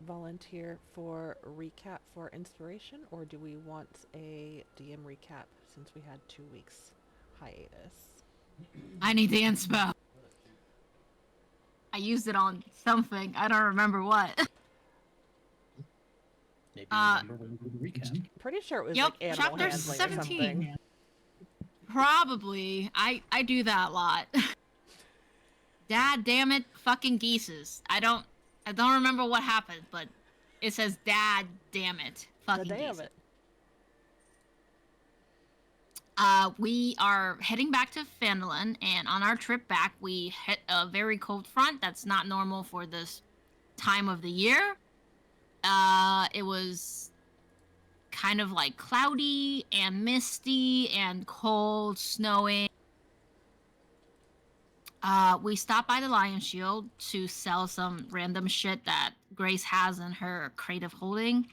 volunteer for recap for inspiration, or do we want a DM recap since we had 2 weeks hiatus? I need the inspo. I used it on something. I don't remember what. Maybe remember when we did the recap. Pretty sure it was Yep, like animal chapter handling or 17. something. Probably. I do that a lot. Dad damn it, fucking geeses. I don't remember what happened, but it says dad damn it, fucking Damn geeses. it. We are heading back to Phandelver, and on our trip back, we hit a very cold front that's not normal for this time of the year. It was kind of like cloudy and misty and cold, snowing. We stopped by the Lion Shield to sell some random shit that Grace has in her creative holding,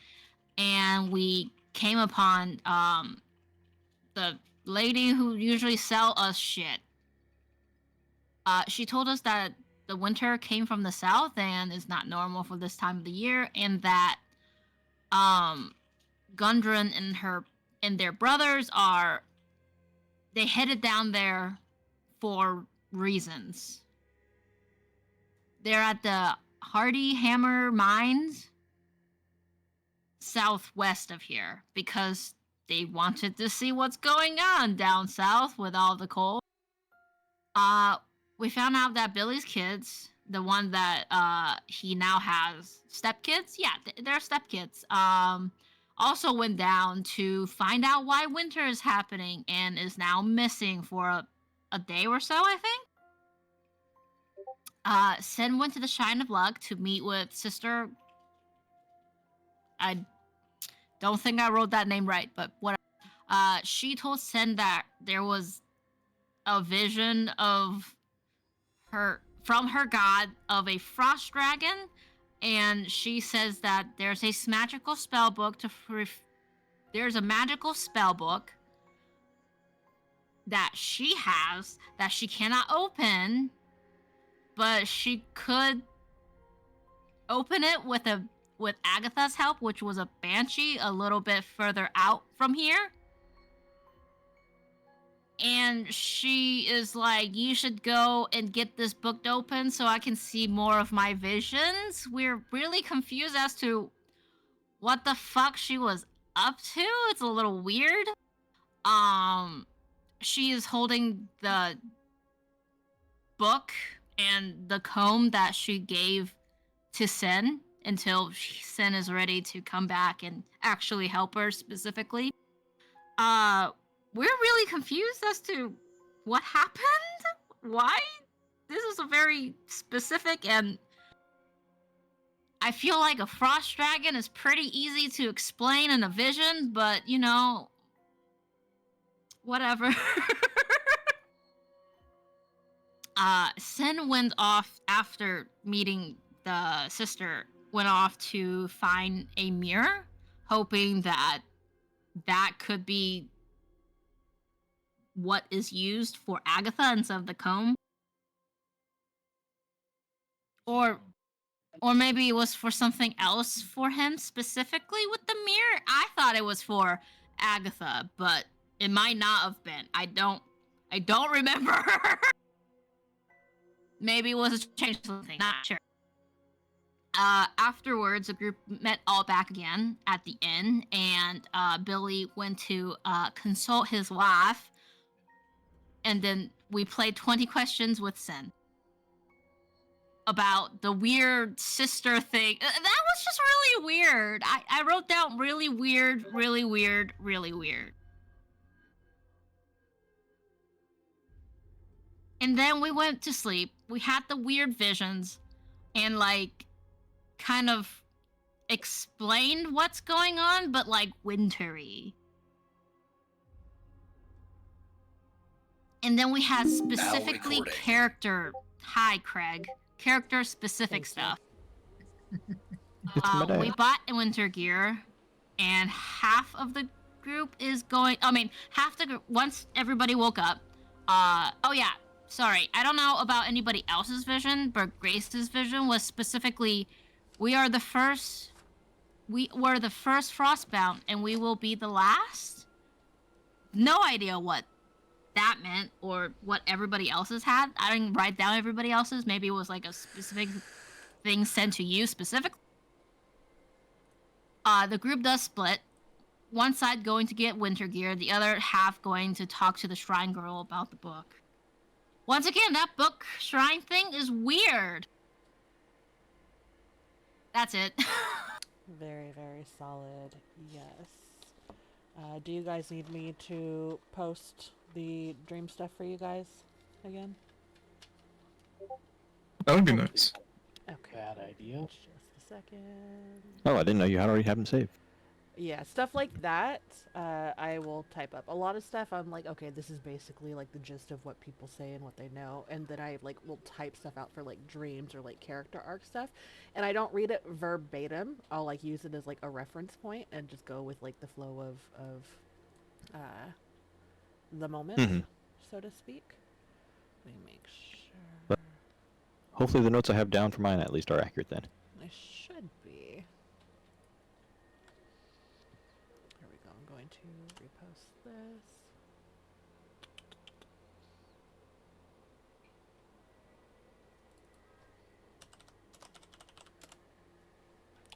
and we came upon the lady who usually sell us shit. She told us that the winter came from the south and is not normal for this time of the year, and that Gundren and their brothers they headed down there for reasons. They're at the Hardy Hammer Mines southwest of here because they wanted to see what's going on down south with all the coal. We found out that Billy's kids, the one that he now has stepkids, yeah, they're stepkids, also went down to find out why winter is happening and is now missing for a day or so, I think. Sen went to the Shrine of Luck to meet with Sister. I don't think I wrote that name right, but whatever. She told Sen that there was a vision of her from her god of a frost dragon, and she says that there's a magical spell book there's a magical spell book that she has that she cannot open, but she could open it with Agatha's help, which was a banshee a little bit further out from here. And she is like, you should go and get this book open so I can see more of my visions. We're really confused as to what the fuck she was up to. It's a little weird. She is holding the book and the comb that she gave to Sen until Sen is ready to come back and actually help her specifically. We're really confused as to what happened. Why? This is a very specific, and I feel like a frost dragon is pretty easy to explain in a vision, but you know, whatever. Sen went off after meeting the sister, went off to find a mirror, hoping that could be what is used for Agatha instead of the comb. Or maybe it was for something else for him specifically with the mirror. I thought it was for Agatha, but it might not have been. I don't remember. Maybe it was a change something, not sure. Afterwards, the group met all back again at the inn, and Billy went to consult his wife, and then we played 20 questions with Sen about the weird sister thing. That was just really weird. I wrote down really weird, really weird, really weird. And then we went to sleep. We had the weird visions and like kind of explained what's going on, but like wintry. And then we had specifically character. Hi, Craig. Character specific stuff. We bought winter gear, and half of the group is going. I mean, half the group. Once everybody woke up. Oh yeah. Sorry, I don't know about anybody else's vision, but Grace's vision was specifically We are the first. We were the first Frostbound, and we will be the last. No idea what that meant or what everybody else's had. I didn't write down everybody else's. Maybe it was like a specific thing sent to you specifically. The group does split. One side going to get winter gear, the other half going to talk to the shrine girl about the book. Once again, that book shrine thing is weird. That's it. Very, very solid. Yes. Do you guys need me to post the dream stuff for you guys again? That would be nice. Okay. Bad idea. Just a second. Oh, I didn't know you had already had them saved. Yeah, stuff like that, I will type up. A lot of stuff I'm like, okay, this is basically like the gist of what people say and what they know, and then I like will type stuff out for like dreams or like character arc stuff, and I don't read it verbatim. I'll like use it as like a reference point and just go with like the flow of the moment, so to speak. Let me make sure. But hopefully the notes I have down for mine at least are accurate then. I should be. Here we go. I'm going to repost this.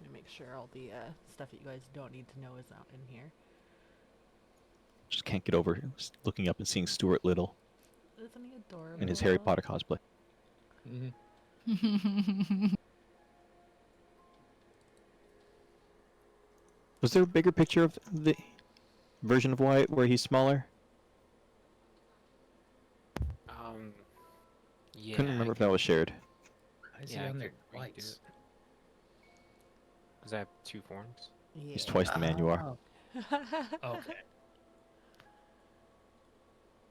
Let me make sure all the stuff that you guys don't need to know is out in here. Just can't get over looking up and seeing Stuart Little Isn't he adorable? in his Harry Potter cosplay. Was there a bigger picture of the version of Wyatt where he's smaller? Yeah. Couldn't remember if that was shared. Why is he Yeah, on I there could redo twice? it. Because I have 2 forms. Yeah. He's twice the man you are. Oh, okay.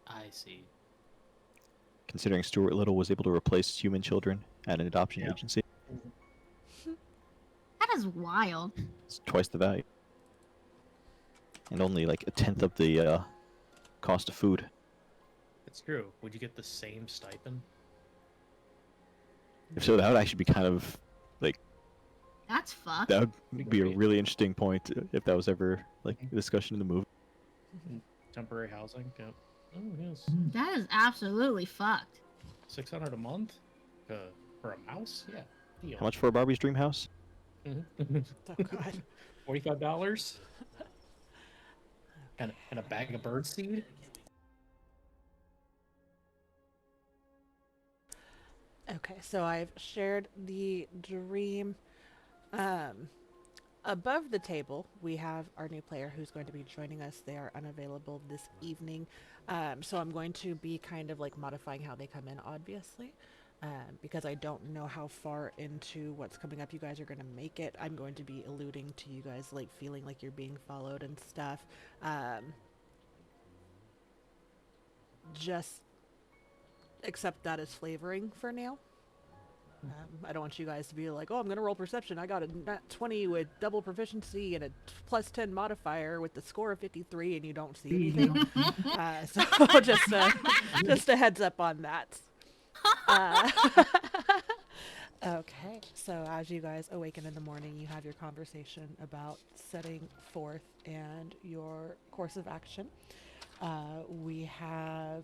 I see. Considering Stuart Little was able to replace human children at an adoption Yeah. agency, That is wild. it's twice the value. And only like a tenth of the cost of food. It's true. Would you get the same stipend? If so, that would actually be kind of like, That's fucked. that would be a Great. really interesting point if that was ever like a discussion in the movie. Temporary housing? Yep. Oh, yes. That is absolutely fucked. 600 a month? For a mouse? Yeah. Deal. How much for a Barbie's dream house? Mhm. Oh god. $45? And a bag of birdseed? Okay, so I've shared the dream. Above the table, we have our new player who's going to be joining us. They are unavailable this evening. So I'm going to be kind of like modifying how they come in, obviously. Because I don't know how far into what's coming up you guys are going to make it. I'm going to be alluding to you guys like feeling like you're being followed and stuff. Just accept that as flavoring for now. I don't want you guys to be like, oh, I'm going to roll perception. I got a nat 20 with double proficiency and a plus 10 modifier with the score of 53 and you don't see anything. So just a heads up on that. Okay, so as you guys awaken in the morning, you have your conversation about setting forth and your course of action. We have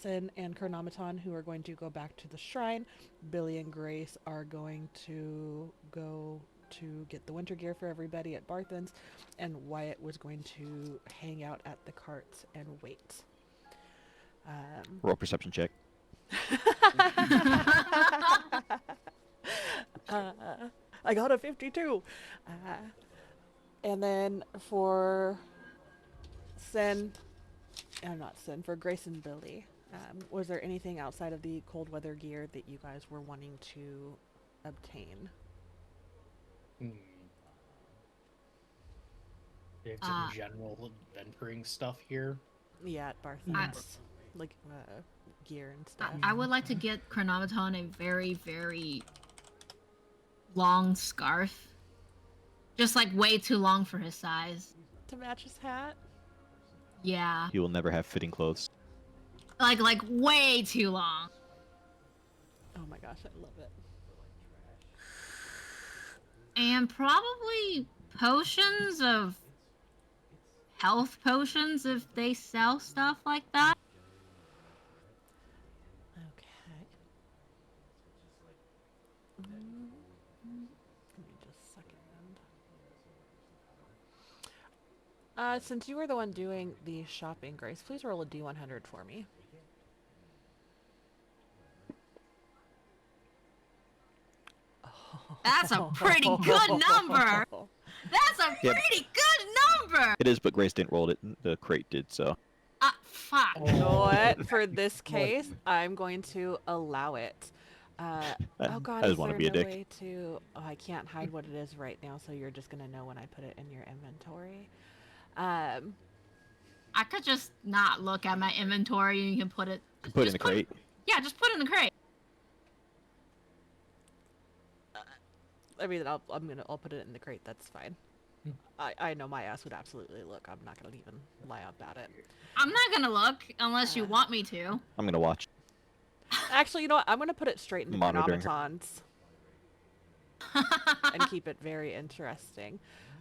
Sin and Chronometon who are going to go back to the shrine. Billy and Grace are going to go to get the winter gear for everybody at Barthen's, and Wyatt was going to hang out at the carts and wait. Roll perception check. I got a 52. And then for Sin, not Sin, for Grace and Billy, was there anything outside of the cold weather gear that you guys were wanting to obtain? It's in general adventuring stuff here. Yeah, at Barthen's. Like, gear and stuff. I would like to get Chronometon a very, very long scarf. Just like way too long for his size. To match his hat? Yeah. He will never have fitting clothes. Like way too long. Oh my gosh, I love it. And probably potions of health potions if they sell stuff like that. Okay. Give me just a second. Since you were the one doing the shopping, Grace, please roll a D100 for me. That's a pretty good number. That's a Yep. pretty good number. It is, but Grace didn't roll it. The crate did, so. Fuck. You know Oh. what? For this case, I'm going to allow it. Oh god, I is just want there to be a no dick. way to... Oh, I can't hide what it is right now, so you're just gonna know when I put it in your inventory. I could just not look at my inventory and you can put it. Put it in just the crate. Yeah, just put it in the crate. I mean, I'll put it in the crate. That's fine. I know my ass would absolutely look. I'm not gonna even lie about it. I'm not gonna look unless you want me to. I'm gonna watch. Actually, you know what? I'm gonna put it straight into Monitoring her. chronometons and keep it very interesting.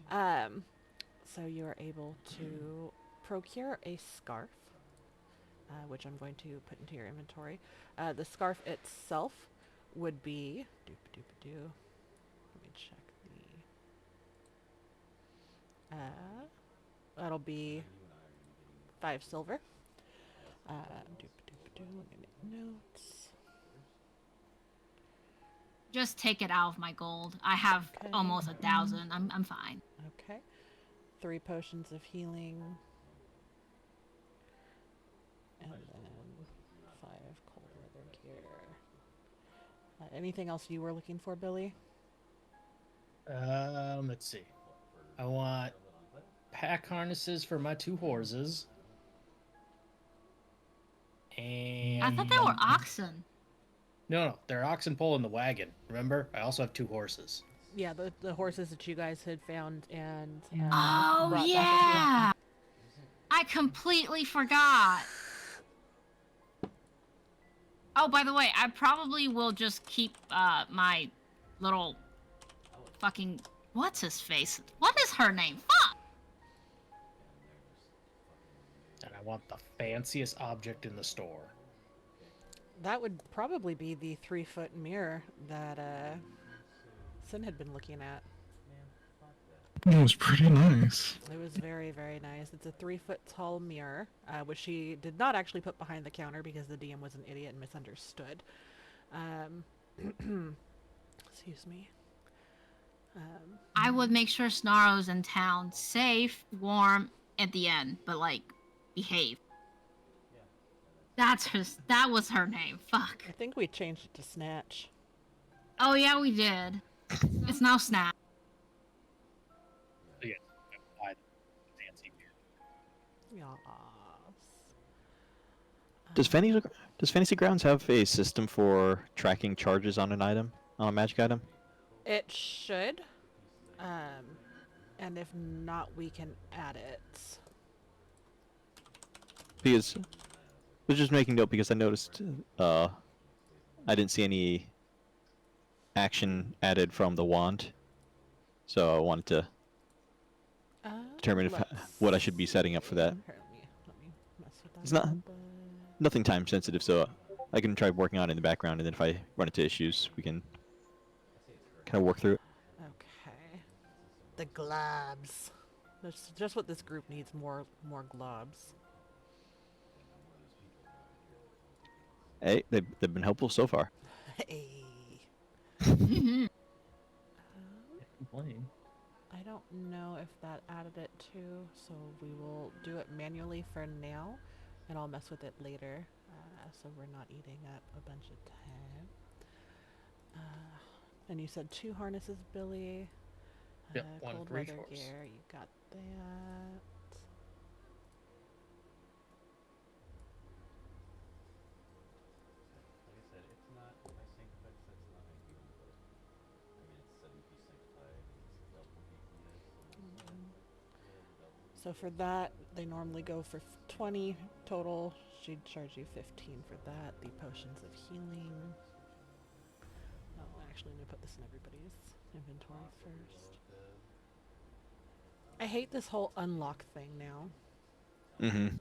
So you are able to procure a scarf, which I'm going to put into your inventory. The scarf itself would be... Doop-a-doop-a-doo. Let me check the... that'll be 5 silver. Doop-a-doop-a-doo. Let me make notes. Just take it out of my gold. I have Okay. almost 1,000. I'm fine. Okay. 3 potions of healing. And then 5 cold weather gear. Anything else you were looking for, Billy? Let's see. I want pack harnesses for my 2 horses. And I thought they were oxen. No, they're oxen pulling the wagon. Remember? I also have 2 horses. Yeah, the horses that you guys had found and Oh brought back with you. yeah. I completely forgot. Oh, by the way, I probably will just keep my little fucking what's his face? What is her name? Fuck. And I want the fanciest object in the store. That would probably be the 3-foot mirror that Sin had been looking at. It was pretty nice. It was very, very nice. It's a 3-foot tall mirror, which she did not actually put behind the counter because the DM was an idiot and misunderstood. Excuse me. I would make sure Snarl's in town, safe, warm, at the end, but like, behave. That was her name. Fuck. I think we changed it to Snatch. Oh yeah, we did. It's now Snap. So yeah, buy the fancy beer. Yes. Does Fantasy Grounds have a system for tracking charges on an item, on a magic item? It should. And if not, we can add it. Because I was just making note because I noticed I didn't see any action added from the wand, so I wanted to determine what I should be setting up for that. Here, let me mess with that It's not- a little bit. Nothing time sensitive, so I can try working on it in the background, and then if I run into issues, we can kind of work through it. Okay. The globs. That's just what this group needs, more globs. Hey, they've been helpful so far. Hey. Complain. I don't know if that added it too, so we will do it manually for now, and I'll mess with it later, so we're not eating up a bunch of time. And you said 2 harnesses, Billy. Yep, 1 cold for each weather horse. gear, you got that. So for that, they normally go for 20 total. She'd charge you 15 for that. The potions of healing. Oh, actually, let me put this in everybody's Inventory first. I hate this whole unlock thing now. Mm-hmm.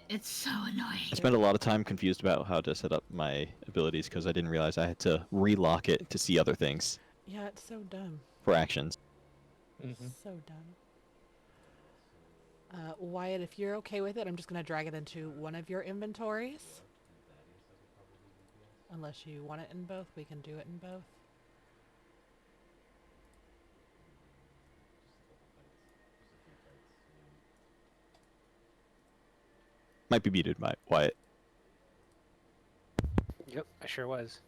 It's so annoying. I spent a lot of time confused about how to set up my abilities because I didn't realize I had to relock it to see other things Yeah, it's so dumb. for actions. Mm-hmm. So dumb. Wyatt, if you're okay with it, I'm just going to drag it into one of your inventories. Unless you want it in both, we can do it in both. Might be muted by Wyatt. Yep, I sure was.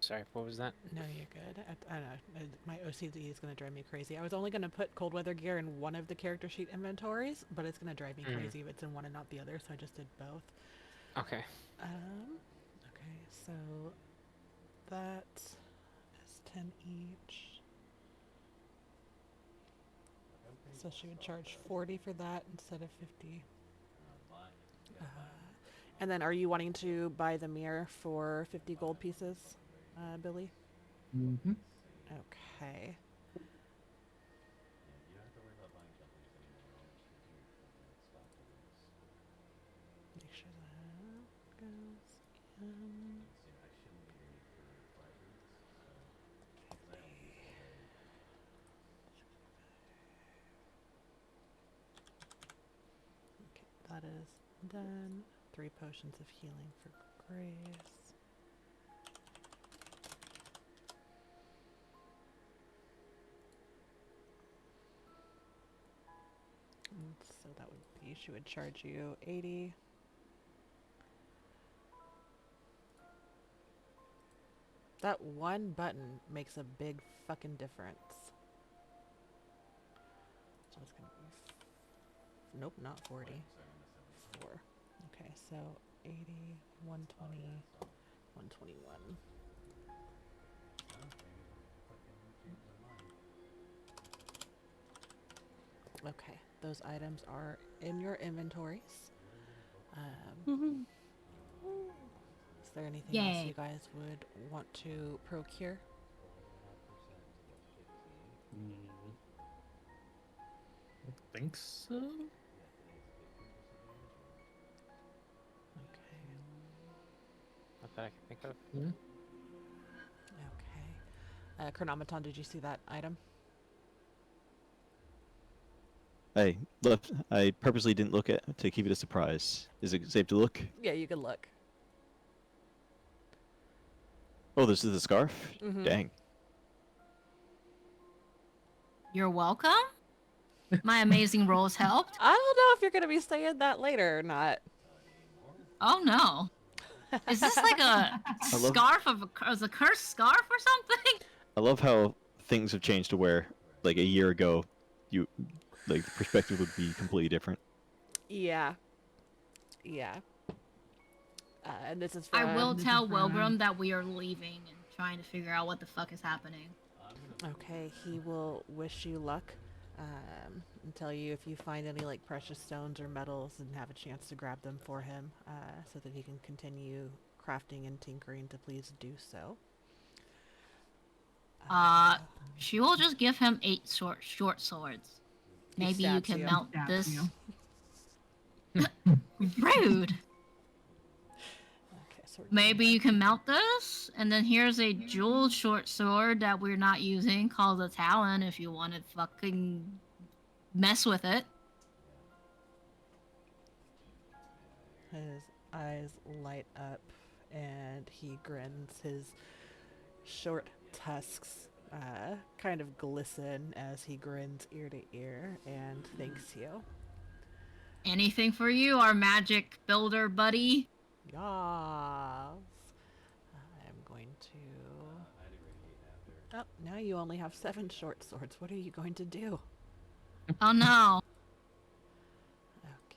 Sorry, what was that? No, you're good. I don't know. My OCD is going to drive me crazy. I was only going to put cold weather gear in one of the character sheet inventories, but it's going to drive me crazy if it's in one and not the other, so I just did both. Okay. Okay, so that is 10 each. So she would charge 40 for that instead of 50. And then are you wanting to buy the mirror for 50 gold pieces, Billy? Mm-hmm. Okay. Make sure that goes in. Okay, that is done. 3 potions of healing for Grace. And so that would be, she would charge you 80. That one button makes a big fucking difference. So it's gonna be, nope, not 40. 4. Okay, so 80, 120, 121. Okay, those items are in your inventories. Is there anything else Yay. you guys would want to procure? I think so. Okay. Not that I can think of. Yeah. Okay. Chronometon, did you see that item? I purposely didn't look at to keep it a surprise. Is it safe to look? Yeah, you can look. Oh, this is the scarf? Mhm. Dang. You're welcome. My amazing rolls helped. I don't know if you're going to be saying that later or not. Oh no. Is this like a love- scarf of a cursed scarf or something? I love how things have changed to where, like a year ago, the perspective would be completely different. Yeah. Yeah. And this is from... I will tell Wilgrim that we are leaving and trying to figure out what the fuck is happening. Okay, he will wish you luck. And tell you if you find any like precious stones or metals and have a chance to grab them for him, so that he can continue crafting and tinkering to please do so. She will just give him 8 short swords. He Maybe you stabs can you. mount Stabs this. you. Rude. Okay, so we're Maybe you can mount this, and then here's a jeweled short sword that we're not using called the Talon if you want to fucking mess with it. His eyes light up and he grins. His short tusks kind of glisten as he grins ear to ear and thanks you. Anything for you, our magic builder buddy? Yes. I'm going to... Oh, now you only have 7 short swords. What are you going to do? Oh no. Okay.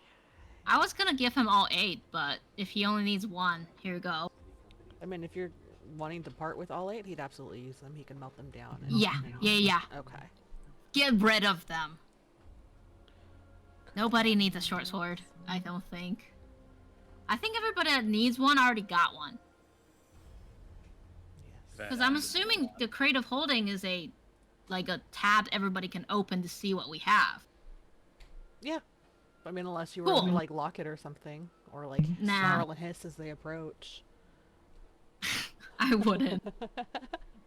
I was gonna give him all 8, but if he only needs 1, here you go. I mean, if you're wanting to part with all 8, he'd absolutely use them. He can melt them down. And, Yeah. Okay. Get rid of them. Nobody needs a short sword, I don't think. I think everybody that needs one already got one. Yes. Because I'm assuming the crate of holding is a tab everybody can open to see what we have. Yeah. I mean, unless you were Cool. to, like, lock it or something. Or, like, Nah. snarl and hiss as they approach. I wouldn't.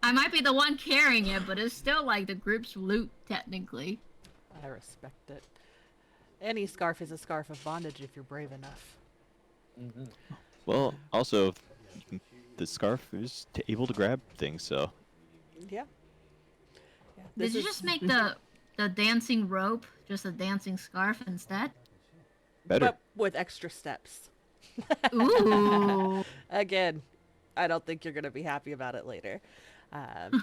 I might be the one carrying it, but it's still like the group's loot, technically. I respect it. Any scarf is a scarf of bondage if you're brave enough. Mm-hmm. Well, also, the scarf is able to grab things, so Yeah. Yeah. Did you just make the dancing rope just a dancing scarf instead? better. But with extra steps. Ooh. Again, I don't think you're going to be happy about it later. And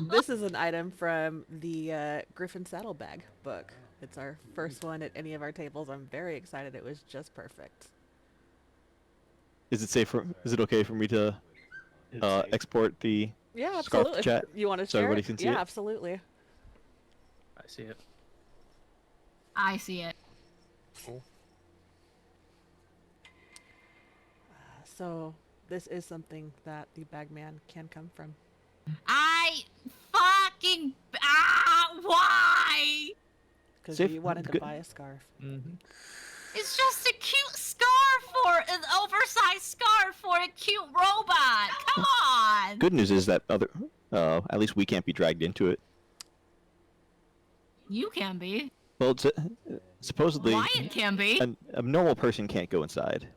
this is an item from the Griffin Saddlebag book. It's our first one at any of our tables. I'm very excited. It was just perfect. Is it safe for? Is it okay for me to export the Yeah, scarf absolutely. chat You want to so share everybody it? can see Yeah, it? absolutely. I see it. I see it. Cool. So this is something that the bagman can come from. I fucking why? Because Safe- you wanted to good- buy a scarf. Mm-hmm. It's just a cute scarf for an oversized scarf for a cute robot. Come on. Good news is that at least we can't be dragged into it. You can be. Well, supposedly, Wyatt can be. a normal person can't go inside.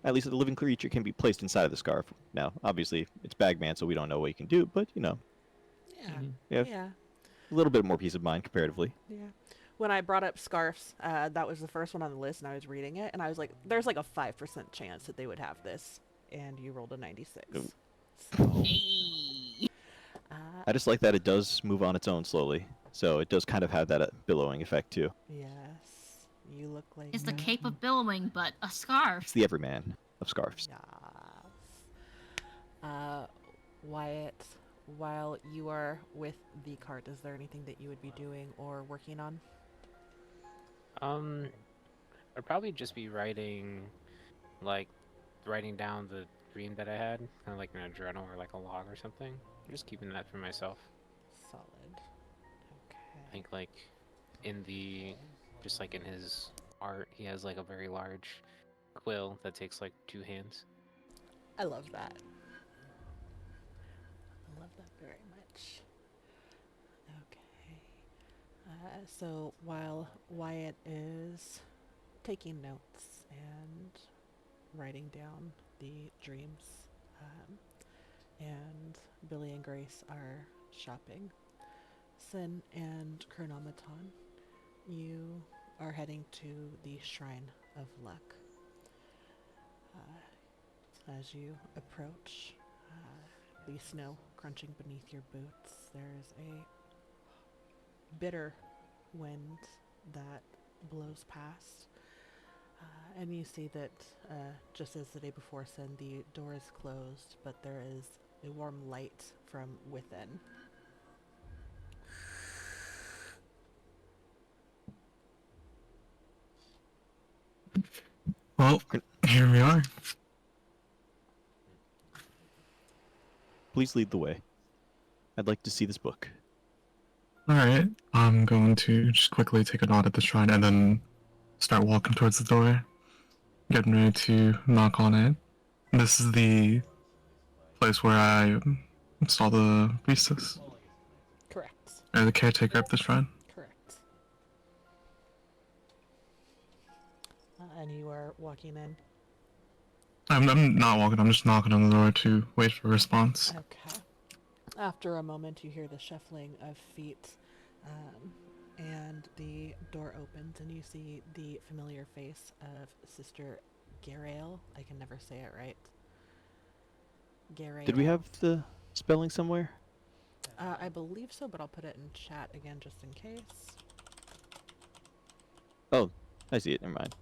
At least a living creature can be placed inside of the scarf. Now, obviously, it's Bagman, so we don't know what he can do, but, Yeah. Yeah. Yeah. a little bit more peace of mind comparatively. Yeah. When I brought up scarves, that was the first one on the list, and I was reading it, and I was like, there's like a 5% chance that they would have this. And you rolled a 96. Ooh. So, Hey. I just like that it does move on its own slowly, so it does kind of have that billowing effect, too. yes. You look like... It's the cape of billowing, but a scarf. It's the everyman of scarves. Yes. Wyatt, while you are with the cart, is there anything that you would be doing or working on? I'd probably just be writing down the dream that I had, kind of like in a journal or like a log or something. Just keeping that for myself. Solid. I Okay. think like just like in his art, he has like a very large quill that takes like 2 hands. I love that. I love that very much. Okay. So while Wyatt is taking notes and writing down the dreams, and Billy and Grace are shopping, Sin and Chronometon, you are heading to the Shrine of Luck. As you approach, the snow crunching beneath your boots, there's a bitter wind that blows past. And you see that, just as the day before, Sin, the door is closed, but there is a warm light from within. Well, here we are. Please lead the way. I'd like to see this book. Alright, I'm going to just quickly take a nod at the shrine and then start walking towards the door. Getting ready to knock on it. This is the place where I saw the priestess, Correct. or the caretaker of the shrine. Correct. And you are walking in. I'm not walking, I'm just knocking on the door to wait for a response. Okay. After a moment, you hear the shuffling of feet, and the door opens, and you see the familiar face of Sister Garael. I can never say it right. Garael. Did we have the spelling somewhere? I believe so, but I'll put it in chat again just in case. Oh, I see it. Never mind.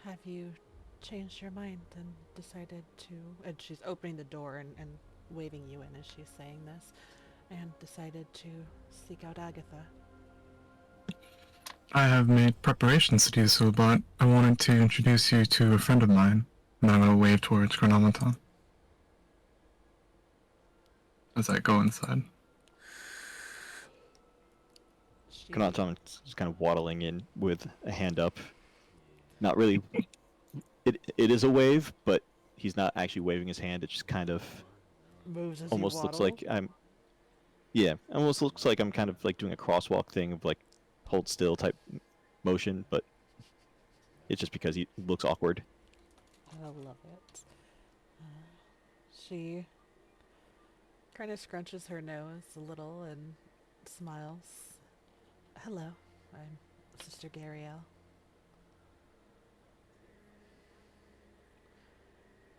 Have you changed your mind and decided to... And she's opening the door and waving you in as she's saying this. And decided to seek out Agatha. I have made preparations to do so, but I wanted to introduce you to a friend of mine, and I'm going to wave towards Chronometon as I go inside. She, Kanatom's just kind of waddling in with a hand up. Not really. It is a wave, but he's not actually waving his hand. It just kind of moves as you almost looks waddle. like I'm. Yeah, almost looks like I'm kind of like doing a crosswalk thing of like hold still type motion, but it's just because he looks awkward. I love it. She kind of scrunches her nose a little and smiles. Hello, I'm Sister Gariel.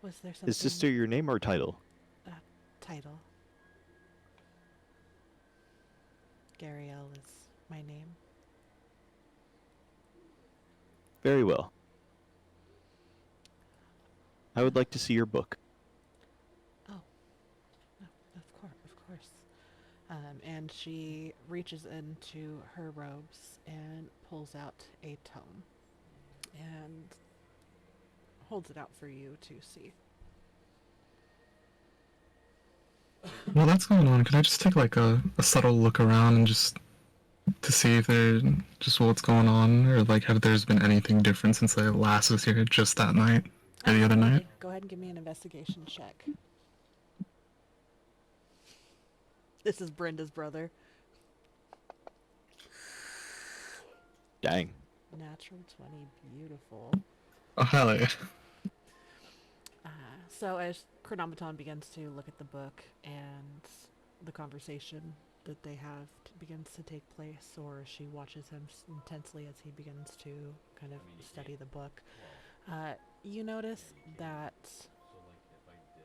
Was there something? Is sister your name or title? Title. Gariel is my name. Very well. I would like to see your book. Oh, of course. And she reaches into her robes and pulls out a tome and holds it out for you to see. While that's going on, can I just take like a subtle look around and just to see if there's just what's going on, or like have there's been anything different since I last was here just that night or the other night? Go ahead and give me an investigation check. This is Brenda's brother. Dang. Natural 20, beautiful. Oh hell yeah! So as Chronometon begins to look at the book and the conversation that they have begins to take place, or she watches him intensely as he begins to kind of study the book, you notice that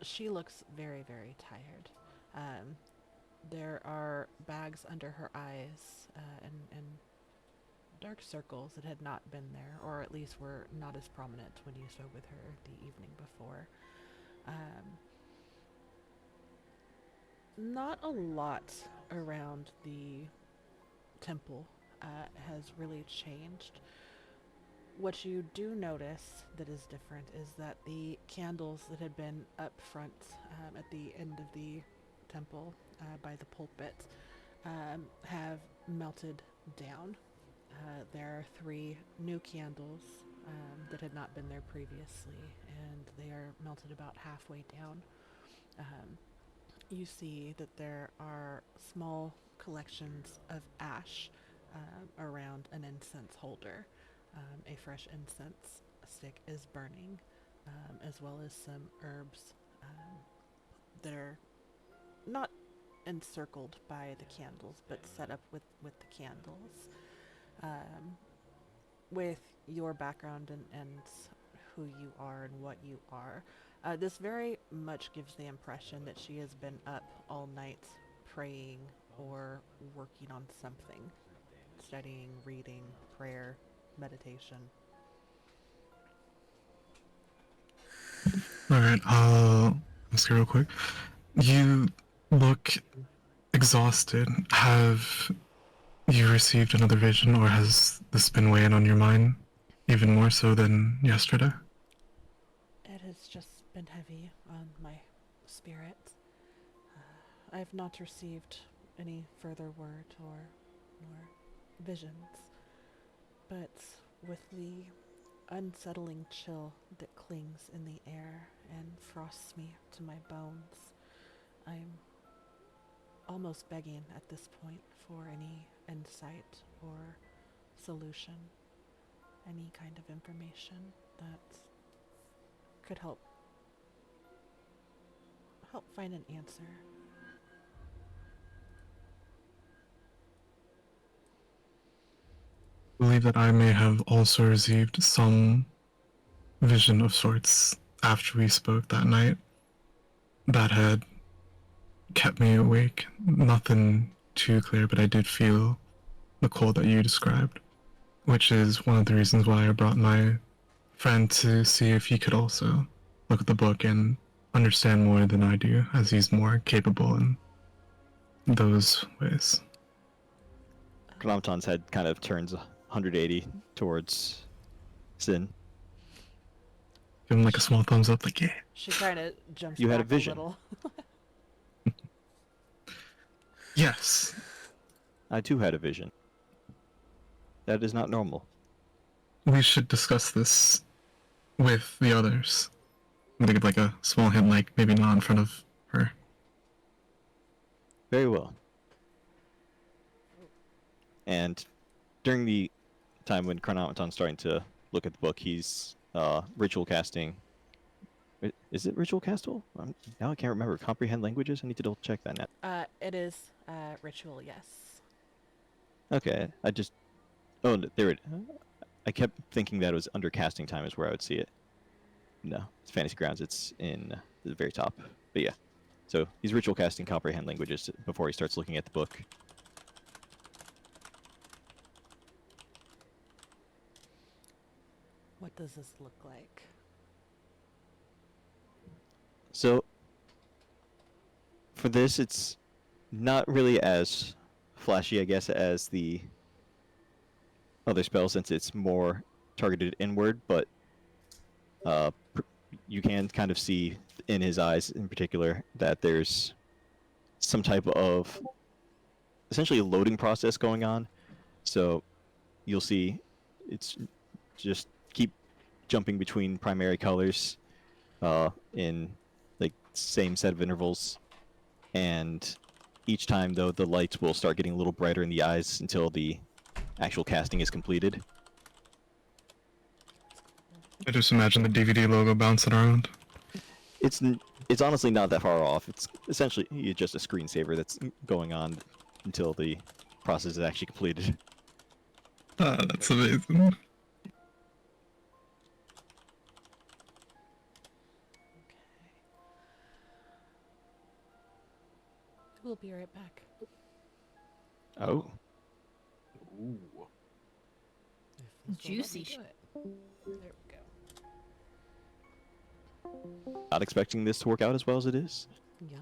she looks very, very tired. There are bags under her eyes and dark circles that had not been there, or at least were not as prominent when you spoke with her the evening before. Not a lot around the temple has really changed. What you do notice that is different is that the candles that had been up front at the end of the temple by the pulpit have melted down. There are 3 new candles that had not been there previously, and they are melted about halfway down. You see that there are small collections of ash around an incense holder. A fresh incense stick is burning, as well as some herbs that are not encircled by the candles, but set up with the candles. With your background and who you are and what you are, this very much gives the impression that she has been up all night praying or working on something. Studying, reading, prayer, meditation. Alright, I'll ask you real quick. You look exhausted. Have you received another vision, or has this been weighing on your mind even more so than yesterday? It has just been heavy on my spirit. I have not received any further word or visions, but with the unsettling chill that clings in the air and frosts me to my bones, I'm almost begging at this point for any insight or solution, any kind of information that could help find an answer. I believe that I may have also received some vision of sorts after we spoke that night that had kept me awake. Nothing too clear, but I did feel the cold that you described, which is one of the reasons why I brought my friend to see if he could also look at the book and understand more than I do, as he's more capable in those ways. Kanatom's head kind of turns 180 towards Sin. Give him like a small thumbs up, like, yeah. She kind of jumps You had a back vision. little. Yes. I too had a vision. That is not normal. We should discuss this with the others. I'm gonna give like a small hint, like maybe not in front of her. Very well. And during the time when Chronometon's starting to look at the book, he's ritual casting. Is it ritual castle? Now I can't remember. Comprehend languages? I need to double check that now. It is ritual, yes. Okay, I just. Oh, there it. I kept thinking that it was under casting time is where I would see it. No, it's Fantasy Grounds. It's in the very top. But yeah. So he's ritual casting comprehend languages before he starts looking at the book. What does this look like? So for this, it's not really as flashy, I guess, as the other spell since it's more targeted inward, but you can kind of see in his eyes in particular that there's some type of essentially a loading process going on. So you'll see it's just keep jumping between primary colors in like same set of intervals, and each time though the lights will start getting a little brighter in the eyes until the actual casting is completed. I just imagine the DVD logo bouncing around. It's honestly not that far off. It's essentially just a screensaver that's going on until the process is actually completed. Ah, that's amazing. Okay. We'll be right back. Oh, Ooh. If this will let me Juicy do it. There we go. not expecting this to work out as well as it is. Yeah.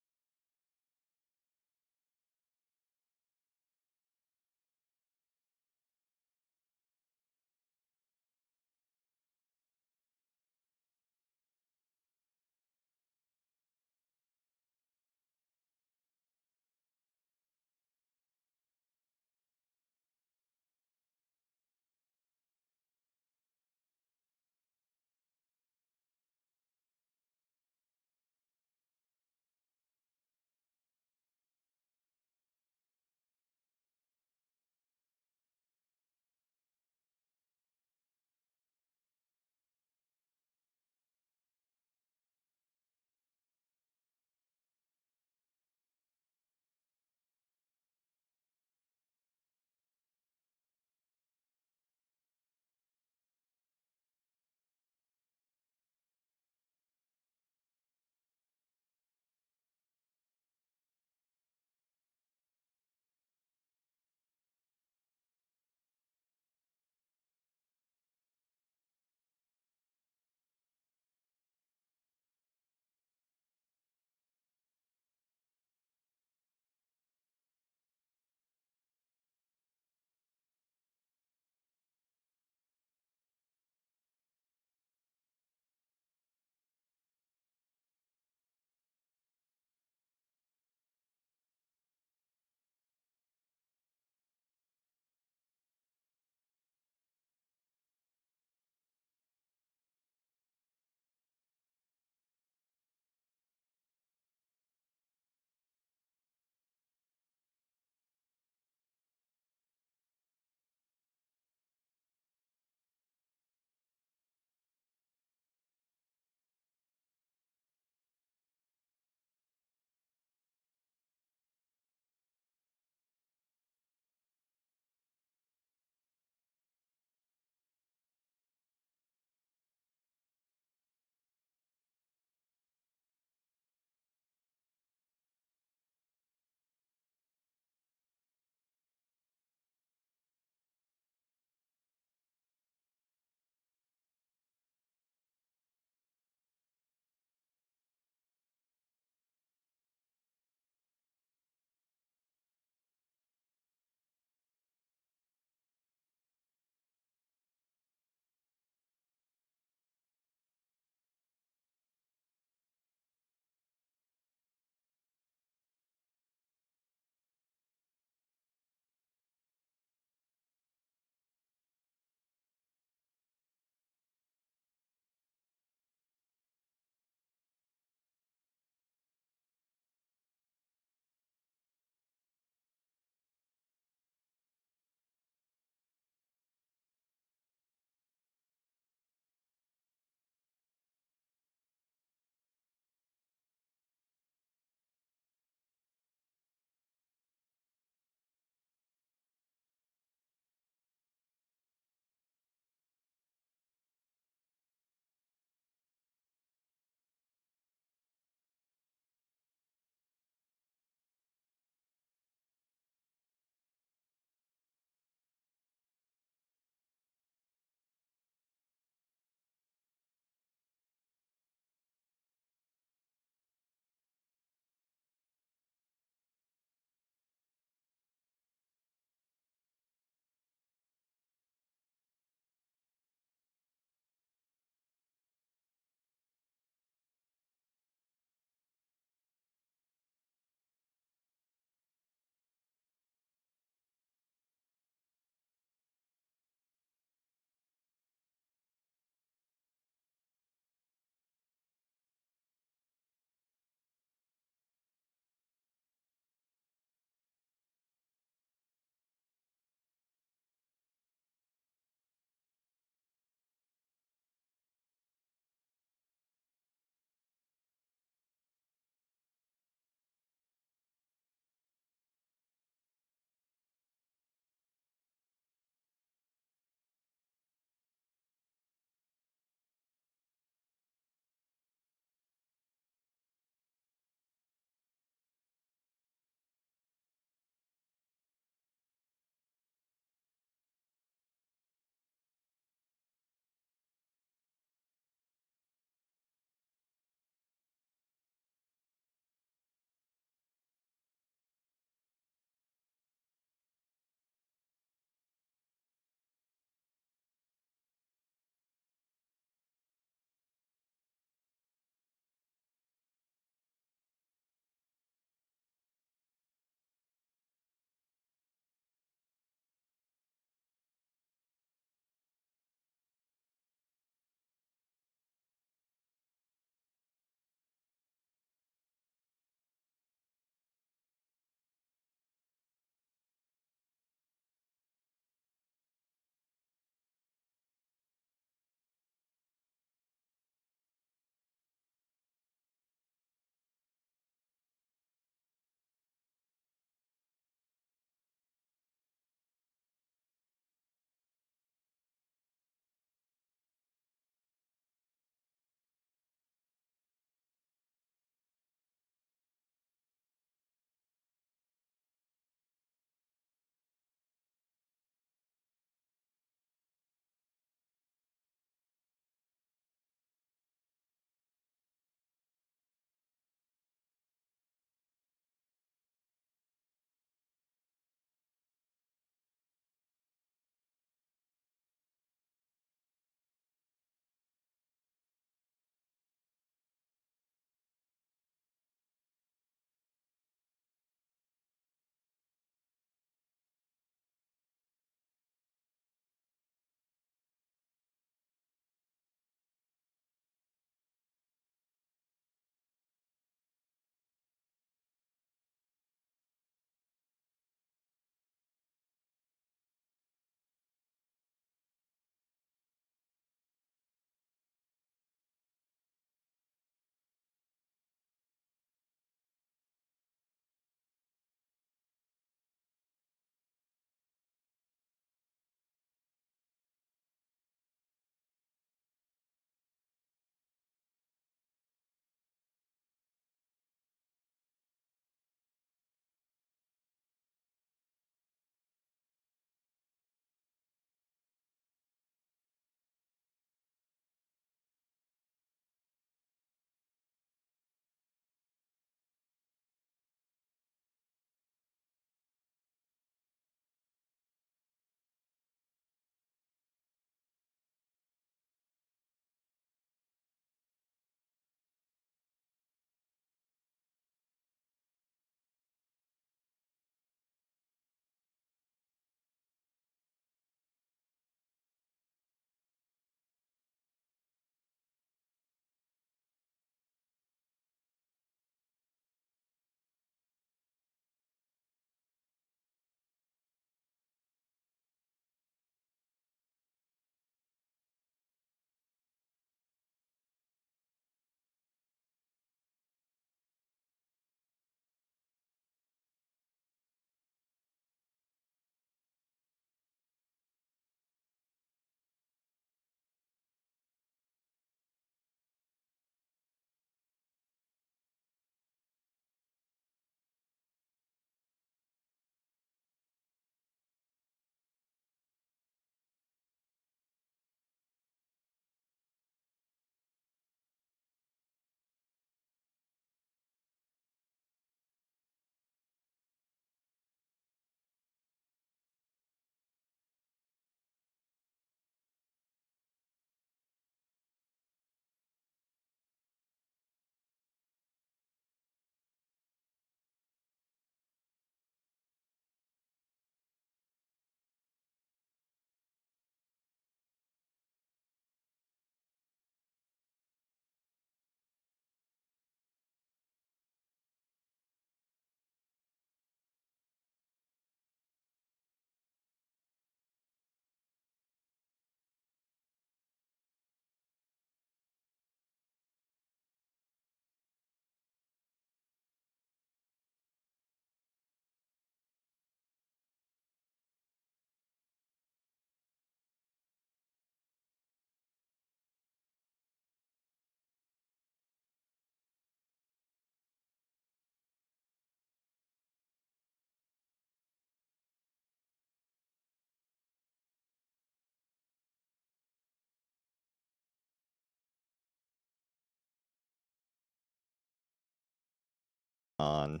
on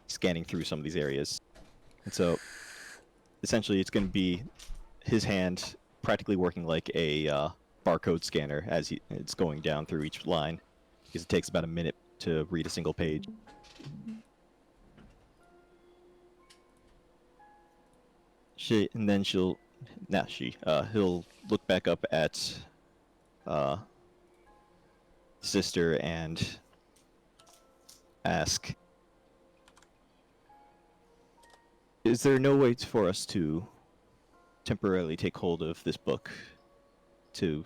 scanning through some of these areas. And so essentially it's going to be his hand practically working like a barcode scanner as it's going down through each line, because it takes about a minute to read a single page. He'll look back up at sister and ask, is there no way for us to temporarily take hold of this book to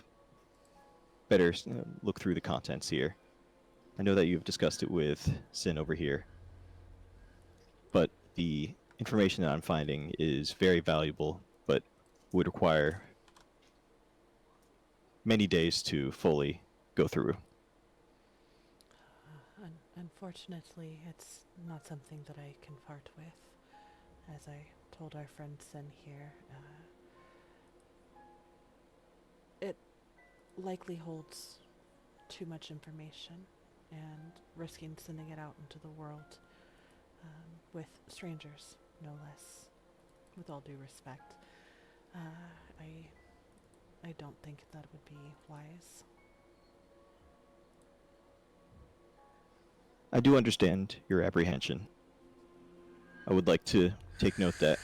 better look through the contents here? I know that you've discussed it with Sin over here, but the information that I'm finding is very valuable, but would require many days to fully go through. Unfortunately, it's not something that I can part with. As I told our friend Sin here, it likely holds too much information, and risking sending it out into the world with strangers, no less, with all due respect, I don't think that would be wise. I do understand your apprehension. I would like to take note that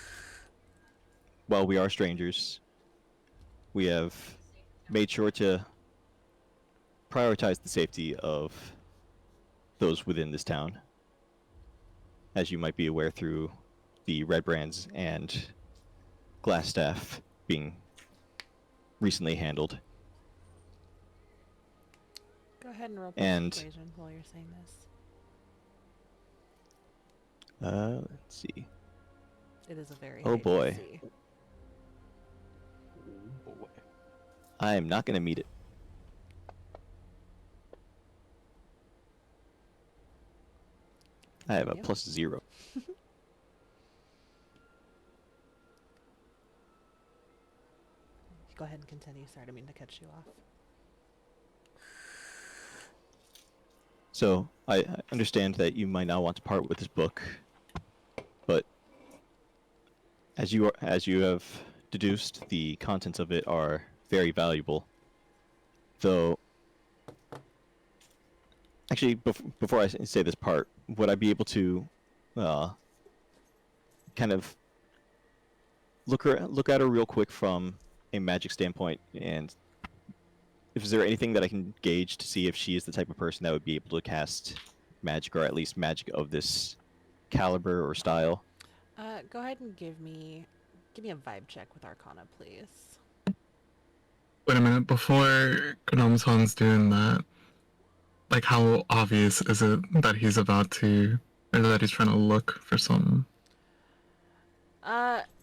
while we are strangers, we have made sure to prioritize the safety of those within this town. As you might be aware through the Red Brands and Glassstaff being recently handled. Go ahead and roll And- persuasion while you're saying this. Let's see. It is a very Oh high boy. DC. I am not going to meet it. I have a Continue. +0. Go ahead and continue. Sorry, I didn't mean to cut you off. So I understand that you might not want to part with this book, but as you have deduced, the contents of it are very valuable. Though, actually, before I say this part, would I be able to kind of look at her real quick from a magic standpoint, and is there anything that I can gauge to see if she is the type of person that would be able to cast magic, or at least magic of this caliber or style? Go ahead and give me a vibe check with Arcana, please. Wait a minute, before Konomaton's doing that, like how obvious is it that he's about to, or that he's trying to look for something?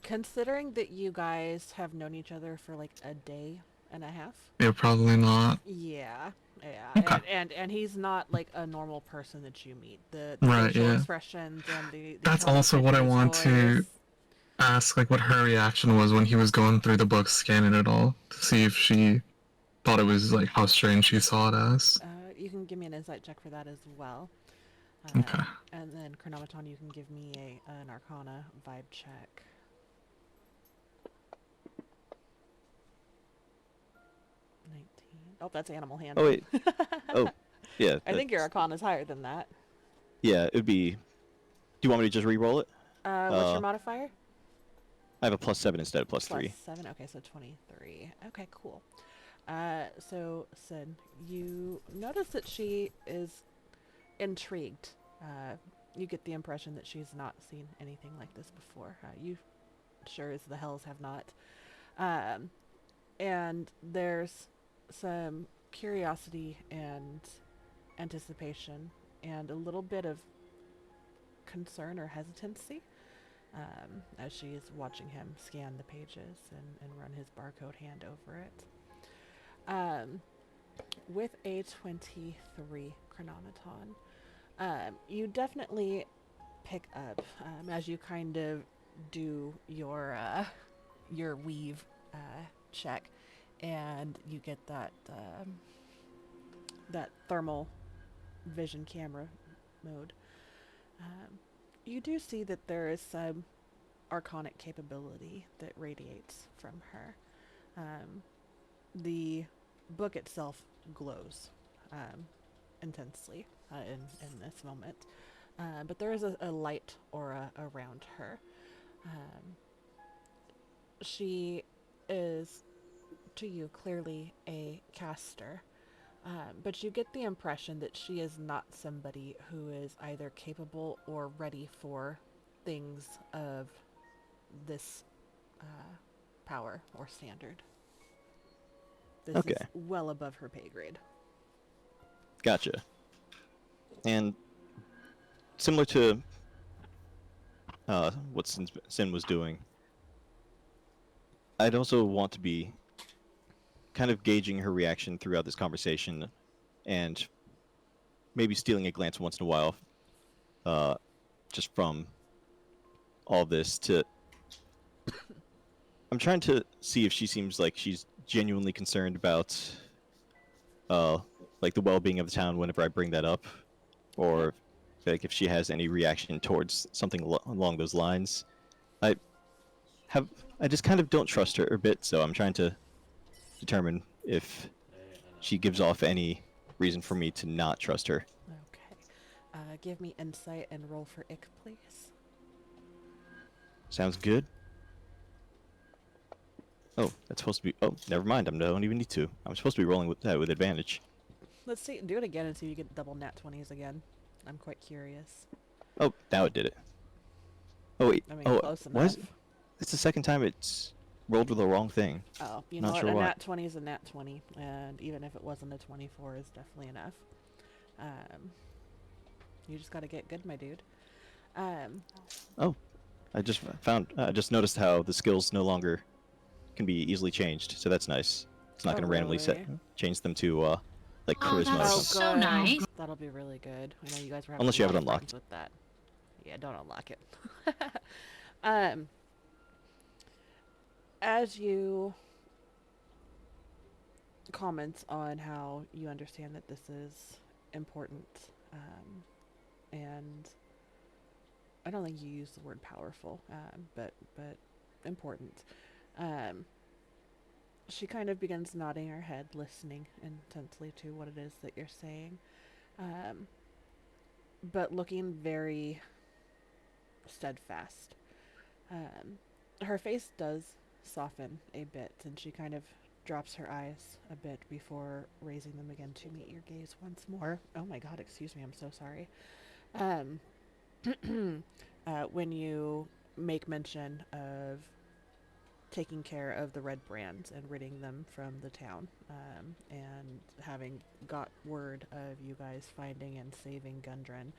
Considering that you guys have known each other for like a day and a half. Yeah, probably not. Yeah. Okay. And he's not like a normal person that you meet. The Right, facial yeah. expressions and the That's tone also pitch what of I his want to voice. ask, like what her reaction was when he was going through the book, scanning it all, to see if she thought it was like how strange she saw it as. You can give me an insight check for that as well. Okay. And then Chronometon, you can give me an Arcana vibe check. 19. Oh, that's animal hand. Oh wait. Oh, yeah. I think your that's- Arcana is higher than that. Yeah, it'd be. Do you want me to just re-roll it? What's your modifier? I have a +7 instead of +3. +7. Okay, so 23. Okay, cool. So Sid, you notice that she is intrigued. You get the impression that she's not seen anything like this before. You sure as the hells have not. And there's some curiosity and anticipation and a little bit of concern or hesitancy as she is watching him scan the pages and run his barcode hand over it. With a 23 Chronometon, you definitely pick up as you kind of do your weave check, and you get that that thermal vision camera mode. You do see that there is some archonic capability that radiates from her. The book itself glows intensely in this moment, but there is a light aura around her. Um, she is, to you, clearly a caster, but you get the impression that she is not somebody who is either capable or ready for things of this power or standard. This Okay, is well above her pay grade. gotcha. And similar to what Sin was doing, I'd also want to be kind of gauging her reaction throughout this conversation and maybe stealing a glance once in a while, uh, just from all this to. I'm trying to see if she seems like she's genuinely concerned about, uh, like the well-being of the town whenever I bring that up, Okay. or like if she has any reaction towards something along those lines. I have, I just kind of don't trust her a bit, so I'm trying to determine if she gives off any reason for me to not trust her. Okay. Give me insight and roll for ick, please. Sounds good. Oh, that's supposed to be. Oh, never mind. I don't even need to. I'm supposed to be rolling with that with advantage. Let's see. Do it again and see if you get double nat 20s again. I'm quite curious. Oh, now it did it. Oh wait. I mean, Oh, close why is enough. it's the second time it's rolled with the wrong thing? Oh, you know Not what? sure A why. nat 20 is a nat 20, and even if it wasn't a 24, is definitely enough. You just gotta get good, my dude. Oh, I just noticed how the skills no longer can be easily changed, so that's nice. It's not Oh, going to randomly really? change them to like Oh, charisma or that's Oh, something. so good. nice. That'll be really good. I know you guys were having Unless a you lot have it of problems unlocked. with that. Yeah, don't unlock it. um, as you comment on how you understand that this is important, and I don't think you use the word powerful, but important. Um, she kind of begins nodding her head, listening intensely to what it is that you're saying, um, but looking very steadfast. Her face does soften a bit, and she kind of drops her eyes a bit before raising them again to meet your gaze once more. Oh my god, excuse me, I'm so sorry. Um, when you make mention of taking care of the red brands and ridding them from the town, and having got word of you guys finding and saving Gundren,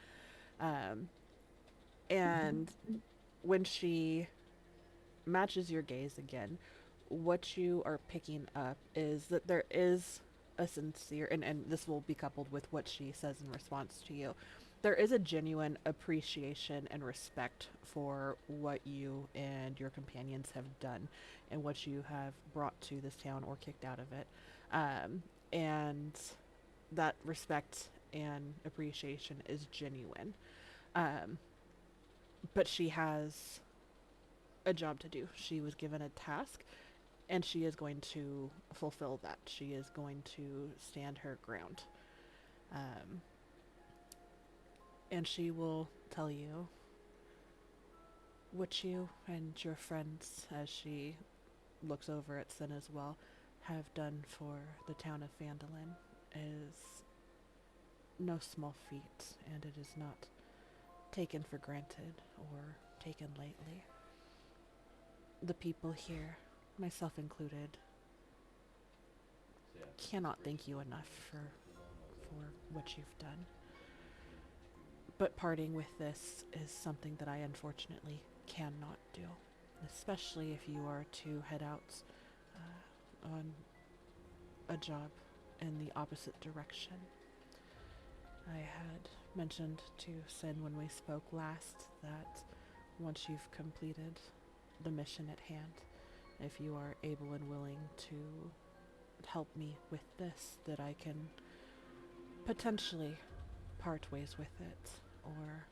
and when she matches your gaze again, what you are picking up is that there is a sincere, and this will be coupled with what she says in response to you, there is a genuine appreciation and respect for what you and your companions have done and what you have brought to this town or kicked out of it. And that respect and appreciation is genuine. Um, but she has a job to do. She was given a task, and she is going to fulfill that. She is going to stand her ground. Um, and she will tell you what you and your friends, as she looks over at Sin as well, have done for the town of Phandelver is no small feat, and it is not taken for granted or taken lightly. The people here, myself included, cannot thank you enough for what you've done. But parting with this is something that I unfortunately cannot do, especially if you are to head out on a job in the opposite direction. I had mentioned to Sin when we spoke last that once you've completed the mission at hand, if you are able and willing to help me with this, that I can potentially part ways with it, or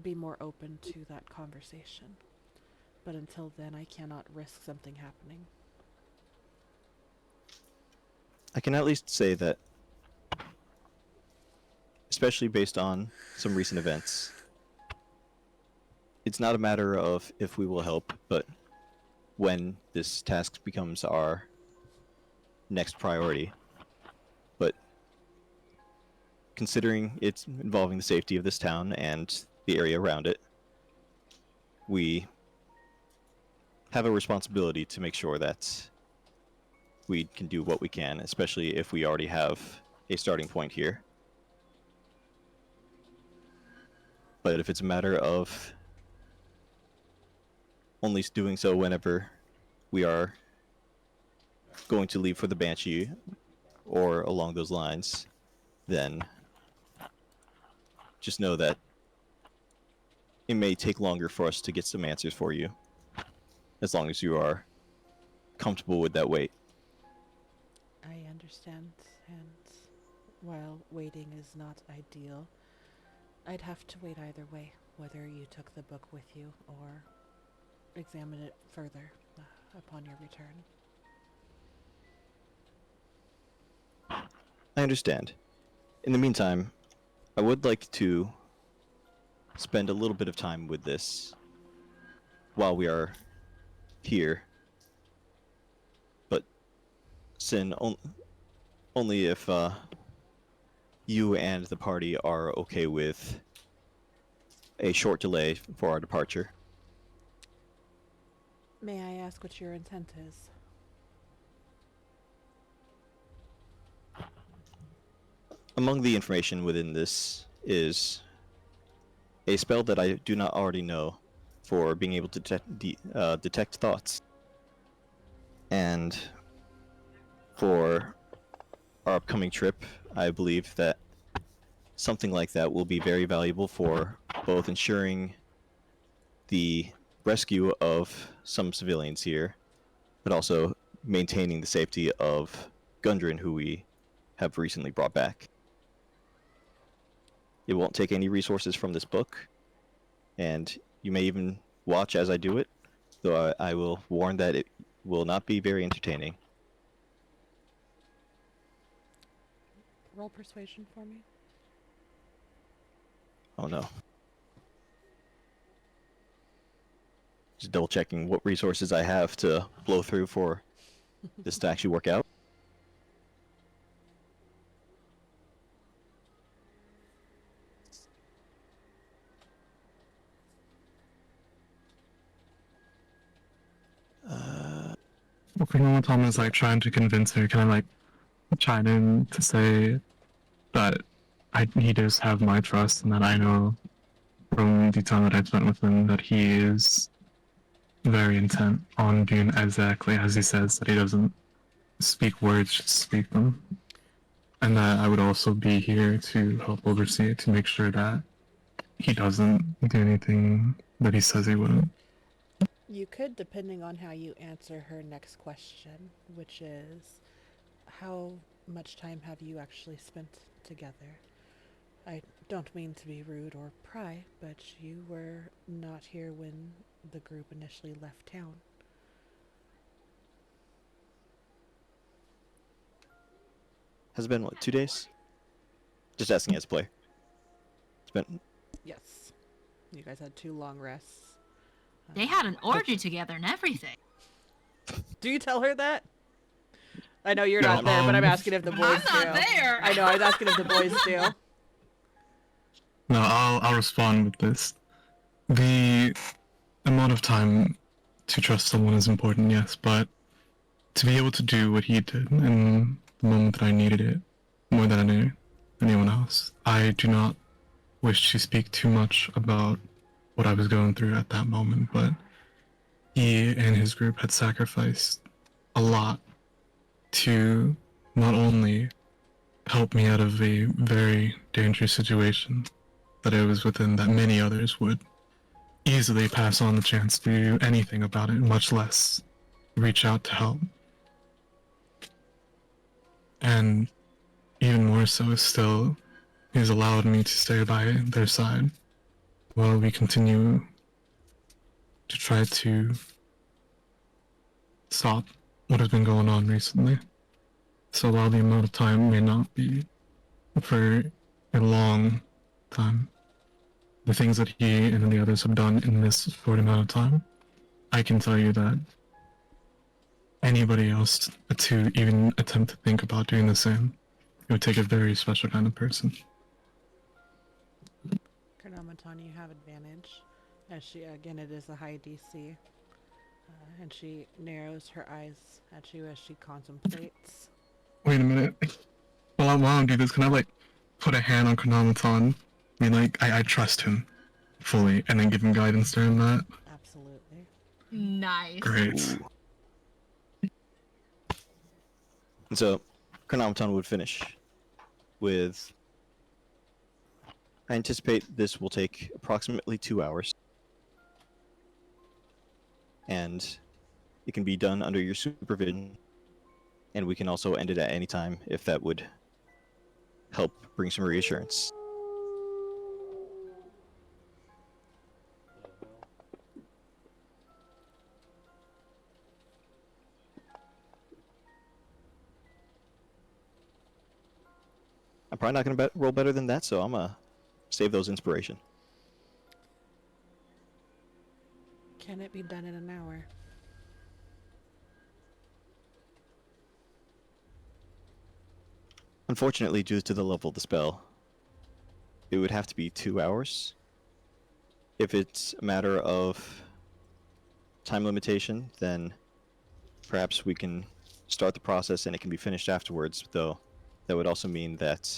be more open to that conversation. But until then, I cannot risk something happening. I can at least say that, especially based on some recent events, it's not a matter of if we will help, but when this task becomes our next priority. But considering it's involving the safety of this town and the area around it, we have a responsibility to make sure that we can do what we can, especially if we already have a starting point here. But if it's a matter of only doing so whenever we are going to leave for the Banshee or along those lines, then just know that it may take longer for us to get some answers for you, as long as you are comfortable with that wait. I understand, and while waiting is not ideal, I'd have to wait either way, whether you took the book with you or examine it further upon your return. I understand. In the meantime, I would like to spend a little bit of time with this while we are here. But Sin, only if you and the party are okay with a short delay for our departure. May I ask what your intent is? Among the information within this is a spell that I do not already know for being able to detect thoughts. And for our upcoming trip, I believe that something like that will be very valuable for both ensuring the rescue of some civilians here, but also maintaining the safety of Gundren, who we have recently brought back. It won't take any resources from this book, and you may even watch as I do it, though I will warn that it will not be very entertaining. Roll persuasion for me. Oh no. Just double checking what resources I have to blow through for this to actually work out. When Tom is like trying to convince her, can I like chime in to say that he does have my trust and that I know from the time that I've spent with him that he is very intent on doing exactly as he says, that he doesn't speak words, just speak them. And that I would also be here to help oversee it, to make sure that he doesn't do anything that he says he wouldn't. You could, depending on how you answer her next question, which is, how much time have you actually spent together? I don't mean to be rude or pry, but you were not here when the group initially left town. Has it been, what, 2 days? Just asking as a player. It's been... Yes. You guys had 2 long rests. They had an orgy together and everything. Do you tell her that? I know you're not there, but I'm asking if the boys do. I'm not there. I know, I was asking if the boys do. No, I'll respond with this. The amount of time to trust someone is important, yes, but to be able to do what he did in the moment that I needed it more than anyone else, I do not wish to speak too much about what I was going through at that moment, but he and his group had sacrificed a lot to not only help me out of a very dangerous situation that I was within, that many others would easily pass on the chance to do anything about it, much less reach out to help. And even more so, still, he's allowed me to stay by their side while we continue to try to stop what has been going on recently. So while the amount of time may not be for a long time, the things that he and the others have done in this short amount of time, I can tell you that anybody else to even attempt to think about doing the same, it would take a very special kind of person. Chronometon, you have advantage. As she, again, it is a high DC. And she narrows her eyes at you as she contemplates. Wait a minute. While I do this, can I like put a hand on Chronometon? I mean, like, I trust him fully, and then give him guidance during that. Absolutely. Nice. Great. And so, Chronometon would finish with. I anticipate this will take approximately 2 hours. And it can be done under your supervision. And we can also end it at any time if that would help bring some reassurance. I'm probably not going to roll better than that, so I'm going to save those inspiration. Can it be done in an hour? Unfortunately, due to the level of the spell, it would have to be 2 hours. If it's a matter of time limitation, then perhaps we can start the process and it can be finished afterwards, though that would also mean that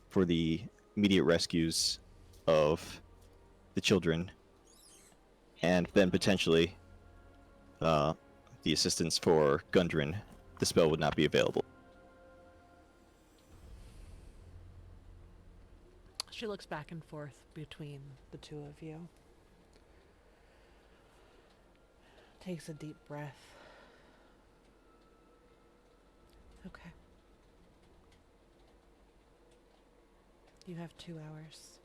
for the immediate rescues of the children and then potentially the assistance for Gundren, the spell would not be available. She looks back and forth between the two of you. Takes a deep breath. Okay. You have 2 hours.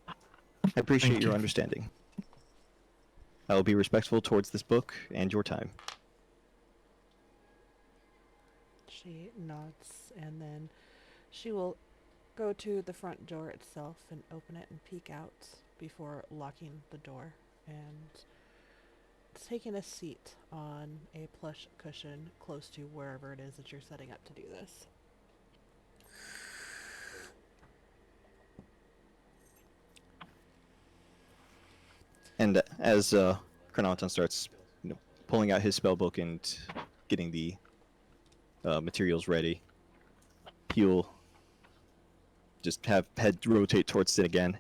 I appreciate Thank your you. understanding. I will be respectful towards this book and your time. She nods and then she will go to the front door itself and open it and peek out before locking the door and taking a seat on a plush cushion close to wherever it is that you're setting up to do this. And as Chronometon starts, pulling out his spellbook and getting the materials ready, he'll just have head rotate towards it again.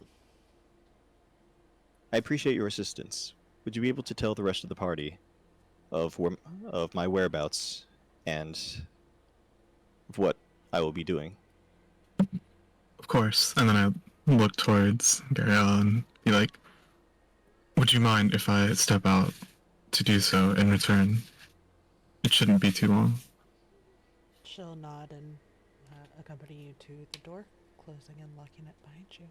I appreciate your assistance. Would you be able to tell the rest of the party of my whereabouts and of what I will be doing? Of course. And then I look towards Gabrielle and be like, would you mind if I step out to do so in return? It shouldn't be too long. She'll nod and accompany you to the door, closing and locking it behind you.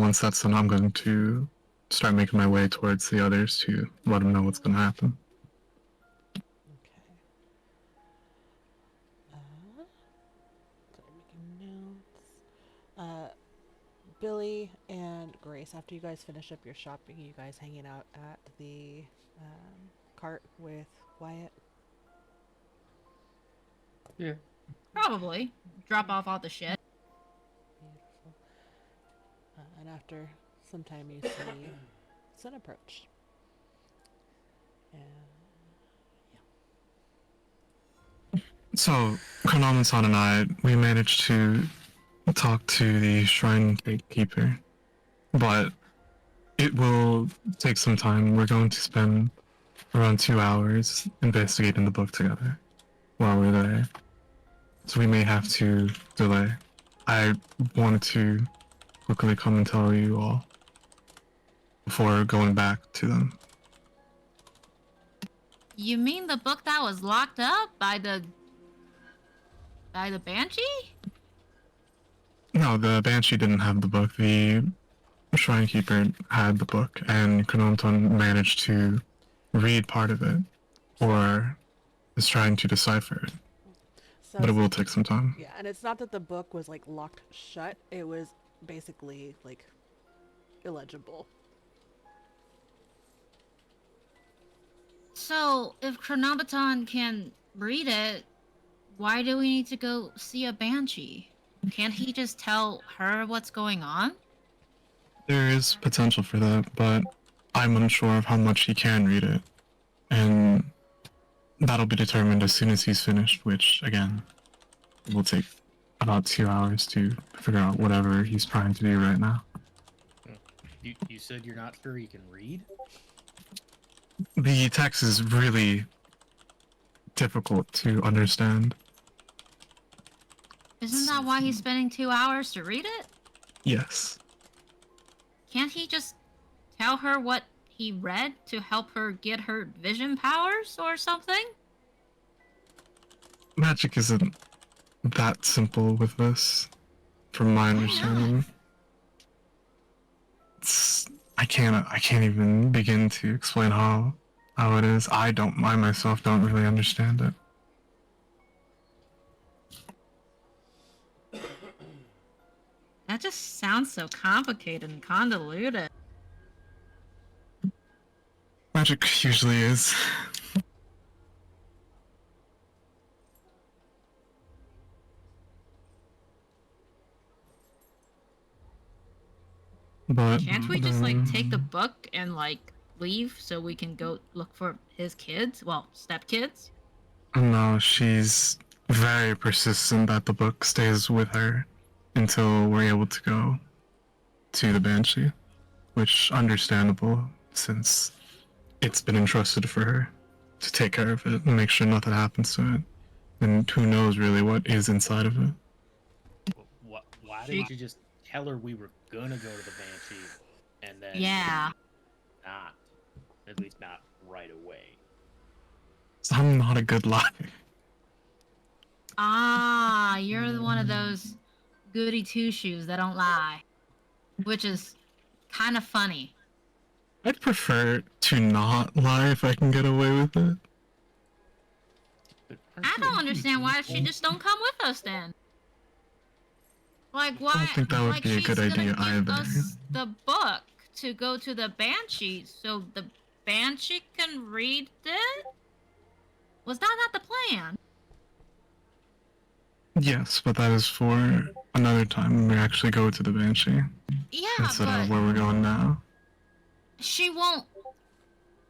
Once that's done, I'm going to start making my way towards the others to let them know what's going to happen. Okay. Sorry, making notes. Billy and Grace, after you guys finish up your shopping, you guys hanging out at the cart with Wyatt? Yeah. Probably. Drop off all the shit. Beautiful. And after some time, you see Sun approach. And So, Konami-san and I, we managed to talk to the Shrine Gatekeeper, but it will take some time. We're going to spend around 2 hours investigating the book together while we're there. So we may have to delay. I wanted to quickly come and tell you all before going back to them. You mean the book that was locked up by the Banshee? No, the Banshee didn't have the book. The Shrine Keeper had the book, and Chronometon managed to read part of it, or is trying to decipher it. So But it it's, will take some time. yeah, and it's not that the book was like locked shut. It was basically like illegible. So, if Chronometon can read it, why do we need to go see a banshee? Can't he just tell her what's going on? There is potential for that, but I'm unsure of how much he can read it. And that'll be determined as soon as he's finished, which, again, will take about 2 hours to figure out whatever he's trying to do right now. You said you're not sure he can read? The text is really difficult to understand. Isn't that why he's spending 2 hours to read it? Yes. Can't he just tell her what he read to help her get her vision powers or something? Magic isn't that simple with this, from my understanding. I can't even begin to explain how it is. I myself don't really understand it. That just sounds so complicated and convoluted. Magic usually is. But Can't we just like take the book and like leave so we can go look for his kids? Well, stepkids? no, she's very persistent that the book stays with her until we're able to go to the Banshee, which understandable since it's been entrusted for her to take care of it and make sure nothing happens to it. And who knows really what is inside of it. Why didn't you just tell her we were gonna go to the Banshee and then Yeah. not? At least not right away. I'm not a good liar. Ah, you're one of those goody two shoes that don't lie. Which is kind of funny. I'd prefer to not lie if I can get away with it. But I don't understand why she just don't come with us then. Like why? I don't think that would like be a she's good gonna idea give either. us the book to go to the Banshee, so the Banshee can read it. Was that not the plan? Yes, but that is for another time when we actually go to the Banshee Yeah, instead but of where we're going now. she won't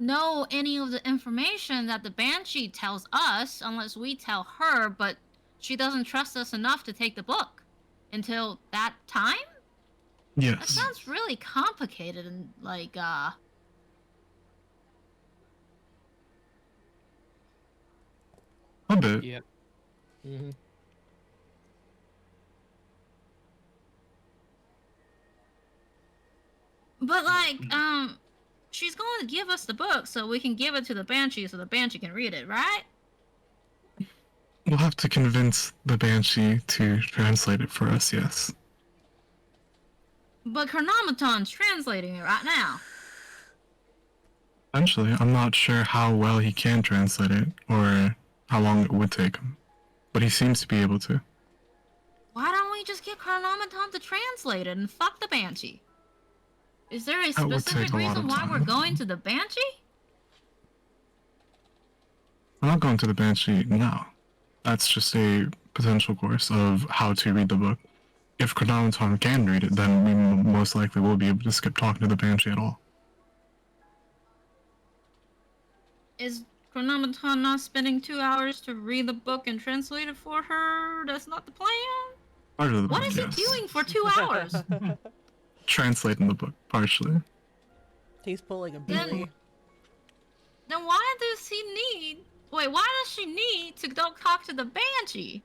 know any of the information that the Banshee tells us unless we tell her, but she doesn't trust us enough to take the book until that time? That Yes. sounds really complicated and like A bit. Yep. Mm-hmm. but like she's going to give us the book so we can give it to the Banshee so the Banshee can read it, right? We'll have to convince the Banshee to translate it for us, yes. But Chronometon's translating it right now. Eventually, I'm not sure how well he can translate it or how long it would take him, but he seems to be able to. Why don't we just get Chronometon to translate it and fuck the Banshee? Is there a That would specific take a lot reason of why time. we're going to the Banshee? We're not going to the Banshee now. That's just a potential course of how to read the book. If Chronometon can read it, then we most likely will be able to skip talking to the Banshee at all. Is Chronometon not spending 2 hours to read the book and translate it for her? That's not the plan? Part of the What book, is yes. he doing for 2 hours? Translating the book, partially. He's pulling a Then- Billy. Then why does he need... Wait, why does she need to go talk to the Banshee?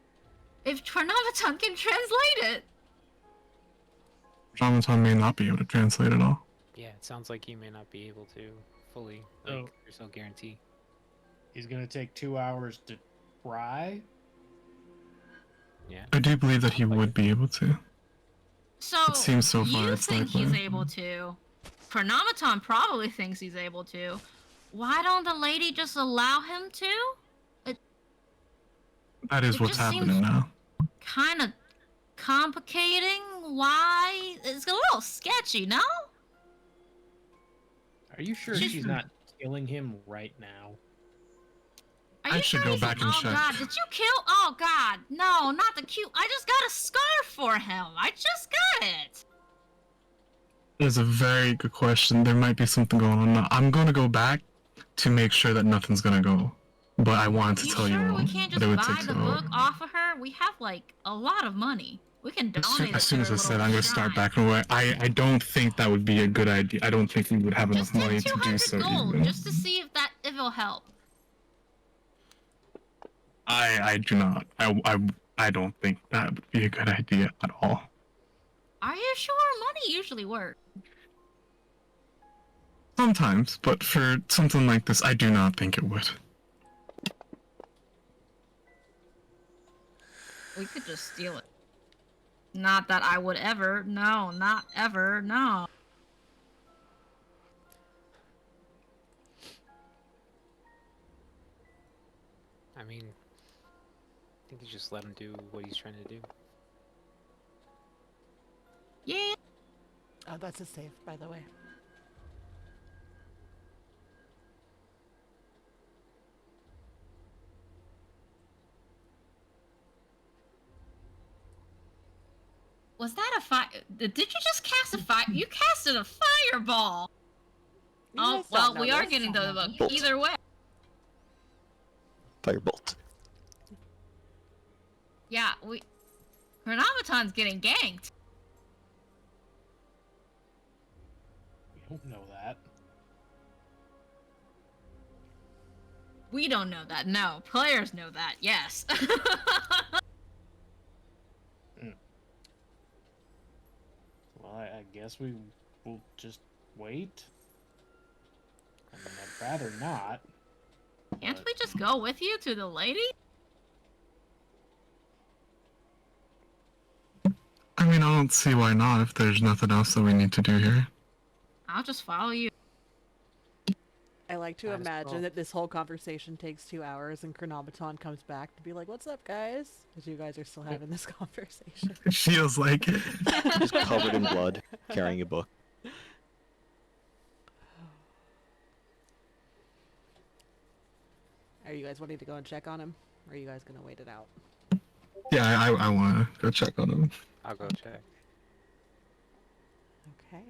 If Chronometon can translate it? Chronometon may not be able to translate it all. Yeah, it sounds like you may not be able to fully. Like, So- there's no guarantee. He's gonna take 2 hours to try. Yeah. I do believe that he would be able to. So It seems so far you it's think likely. he's able to? Chronometon probably thinks he's able to. Why don't the lady just allow him to? It, That is it what's just happening seems now. kind of complicating. Why? It's a little sketchy, no? Are you sure She's- she's not killing him right now? Are I you should sure go he's- back and oh check. God, did you kill? Oh God, no, not the cute. I just got a scarf for him. I just got it. That's a very good question. There might be something going on now. I'm going to go back to make sure that nothing's going to go. But I wanted to You tell you sure all we can't that just it would buy take the so book off of her? We have like a lot of money. We can donate As soon it as to I her said little I'm going to start shrine. backing away, I don't think that would be a good idea. I don't think we would have Just enough money take to do 200 so. gold Even. just to see if it'll help. I do not. I don't think that would be a good idea at all. Are you sure? Money usually works. Sometimes, but for something like this, I do not think it would. We could just steal it. Not that I would ever. No, not ever. No. I mean, I think you just let him do what he's trying to do. Yeah. Oh, that's a save, by the way. Was that a fire? Did you just cast a fire? You casted a fireball. You Oh guys don't well, know we are this. getting to the book. Bolt. Either way. Firebolt. Yeah, we. Chronometon's getting ganked. We don't know that. We don't know that. No, players know that. Yes. Well, I guess we will just wait. I mean, I'd rather not. Can't but- we just go with you to the lady? I mean, I don't see why not if there's nothing else that we need to do here. I'll just follow you. I like to Might as imagine well. that this whole conversation takes 2 hours and Chronometon comes back to be like, "What's up, guys?" Because you guys are still having this conversation. It feels like it. Just covered in blood, carrying a book. Are you guys wanting to go and check on him? Or are you guys going to wait it out? Yeah, I want to go check on him. I'll go check. Okay.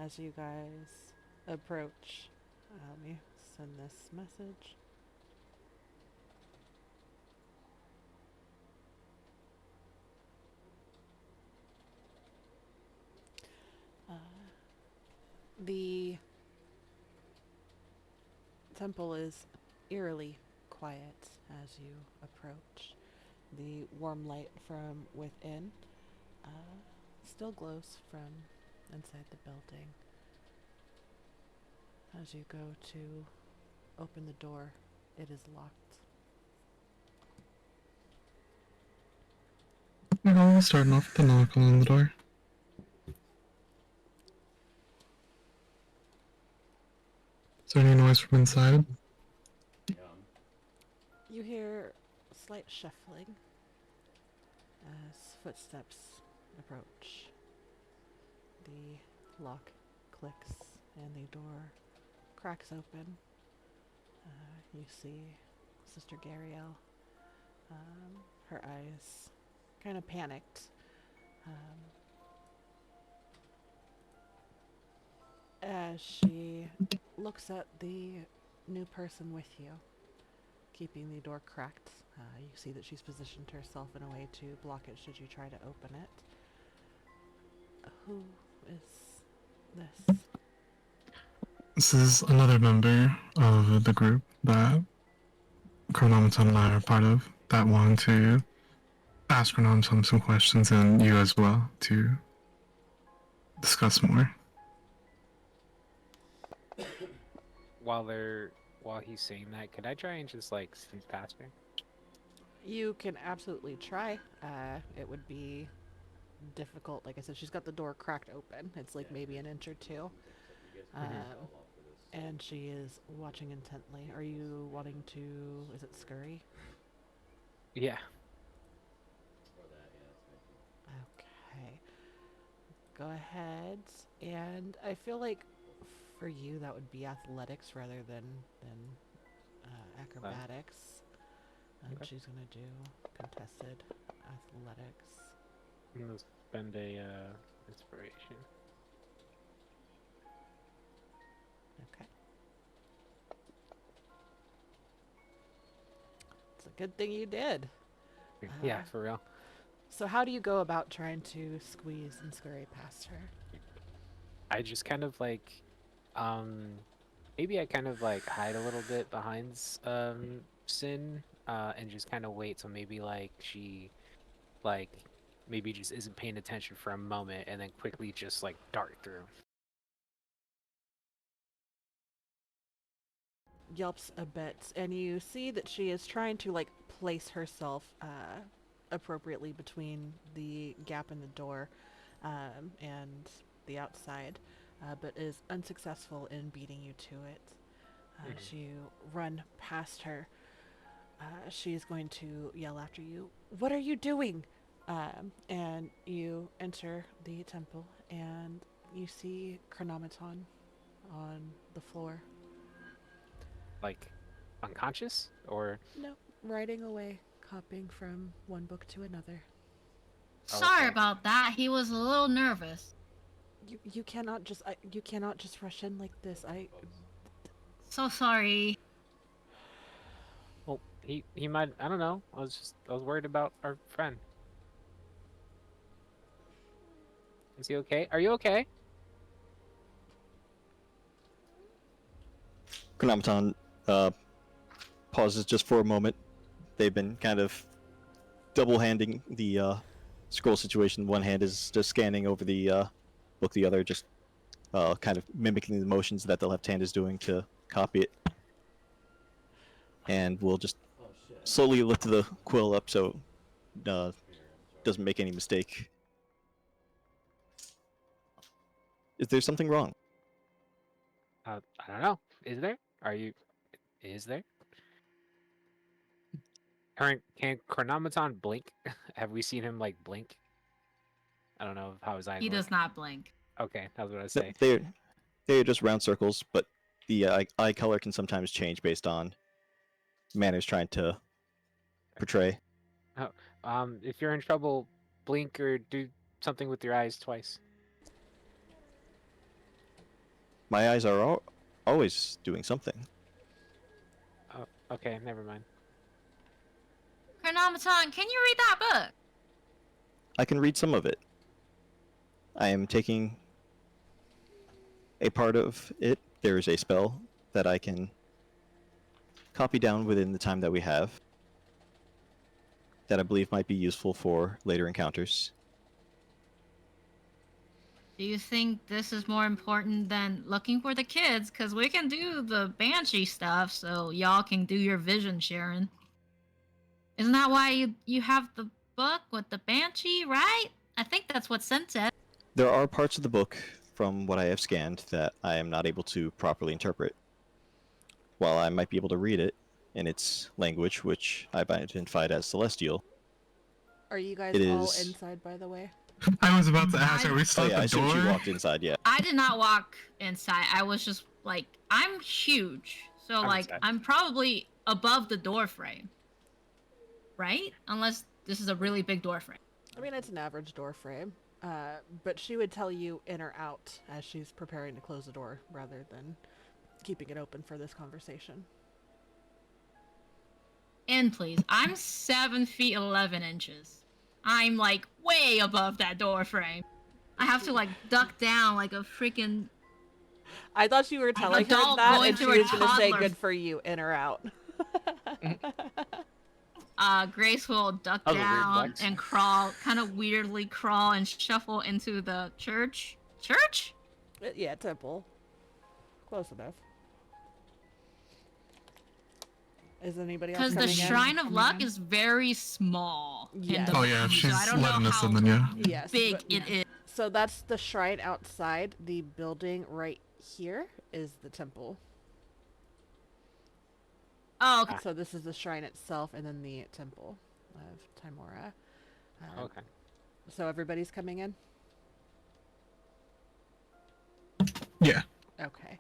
As you guys approach, let me send this message. The temple is eerily quiet as you approach. The warm light from within still glows from inside the building. As you go to open the door, it is locked. We're starting off with the knock on the door. Is there any noise from inside? You hear slight shuffling as footsteps approach. The lock clicks and the door cracks open. You see Sister Gariel, her eyes kind of panicked. As she looks at the new person with you, keeping the door cracked. You see that she's positioned herself in a way to block it should you try to open it. Who is this? This is another member of the group that Chronometon and I are part of that wanted to ask Chronometon some questions and you as well to discuss more. While he's saying that, could I try and just like sneak past her? You can absolutely try. It would be difficult. Like I said, she's got the door cracked open. It's like maybe an inch or two. And she is watching intently. Are you wanting to, is it scurry? Yeah. Okay. Go ahead. And I feel like for you that would be athletics rather than acrobatics. And okay. she's gonna do contested athletics. I'm gonna spend a inspiration. Okay. It's a good thing you did. Yeah, for real. So how do you go about trying to squeeze and scurry past her? I just kind of like, maybe I kind of like hide a little bit behind Sin, and just kind of wait. So maybe like she, like, maybe just isn't paying attention for a moment, and then quickly just like dart through. Yelps a bit, and you see that she is trying to like place herself appropriately between the gap in the door and the outside, but is unsuccessful in beating you to it. As you run past her, she is going to yell after you, "What are you doing?" And you enter the temple, and you see Chronometon on the floor. Like, unconscious or No, writing away, copying from one book to another. Oh, Sorry okay. about that. He was a little nervous. You cannot just you cannot just rush in like this. So sorry. Well, he might. I don't know. I was worried about our friend. Is he okay? Are you okay? Chronometon pauses just for a moment. They've been kind of double-handing the scroll situation. One hand is just scanning over the book, the other just kind of mimicking the motions that the left hand is doing to copy it. And we'll just slowly lift the quill up so doesn't make any mistake. Is there something wrong? I don't know. Is there? Are you? Is there? Can Chronometon blink? Have we seen him like blink? I don't know how his eyes He work. does not blink. Okay, that's what I No, say. they're just round circles, but the eye color can sometimes change based on manners trying to portray. If you're in trouble, blink or do something with your eyes twice. My eyes are always doing something. Oh, okay, never mind. Chronometon, can you read that book? I can read some of it. I am taking a part of it. There is a spell that I can copy down within the time that we have that I believe might be useful for later encounters. Do you think this is more important than looking for the kids? Because we can do the banshee stuff so y'all can do your vision sharing. Isn't that why you have the book with the banshee, right? I think that's what Sen said. There are parts of the book from what I have scanned that I am not able to properly interpret. While I might be able to read it in its language, which I've identified as Celestial, Are you guys it all is... inside, by the way? I was about to ask, are we Oh still yeah, I at the assume she door? walked inside, yeah. I did not walk inside. I was just like, I'm huge. So, I'm like, inside. I'm probably above the door frame. Right? Unless this is a really big door frame. I mean, it's an average door frame. But she would tell you in or out as she's preparing to close the door rather than keeping it open for this conversation. In, please. I'm 7 feet 11 inches. I'm like way above that door frame. I have to like duck down like a freaking I thought you were telling her adult that, going and she through a was going to say, toddler. "Good for you, in or out." Grace will duck That was a weird down flex. and crawl, kind of weirdly crawl and shuffle into the church. Church? Yeah, temple. Close enough. Is anybody else Because the coming in? Shrine of Coming Luck in? is very small. Yes. In the Oh yeah, book, she's so I don't know letting us how in then, yeah. Yes, big but- it is. So that's the shrine outside. The building right here is the temple. Oh, okay. So this is the shrine itself, and then the temple of Timora. Okay. So everybody's coming in. Yeah. Okay.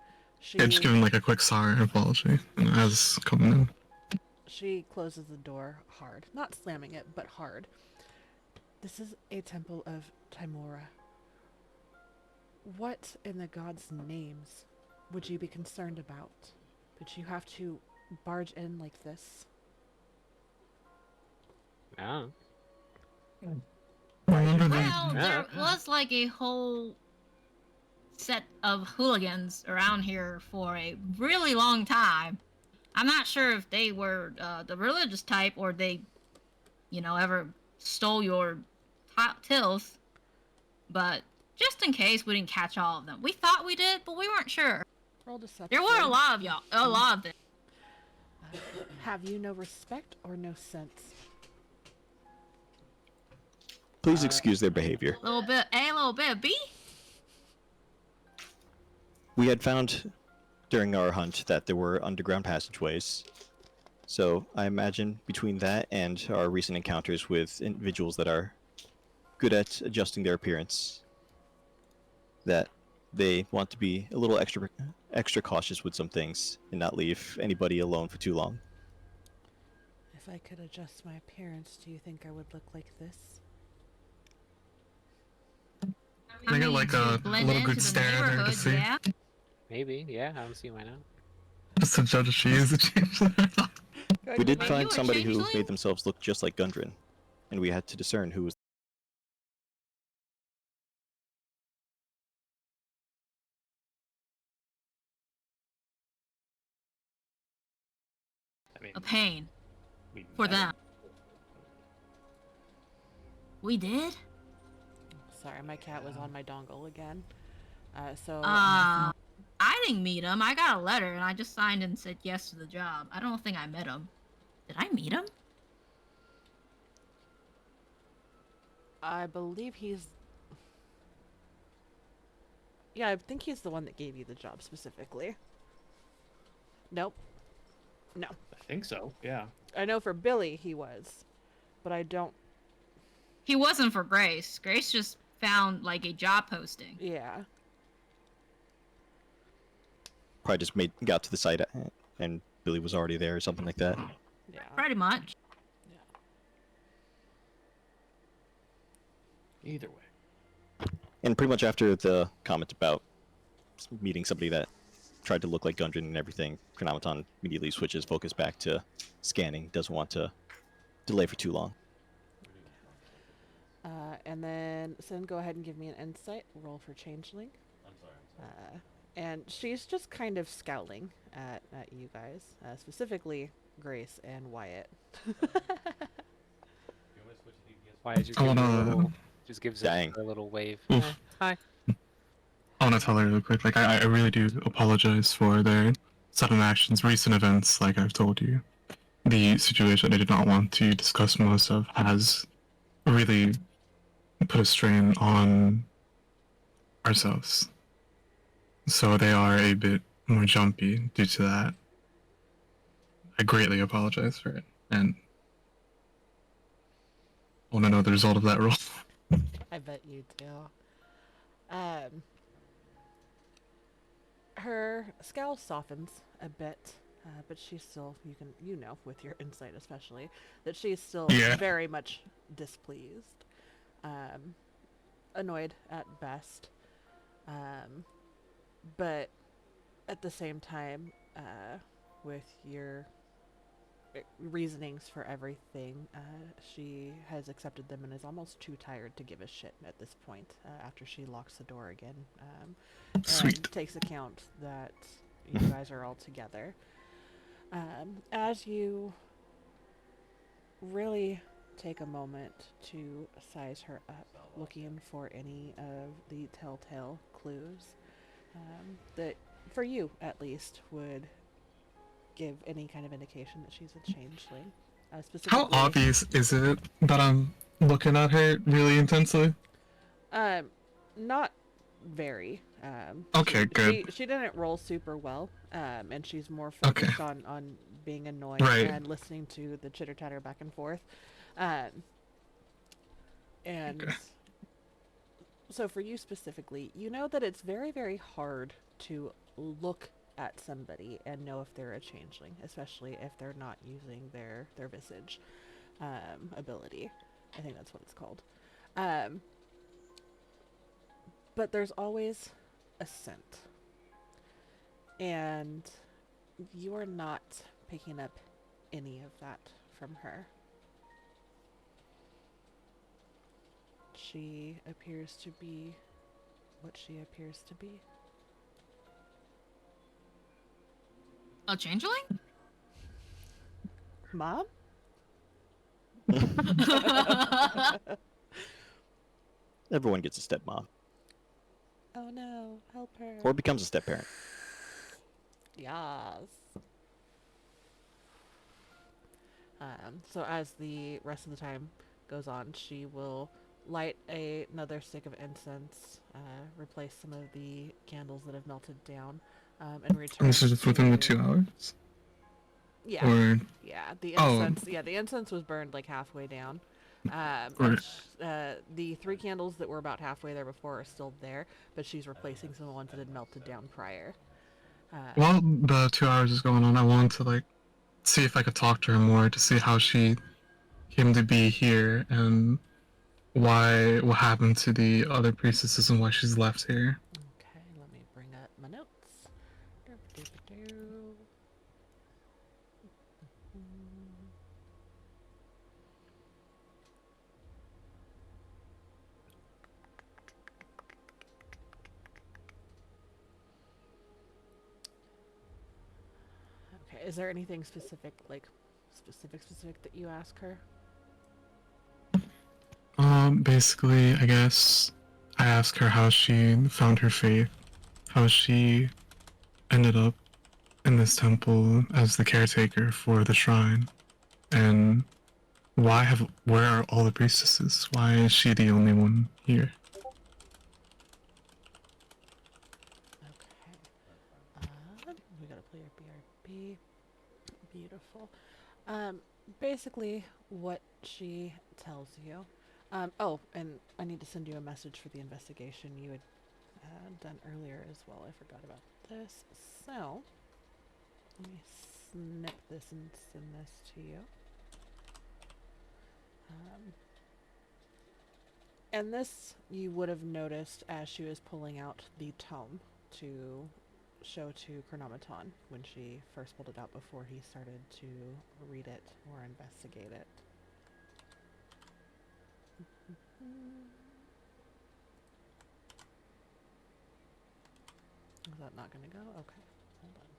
Yeah, just giving like a quick sorry apology as coming in. She closes the door hard, not slamming it, but hard. This is a temple of Timora. What in the gods' names would you be concerned about? Did you have to barge in like this? No. Remember Well, the there was like a whole set of hooligans around here for a really long time. I'm not sure if they were the religious type or they, ever stole your tills. But just in case we didn't catch all of them. We thought we did, but we weren't sure. Roll deception. There were a lot of y'all. A lot of them. Have you no respect or no sense? Please excuse their behavior. A little bit A, a little bit of B. We had found during our hunt that there were underground passageways. So I imagine between that and our recent encounters with individuals that are good at adjusting their appearance, that they want to be a little extra cautious with some things and not leave anybody alone for too long. If I could adjust my appearance, do you think I would look like this? Can I get, like, a blend little into good the stare at her to neighborhood, see? yeah. Maybe. Yeah. I don't see why not. just to judge if she is a changeling or not. We did Maybe you find were somebody who changeling? made themselves look just like Gundren, and we had to discern who was. I mean, A pain we for met them. him. We did? Sorry, my cat was on my dongle again. So I didn't meet him. I got a letter and I just signed and said yes to the job. I don't think I met him. Did I meet him? I believe he's. Yeah, I think he's the one that gave you the job specifically. Nope. No. I think so. Yeah. I know for Billy he was, but I don't. He wasn't for Grace. Grace just found like a job posting. Yeah. Probably just got to the site and Billy was already there or something like that. Yeah. Pretty much. Either way. And pretty much after the comment about meeting somebody that tried to look like Gundren and everything, Chronometon immediately switches focus back to scanning, doesn't want to delay for too long. And then Sin, go ahead and give me an insight roll for Changeling. I'm sorry. And she's just kind of scowling at you guys, specifically Grace and Wyatt. You want me to switch to DPS? Why did you I give her a wanna- little? Just gives Dang. her a little wave. Oof. Hi. I want to tell her real quick, like, I really do apologize for their sudden actions, recent events, like I've told you. The situation I did not want to discuss most of has really put a strain on ourselves. So they are a bit more jumpy due to that. I greatly apologize for it, and I want to know the result of that roll. I bet you do. Her scowl softens a bit, but she's still, with your insight especially, that she's still Yeah. very much displeased. Annoyed at best. But at the same time, with your reasonings for everything, she has accepted them and is almost too tired to give a shit at this point, after she locks the door again. Sweet. And takes account that you guys are all together. As you really take a moment to size her up, looking for any of the telltale clues that, for you at least, would give any kind of indication that she's a changeling. How Specifically, obvious is it that I'm looking at her really intensely? Not very. Okay, good. She didn't roll super well, and she's more Okay. focused on being annoying Right. and listening to the chitter chatter back and forth. Um, and Okay. so for you specifically, you know that it's very, very hard to look at somebody and know if they're a changeling, especially if they're not using their visage ability. I think that's what it's called. Um, but there's always a scent, and you are not picking up any of that from her. She appears to be what she appears to be. A changeling? Mom? Everyone gets a stepmom. Oh no, help her. Or becomes a step-parent. Yes. So as the rest of the time goes on, she will light another stick of incense, replace some of the candles that have melted down, and return And this is within the to- 2 hours? Yeah. Or Yeah, the Oh. incense. Yeah, the incense was burned like halfway down. And Right. the 3 candles that were about halfway there before are still there, but she's replacing some of the ones that had melted down prior. while the 2 hours is going on, I wanted to like see if I could talk to her more to see how she came to be here and what happened to the other priestesses and why she's left here. Okay, let me bring up my notes. Derp-derp-derp. Okay, is there anything specific, like specific that you ask her? Basically, I guess I asked her how she found her faith, how she ended up in this temple as the caretaker for the shrine, and where are all the priestesses? Why is she the only one here? Okay. We gotta play our BRB. Beautiful. Basically, what she tells you. Oh, and I need to send you a message for the investigation you had done earlier as well. I forgot about this. So, let me snip this and send this to you. And this you would have noticed as she was pulling out the tome to show to Chronometon when she first pulled it out before he started to read it or investigate it. Is that not going to go? Okay, hold on.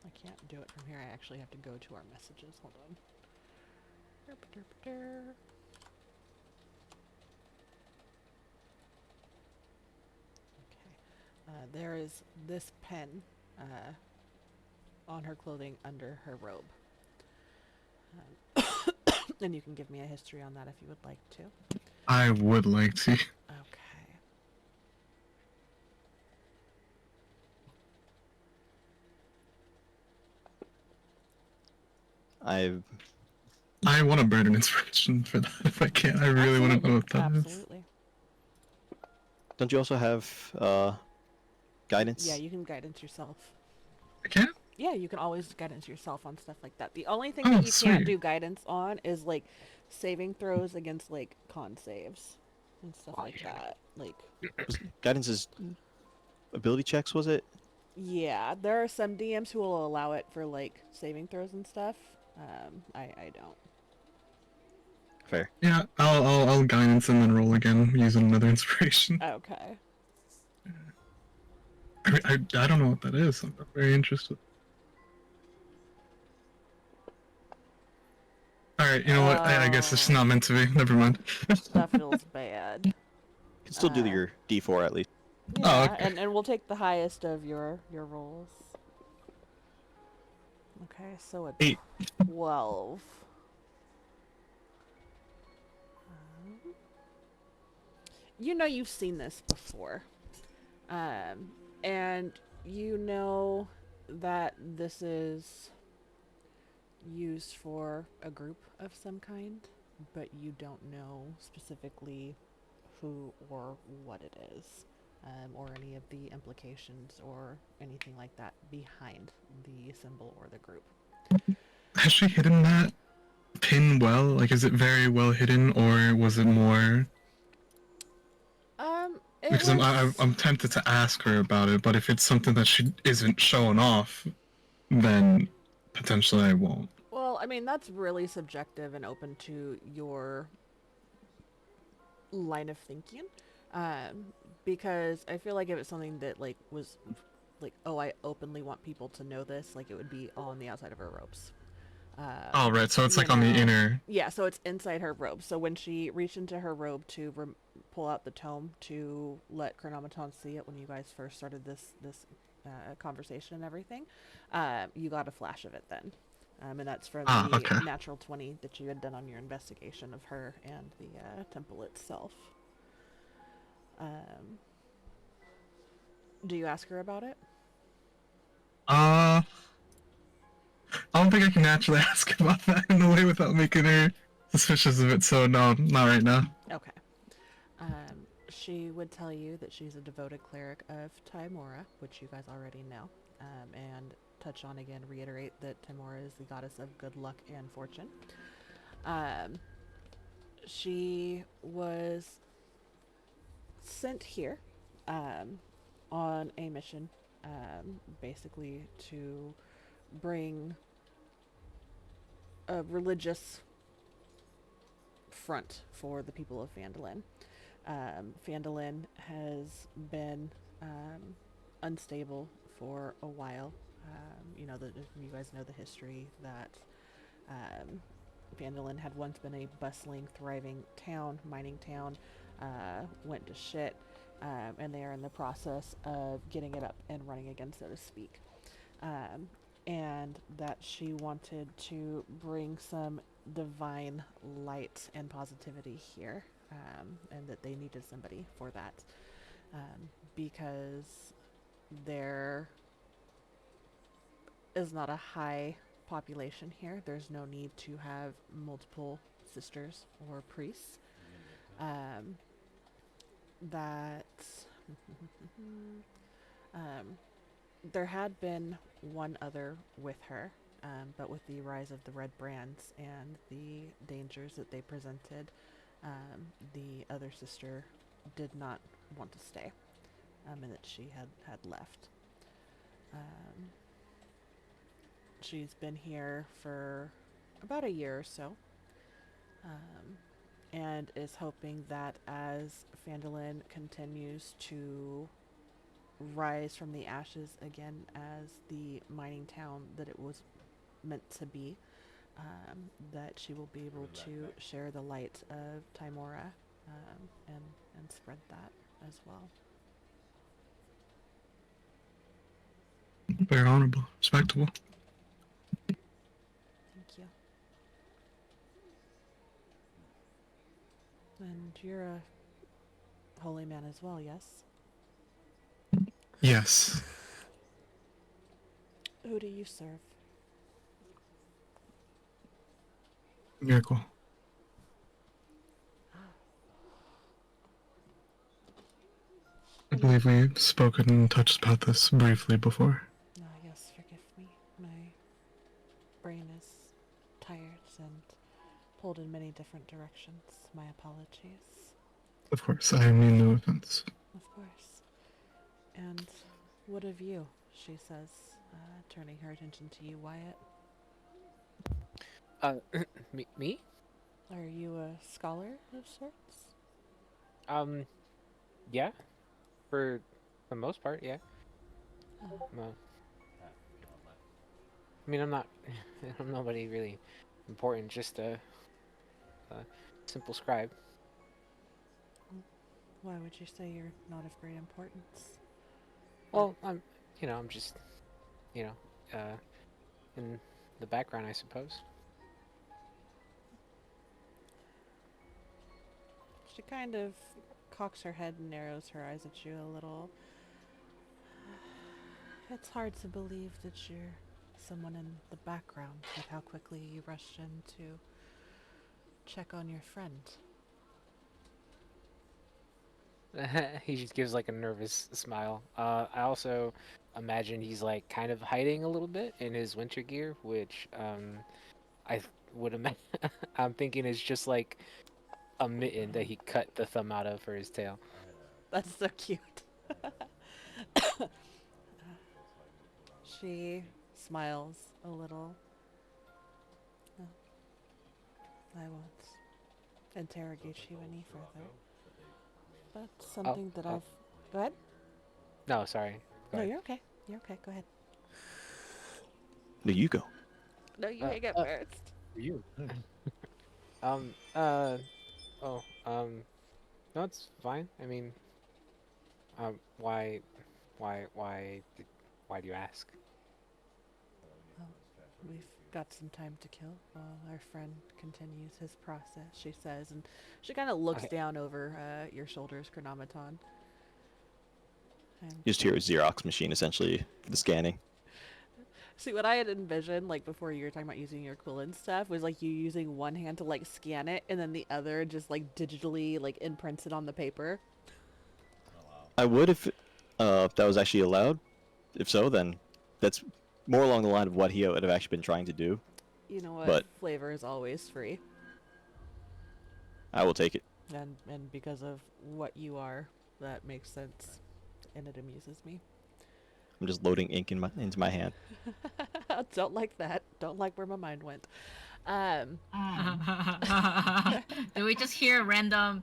I can't do it from here. I actually have to go to our messages. Hold on. Okay. There is this pen on her clothing under her robe. And you can give me a history on that if you would like to. I would like to. Okay. I want to burn an inspiration for that if I can. I really want to know what that is. Absolutely. Don't you also have guidance? Yeah, you can guidance yourself. I can't? Yeah, you can always guidance yourself on stuff like that. The only thing Oh, that you can't sweet. do guidance on is like saving throws against like con saves and stuff like yeah. that. Like, Guidance is ability checks, was it? yeah, there are some DMs who will allow it for like saving throws and stuff. I don't. Fair. Yeah, I'll guidance and then roll again using another inspiration. Okay. I don't know what that is. I'm very interested. Alright, you know what? I guess it's not meant to be. Never mind. That feels bad. You can still do Uh, your D4 at least. Yeah, okay. and we'll take the highest of your rolls. Okay, so a 8. 12. You know you've seen this before. And you know that this is used for a group of some kind, but you don't know specifically who or what it is, or any of the implications or anything like that behind the symbol or the group. Has she hidden that pin well? Like, is it very well hidden, or was it more? It Because was. I'm tempted to ask her about it, but if it's something that she isn't showing off, then potentially I won't. Well, I mean, that's really subjective and open to your line of thinking. Um, because I feel like if it's something that, like, was, like, oh, I openly want people to know this, like, it would be on the outside of her robes. Oh, right. So it's You like on the know, inner. yeah, so it's inside her robe. So when she reached into her robe to pull out the tome to let Chronometon see it when you guys first started this conversation and everything, you got a flash of it then. And that's from Ah, the okay. natural 20 that you had done on your investigation of her and the temple itself. Um, do you ask her about it? I don't think I can naturally ask about that in a way without making her suspicious of it. So no, not right now. Okay. She would tell you that she's a devoted cleric of Timora, which you guys already know, and touch on again, reiterate that Timora is the goddess of good luck and fortune. Um, she was sent here on a mission, basically to bring a religious front for the people of Phandalin. Phandalin has been unstable for a while. You guys know the history that Phandalin had once been a bustling, thriving town, mining town, went to shit, and they are in the process of getting it up and running again, so to speak. And that she wanted to bring some divine light and positivity here, and that they needed somebody for that, because there is not a high population here. There's no need to have multiple sisters or priests. Um, that um, there had been one other with her, but with the rise of the red brands and the dangers that they presented, the other sister did not want to stay, and that she had left. Um, she's been here for about a year or so, and is hoping that as Phandalin continues to rise from the ashes again as the mining town that it was meant to be, that she will be able to share the light of Timora, and spread that as well. Very honorable, respectable. Thank you. And you're a holy man as well, yes? Yes. Who do you serve? Miracle. I believe we've spoken and touched about this briefly before. Ah, yes, forgive me. My brain is tired and pulled in many different directions. My apologies. Of course, I mean no offense. Of course. And what of you? She says, turning her attention to you, Wyatt. Me? Are you a scholar of sorts? Yeah, for the most part, yeah. Oh, I mean, I'm not, I'm nobody really important, just a simple scribe. why would you say you're not of great importance? Well, I'm just, you know, in the background, I suppose. She kind of cocks her head and narrows her eyes at you a little. It's hard to believe that you're someone in the background with how quickly you rushed in to check on your friend. He just gives like a nervous smile. I also imagine he's like kind of hiding a little bit in his winter gear, which I would imagine. I'm thinking is just like a mitten that he cut the thumb out of for his tail. That's so cute. She smiles a little. "No, I won't interrogate you any further. That's something that oh. I've. Go ahead. No, sorry. Go No, ahead. you're okay. You're okay. Go ahead. No, you go. No, you Uh, hang up uh, first. You. Um. Uh. Oh. No, it's fine. I mean, why, why do you ask? Well, we've got some time to kill while our friend continues his process, she says, and she kind of looks Okay. down over your shoulders, Chronometon. And You just hear a Xerox machine essentially for the scanning. see, what I had envisioned, like before you were talking about using your quill and stuff, was like you using one hand to like scan it, and then the other just like digitally like imprints it on the paper. I would if that was actually allowed. If so, then that's more along the line of what he would have actually been trying to do. You know what? But Flavor is always free, I will take it. and because of what you are, that makes sense, and it amuses me. I'm just loading ink into my hand. Don't like that. Don't like where my mind went. Um, Do we just hear random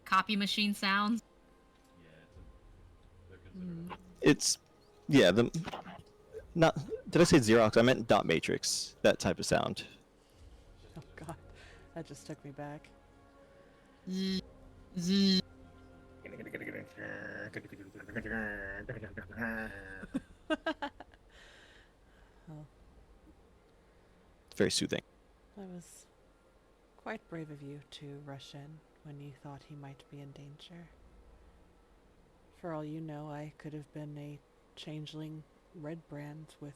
copy machine sounds? It's yeah, the not did I say Xerox? I meant dot matrix. That type of sound. oh god, that just took me back. Zzz, zzz. Well, It's very soothing. that was quite brave of you to rush in when you thought he might be in danger. For all you know, I could have been a changeling red brand with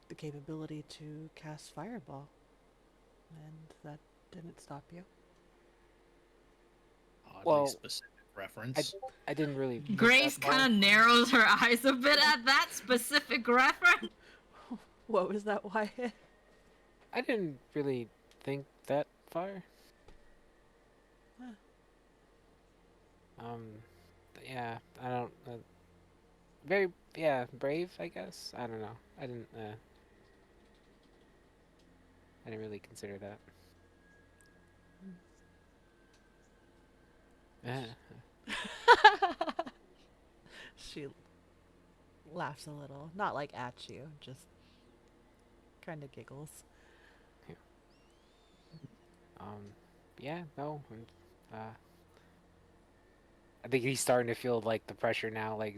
the capability to cast fireball, and that didn't stop you. Oddly Well, specific reference. I didn't really. think Grace that far. kind of narrows her eyes a bit at that specific reference. What was that, Wyatt? I didn't really think that far. Huh. Yeah, I don't. Very, yeah, brave, I guess. I don't know. I didn't. I didn't really consider that. She laughs a little, not like at you, just kind of giggles. Yeah, no. I think he's starting to feel like the pressure now. Like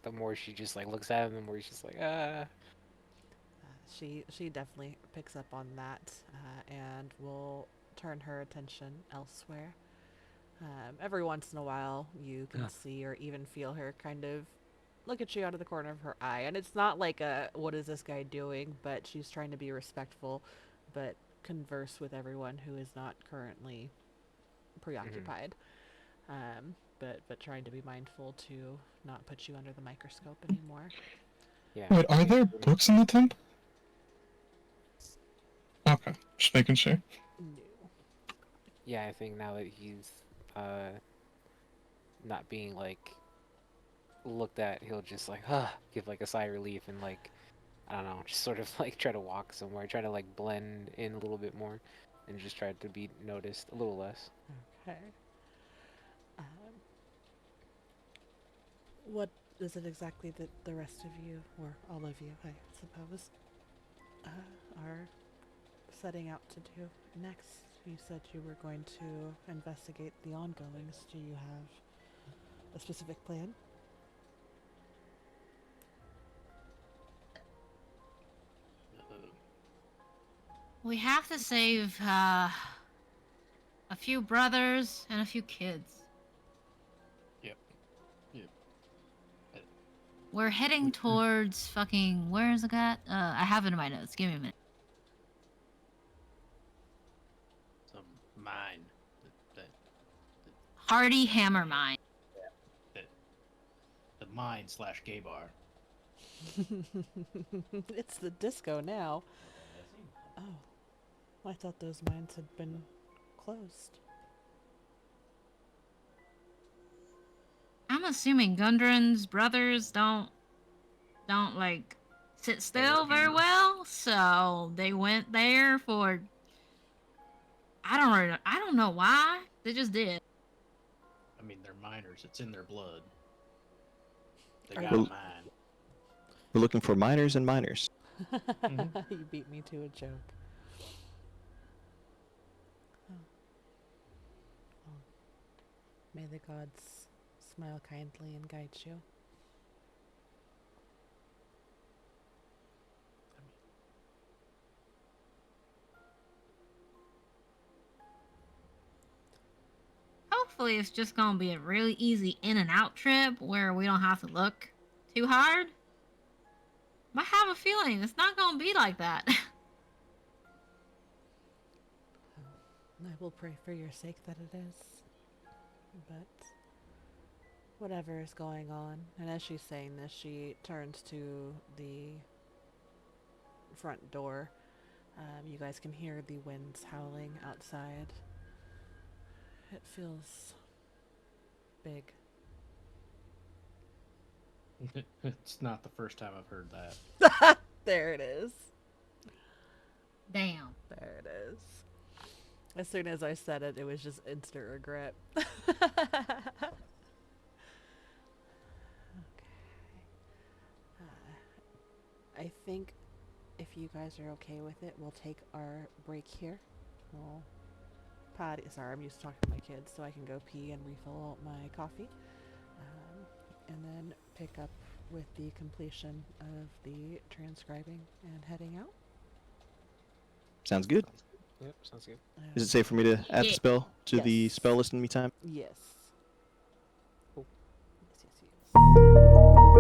the more she just like looks at him, the more he's just like, She definitely picks up on that and will turn her attention elsewhere. Every once in a while, you can see or even feel her kind of look at you out of the corner of her eye, and it's not like a "what is this guy doing?" but she's trying to be respectful, but converse with everyone who is not currently preoccupied. But trying to be mindful to not put you under the microscope anymore. yeah. Wait, are there books in the tent? Okay, just making sure. No. Yeah, I think now that he's not being like looked at, he'll just like give like a sigh of relief and like I don't know, just sort of like try to walk somewhere, try to like blend in a little bit more, and just try to be noticed a little less. Okay. What is it exactly that the rest of you, or all of you, I suppose, are setting out to do next? You said you were going to investigate the ongoings. Do you have a specific plan? We have to save a few brothers and a few kids. Yep. Yep. We're heading towards fucking. Where is it at? I have it in my notes. Give me a minute. Some mine. That Hardy Hammer Mine. the mine / gay bar. It's the disco now. Oh, I thought those mines had been closed. I'm assuming Gundren's brothers don't like sit still very well, so they went there for. I don't know why. They just did. I mean, they're miners. It's in their blood. They Are got they- a mine. We're looking for miners and miners. You beat me to a joke. Oh. Well, may the gods smile kindly and guide you. Hopefully, it's just gonna be a really easy in and out trip where we don't have to look too hard. I have a feeling it's not gonna be like that. I will pray for your sake that it is. But whatever is going on, and as she's saying this, she turns to the front door. You guys can hear the winds howling outside. It feels big. It's not the first time I've heard that. There it is. Damn. There it is. As soon as I said it, it was just instant regret. I think if you guys are okay with it, we'll take our break here. We'll potty. Sorry, I'm used to talking to my kids, so I can go pee and refill my coffee, and then pick up with the completion of the transcribing and heading out. Sounds good. Yep, sounds good. Is it safe for me to add the Yeah. spell to the Yes. spell list in the meantime? Yes. Cool. Yes, yes, yes.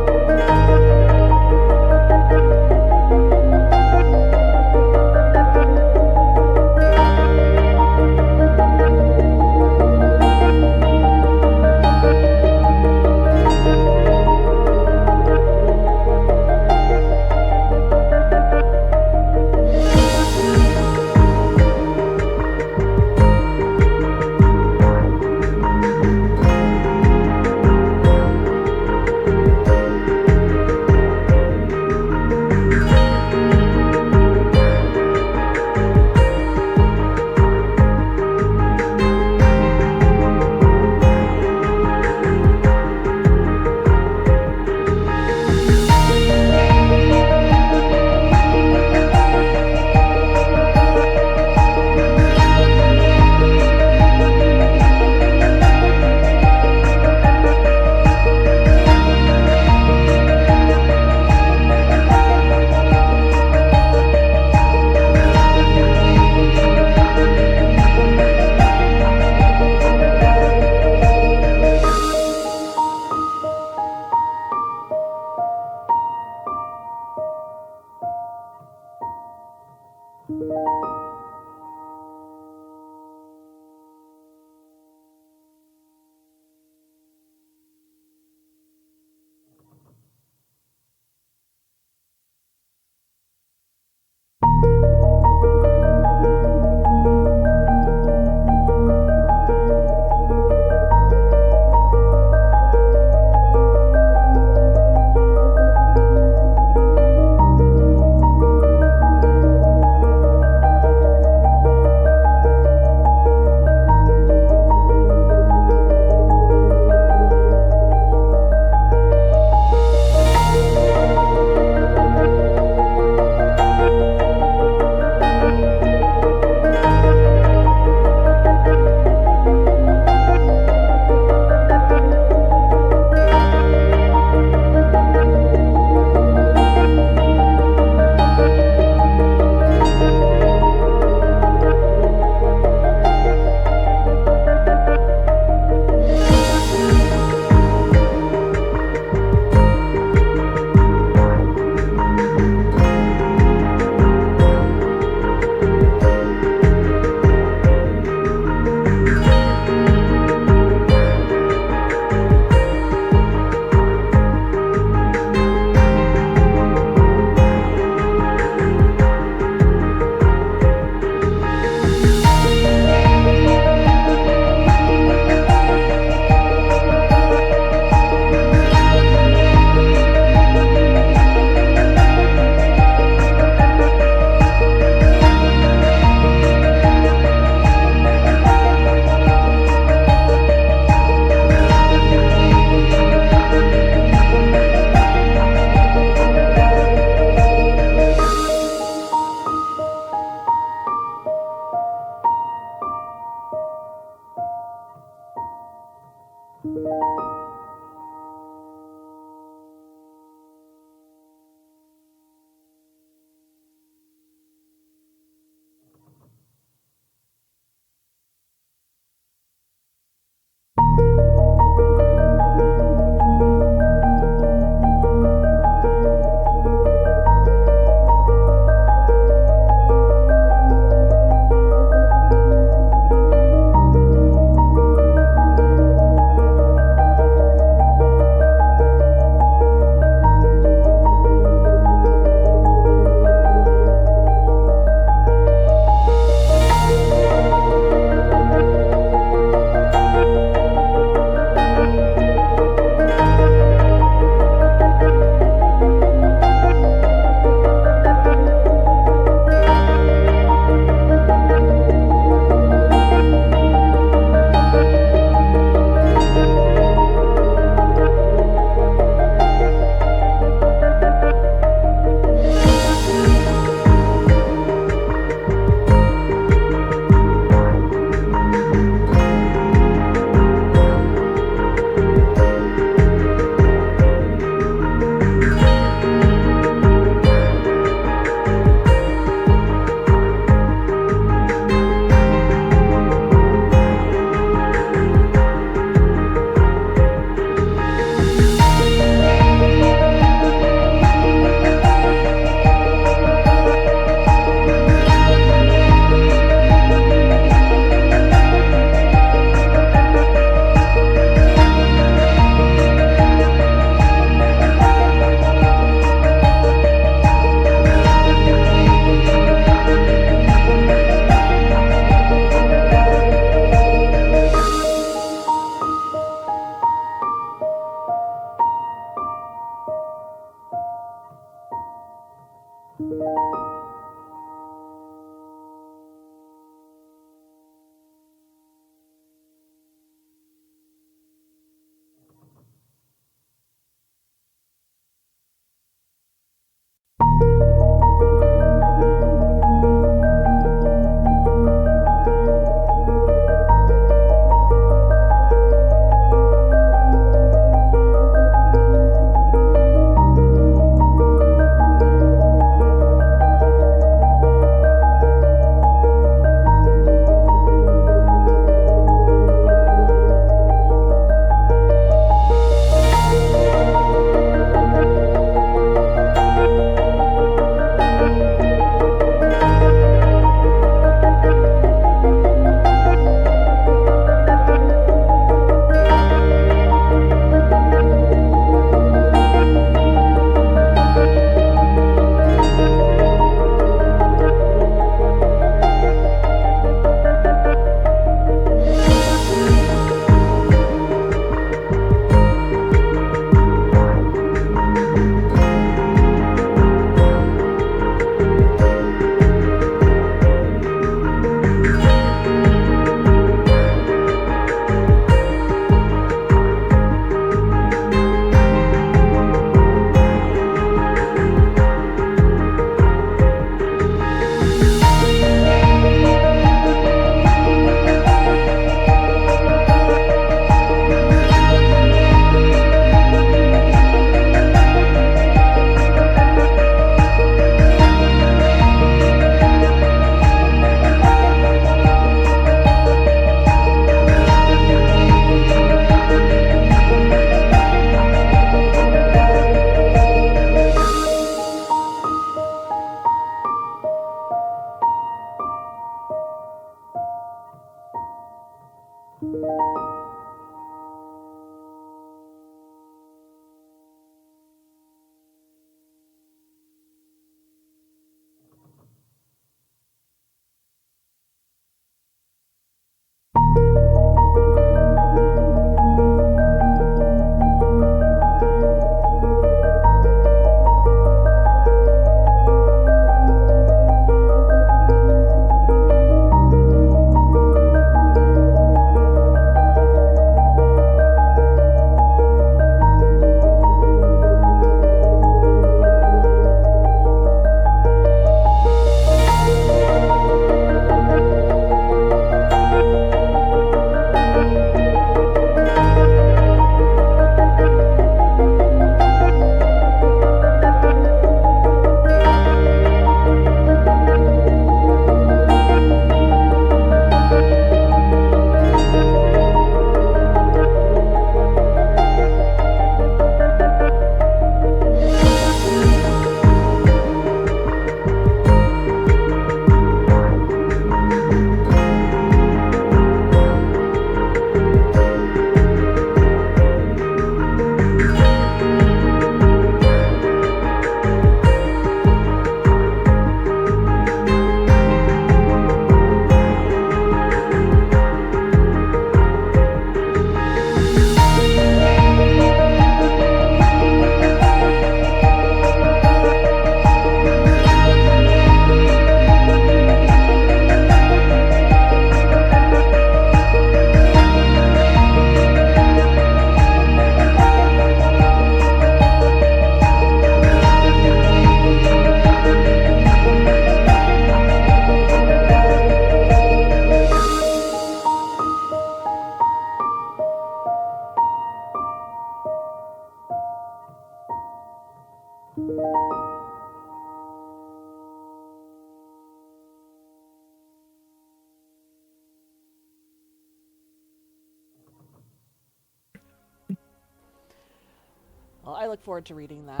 Well, I look forward to reading that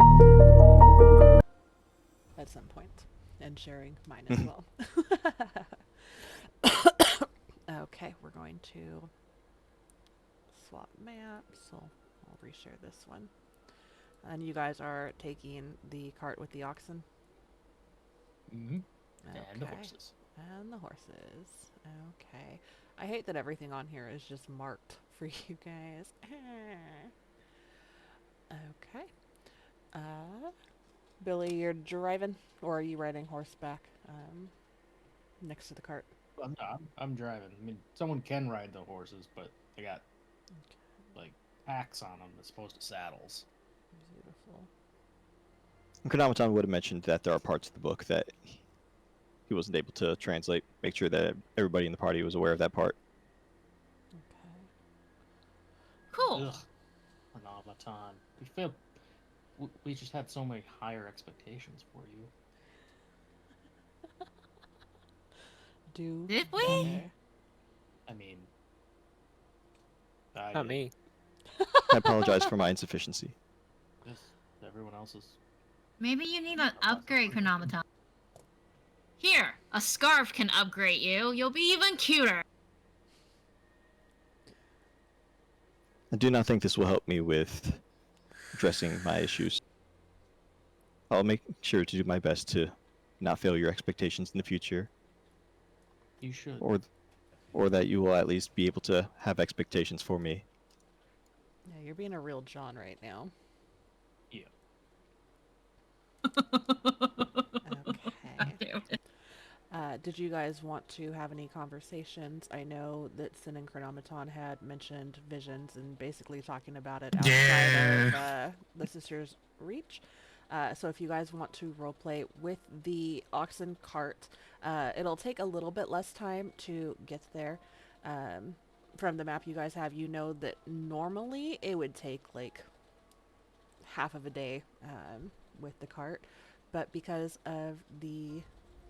at some point and sharing mine as well. Okay, we're going to swap maps. So I'll reshare this one. And you guys are taking the cart with the oxen? Mm-hmm. Okay. And the horses. And the horses. Okay. I hate that everything on here is just marked for you guys. Okay. Billy, you're driving, or are you riding horseback next to the cart? I'm driving. I mean, someone can ride the horses, but they got like packs on them as opposed to saddles. Beautiful. Chronometon would have mentioned that there are parts of the book that he wasn't able to translate. Make sure that everybody in the party was aware of that part. Okay. Cool. Ugh, an automaton. We just had so many higher expectations for you. Do Did we? better. I mean, Not me. I apologize for my insufficiency. This everyone else's. Maybe you need an upgrade, Chronometon. Here, a scarf can upgrade you. You'll be even cuter. I do not think this will help me with addressing my issues. I'll make sure to do my best to not fail your expectations in the future, You should. or that you will at least be able to have expectations for me. Yeah, you're being a real John right now. Yeah. Okay. Did you guys want to have any conversations? I know that Sin and Chronometon had mentioned visions and basically talking about it outside of the sisters' reach. So if you guys want to roleplay with the oxen cart, it'll take a little bit less time to get there. From the map you guys have, you know that normally it would take like half of a day with the cart, but because of the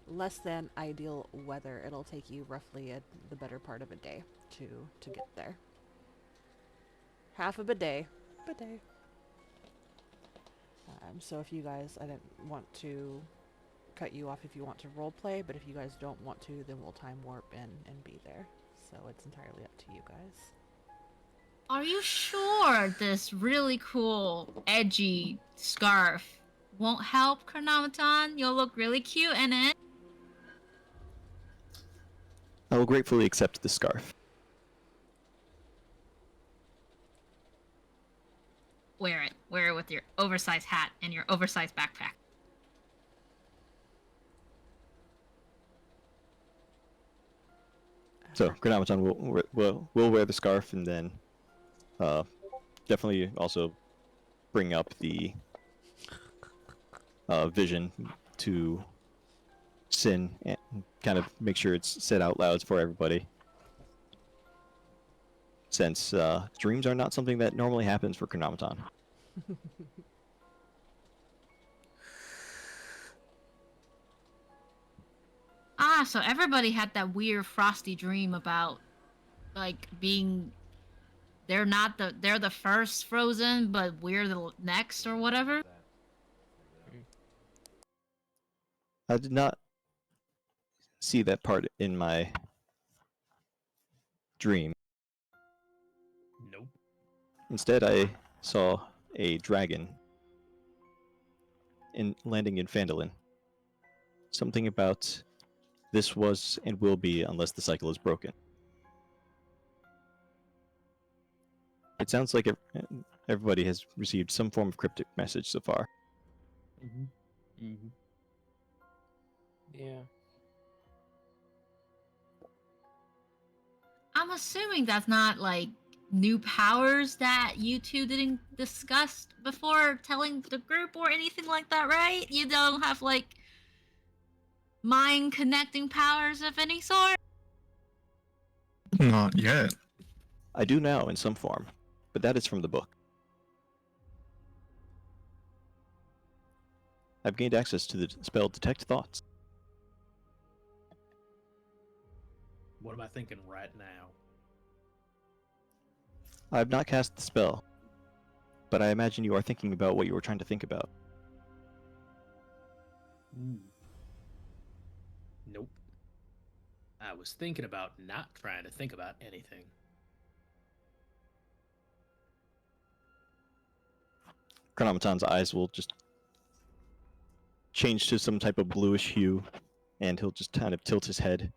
less than ideal weather, it'll take you roughly the better part of a day to get there. Half of a day. Bidet. So if you guys, I didn't want to cut you off if you want to role play, but if you guys don't want to, then we'll time warp and be there. So it's entirely up to you guys. Are you sure this really cool, edgy scarf won't help, Chronometon? You'll look really cute in it. I will gratefully accept the scarf. Wear it. Wear it with your oversized hat and your oversized backpack. So Chronometon will wear the scarf, and then definitely also bring up the vision to Sin and kind of make sure it's said out loud for everybody. Since dreams are not something that normally happens for Chronometon. Ah, so everybody had that weird frosty dream about like being they're the first frozen, but we're the next or whatever. I did not see that part in my dream. Nope. Instead, I saw a dragon landing in Phandelver. Something about this was and will be unless the cycle is broken. It sounds like everybody has received some form of cryptic message so far. Yeah. I'm assuming that's not like new powers that you two didn't discuss before telling the group or anything like that, right? You don't have like mind connecting powers of any sort? Not yet. I do now in some form, but that is from the book. I've gained access to the spell Detect Thoughts. What am I thinking right now? I have not cast the spell, but I imagine you are thinking about what you were trying to think about. Nope. I was thinking about not trying to think about anything. Chronometon's eyes will just change to some type of bluish hue, and he'll just kind of tilt his head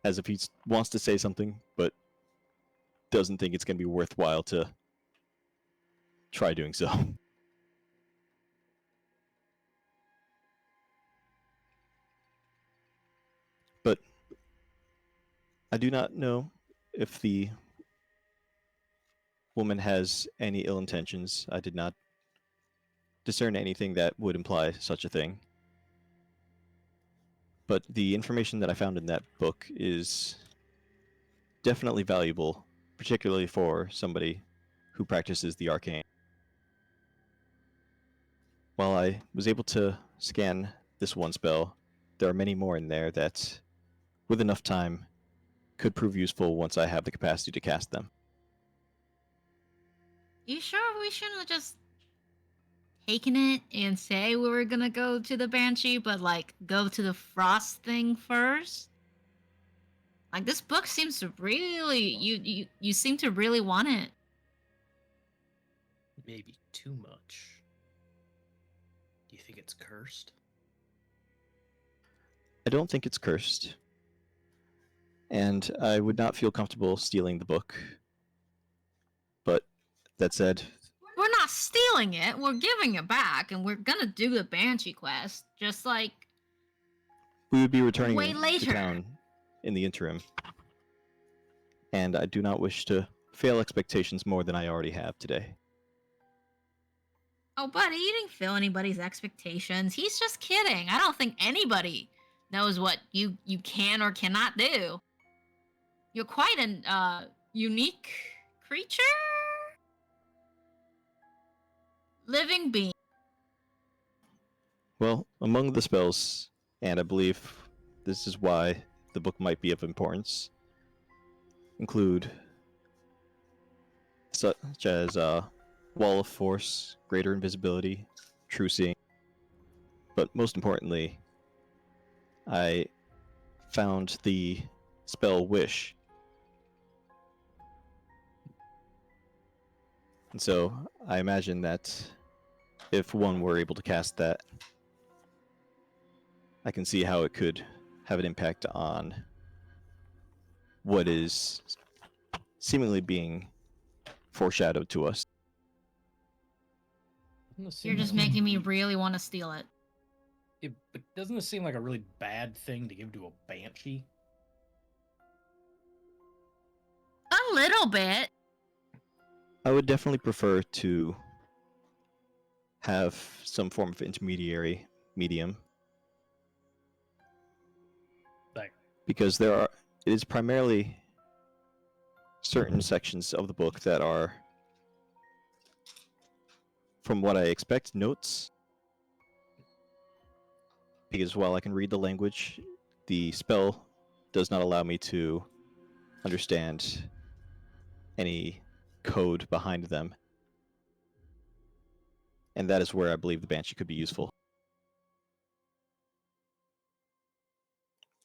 as if he wants to say something, but doesn't think it's going to be worthwhile to try doing so. I do not know if the woman has any ill intentions. I did not discern anything that would imply such a thing. But the information that I found in that book is definitely valuable, particularly for somebody who practices the arcane. While I was able to scan this one spell, there are many more in there that, with enough time, could prove useful once I have the capacity to cast them. You sure we shouldn't have just taken it and say we were gonna go to the Banshee, but like go to the Frost thing first? Like this book seems to really you seem to really want it. Maybe too much. Do you think it's cursed? I don't think it's cursed, and I would not feel comfortable stealing the book. But that said, We're not stealing it, we're giving it back, and we're gonna do the Banshee quest, just like we would be returning way to later. town in the interim, and I do not wish to fail expectations more than I already have today. Oh, buddy, you didn't fill anybody's expectations. He's just kidding. I don't think anybody knows what you can or cannot do. You're quite an unique creature, living being. Well, among the spells, and I believe this is why the book might be of importance, include such as Wall of Force, Greater Invisibility, True Seeing, but most importantly, I found the spell Wish. And so I imagine that if one were able to cast that, I can see how it could have an impact on what is seemingly being foreshadowed to us. You're just making me really want to steal it. But doesn't it seem like a really bad thing to give to a banshee? A little bit. I would definitely prefer to have some form of intermediary medium, Like, because it is primarily certain sections of the book that are, from what I expect, notes. Because while I can read the language, the spell does not allow me to understand any code behind them. And that is where I believe the Banshee could be useful.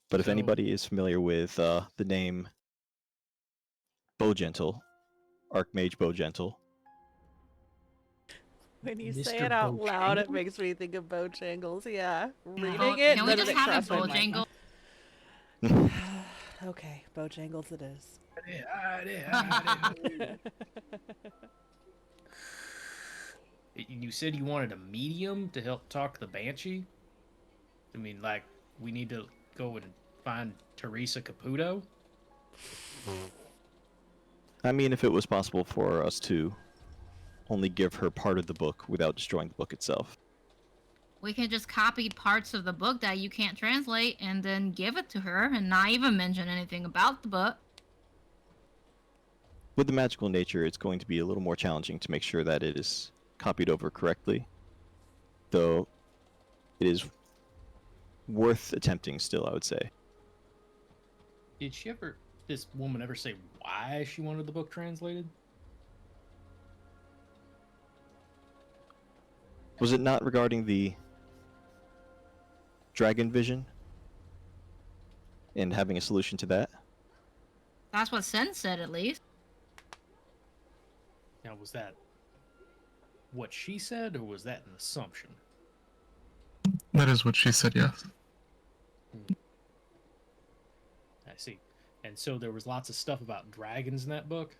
But if So- anybody is familiar with the name Bowgentle, Archmage Bowgentle, When you say Mr. it out loud, it Bojangles? makes me think of Bojangles. Yeah, reading Bo- it can we doesn't just have it cross my mind. Bojangle? Okay, Bojangles it is. You said you wanted a medium to help talk the banshee? I mean, like, we need to go and find Teresa Caputo? I mean, if it was possible for us to only give her part of the book without destroying the book itself. We can just copy parts of the book that you can't translate and then give it to her and not even mention anything about the book. With the magical nature, it's going to be a little more challenging to make sure that it is copied over correctly, though it is worth attempting still, I would say. Did this woman ever say why she wanted the book translated? Was it not regarding the dragon vision and having a solution to that? That's what Sen said, at least. Now, was that what she said, or was that an assumption? That is what she said, yes. I see. And so there was lots of stuff about dragons in that book?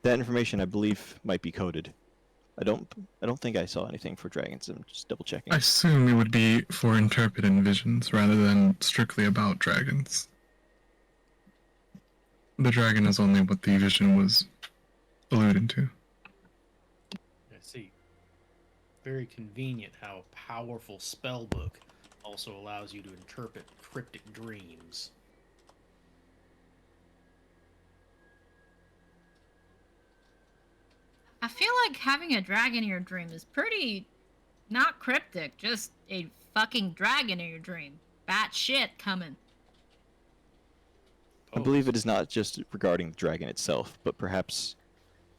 That information, I believe, might be coded, I don't think I saw anything for dragons. I'm just double checking. I assume it would be for interpreting visions rather than strictly about dragons. The dragon is only what the vision was alluding to. I see. Very convenient how a powerful spell book also allows you to interpret cryptic dreams. I feel like having a dragon in your dream is pretty not cryptic, just a fucking dragon in your dream. Bat shit coming. I believe Pose. it is not just regarding the dragon itself, but perhaps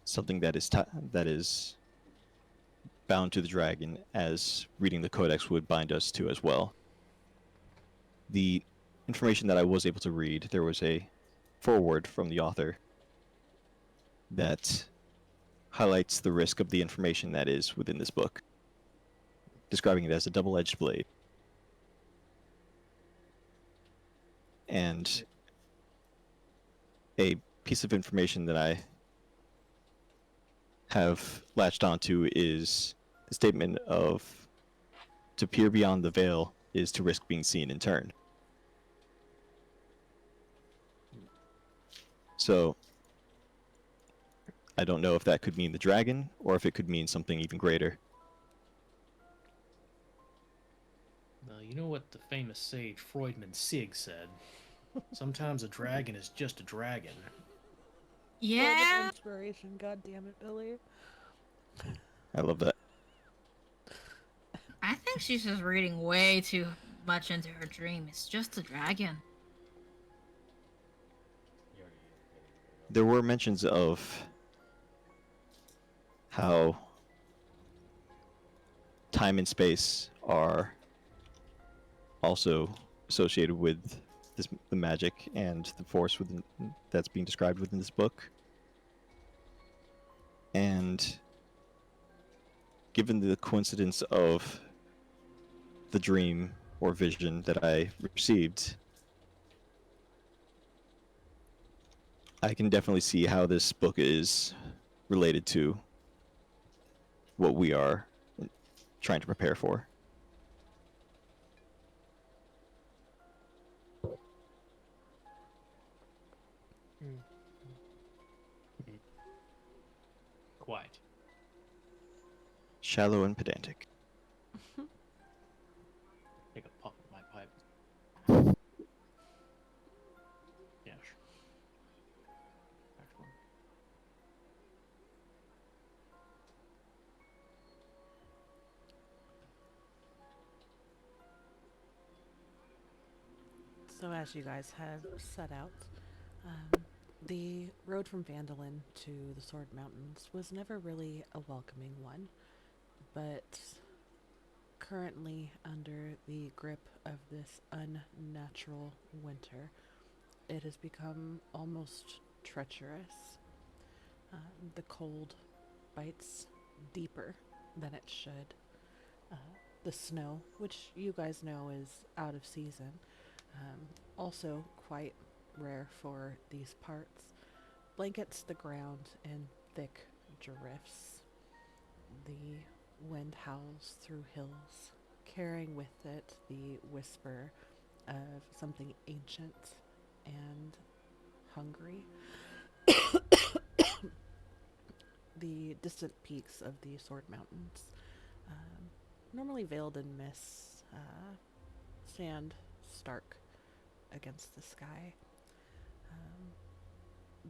something that is bound to the dragon, as reading the codex would bind us to as well. The information that I was able to read, there was a foreword from the author that highlights the risk of the information that is within this book, describing it as a double-edged blade. And a piece of information that I have latched onto is the statement of to peer beyond the veil is to risk being seen in turn. So I don't know if that could mean the dragon or if it could mean something even greater. Well, you know what the famous sage Freudman Sig said? Sometimes a dragon is just a dragon. Yeah. Inspiration. God damn it, Billy. I love that. I think she's just reading way too much into her dream. It's just a dragon. You already indicated There were mentions of how time and space are also associated with the magic and the force within that's being described within this book. And given the coincidence of the dream or vision that I received, I can definitely see how this book is related to what we are trying to prepare for. Quite. Shallow and pedantic. Take a puff of my pipe. Yeah, sure. Excellent. So as you guys have set out, the road from Vandalin to the Sword Mountains was never really a welcoming one, but currently under the grip of this unnatural winter, it has become almost treacherous. The cold bites deeper than it should. Uh, the snow, which you guys know is out of season, also quite rare for these parts, blankets the ground in thick drifts. The wind howls through hills, carrying with it the whisper of something ancient and hungry. The distant peaks of the Sword Mountains, normally veiled in mist, stand stark against the sky.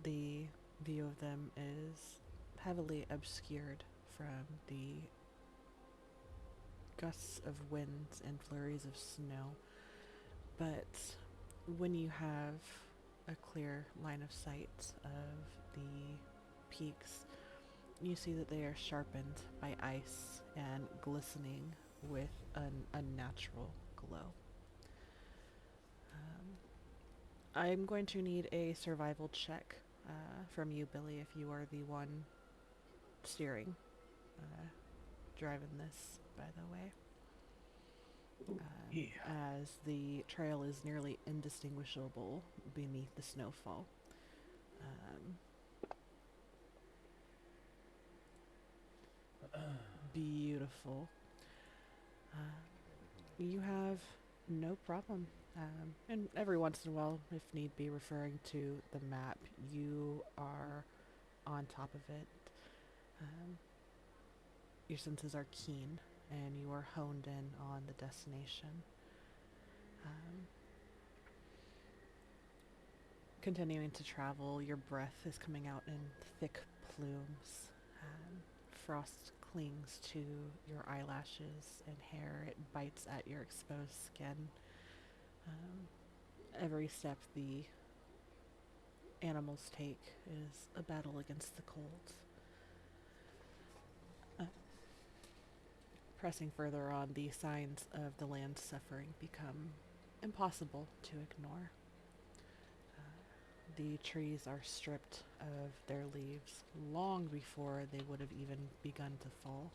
The view of them is heavily obscured from the gusts of winds and flurries of snow. But when you have a clear line of sight of the peaks, you see that they are sharpened by ice and glistening with an unnatural glow. I'm going to need a survival check from you, Billy, if you are the one steering, driving this, by the way. As the trail is nearly indistinguishable beneath the snowfall. beautiful. You have no problem. And every once in a while, if need be, referring to the map, you are on top of it. Um, your senses are keen, and you are honed in on the destination. Continuing to travel, your breath is coming out in thick plumes. Frost clings to your eyelashes and hair. It bites at your exposed skin. Every step the animals take is a battle against the cold. Pressing further on, the signs of the land's suffering become impossible to ignore. The trees are stripped of their leaves long before they would have even begun to fall.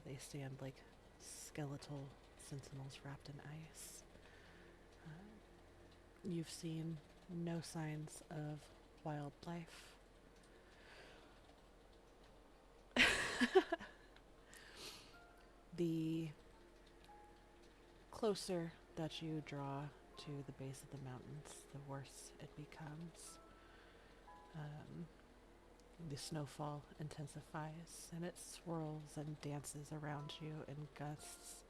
They stand like skeletal sentinels wrapped in ice. You've seen no signs of wildlife. The closer that you draw to the base of the mountains, the worse it becomes. The snowfall intensifies and it swirls and dances around you in gusts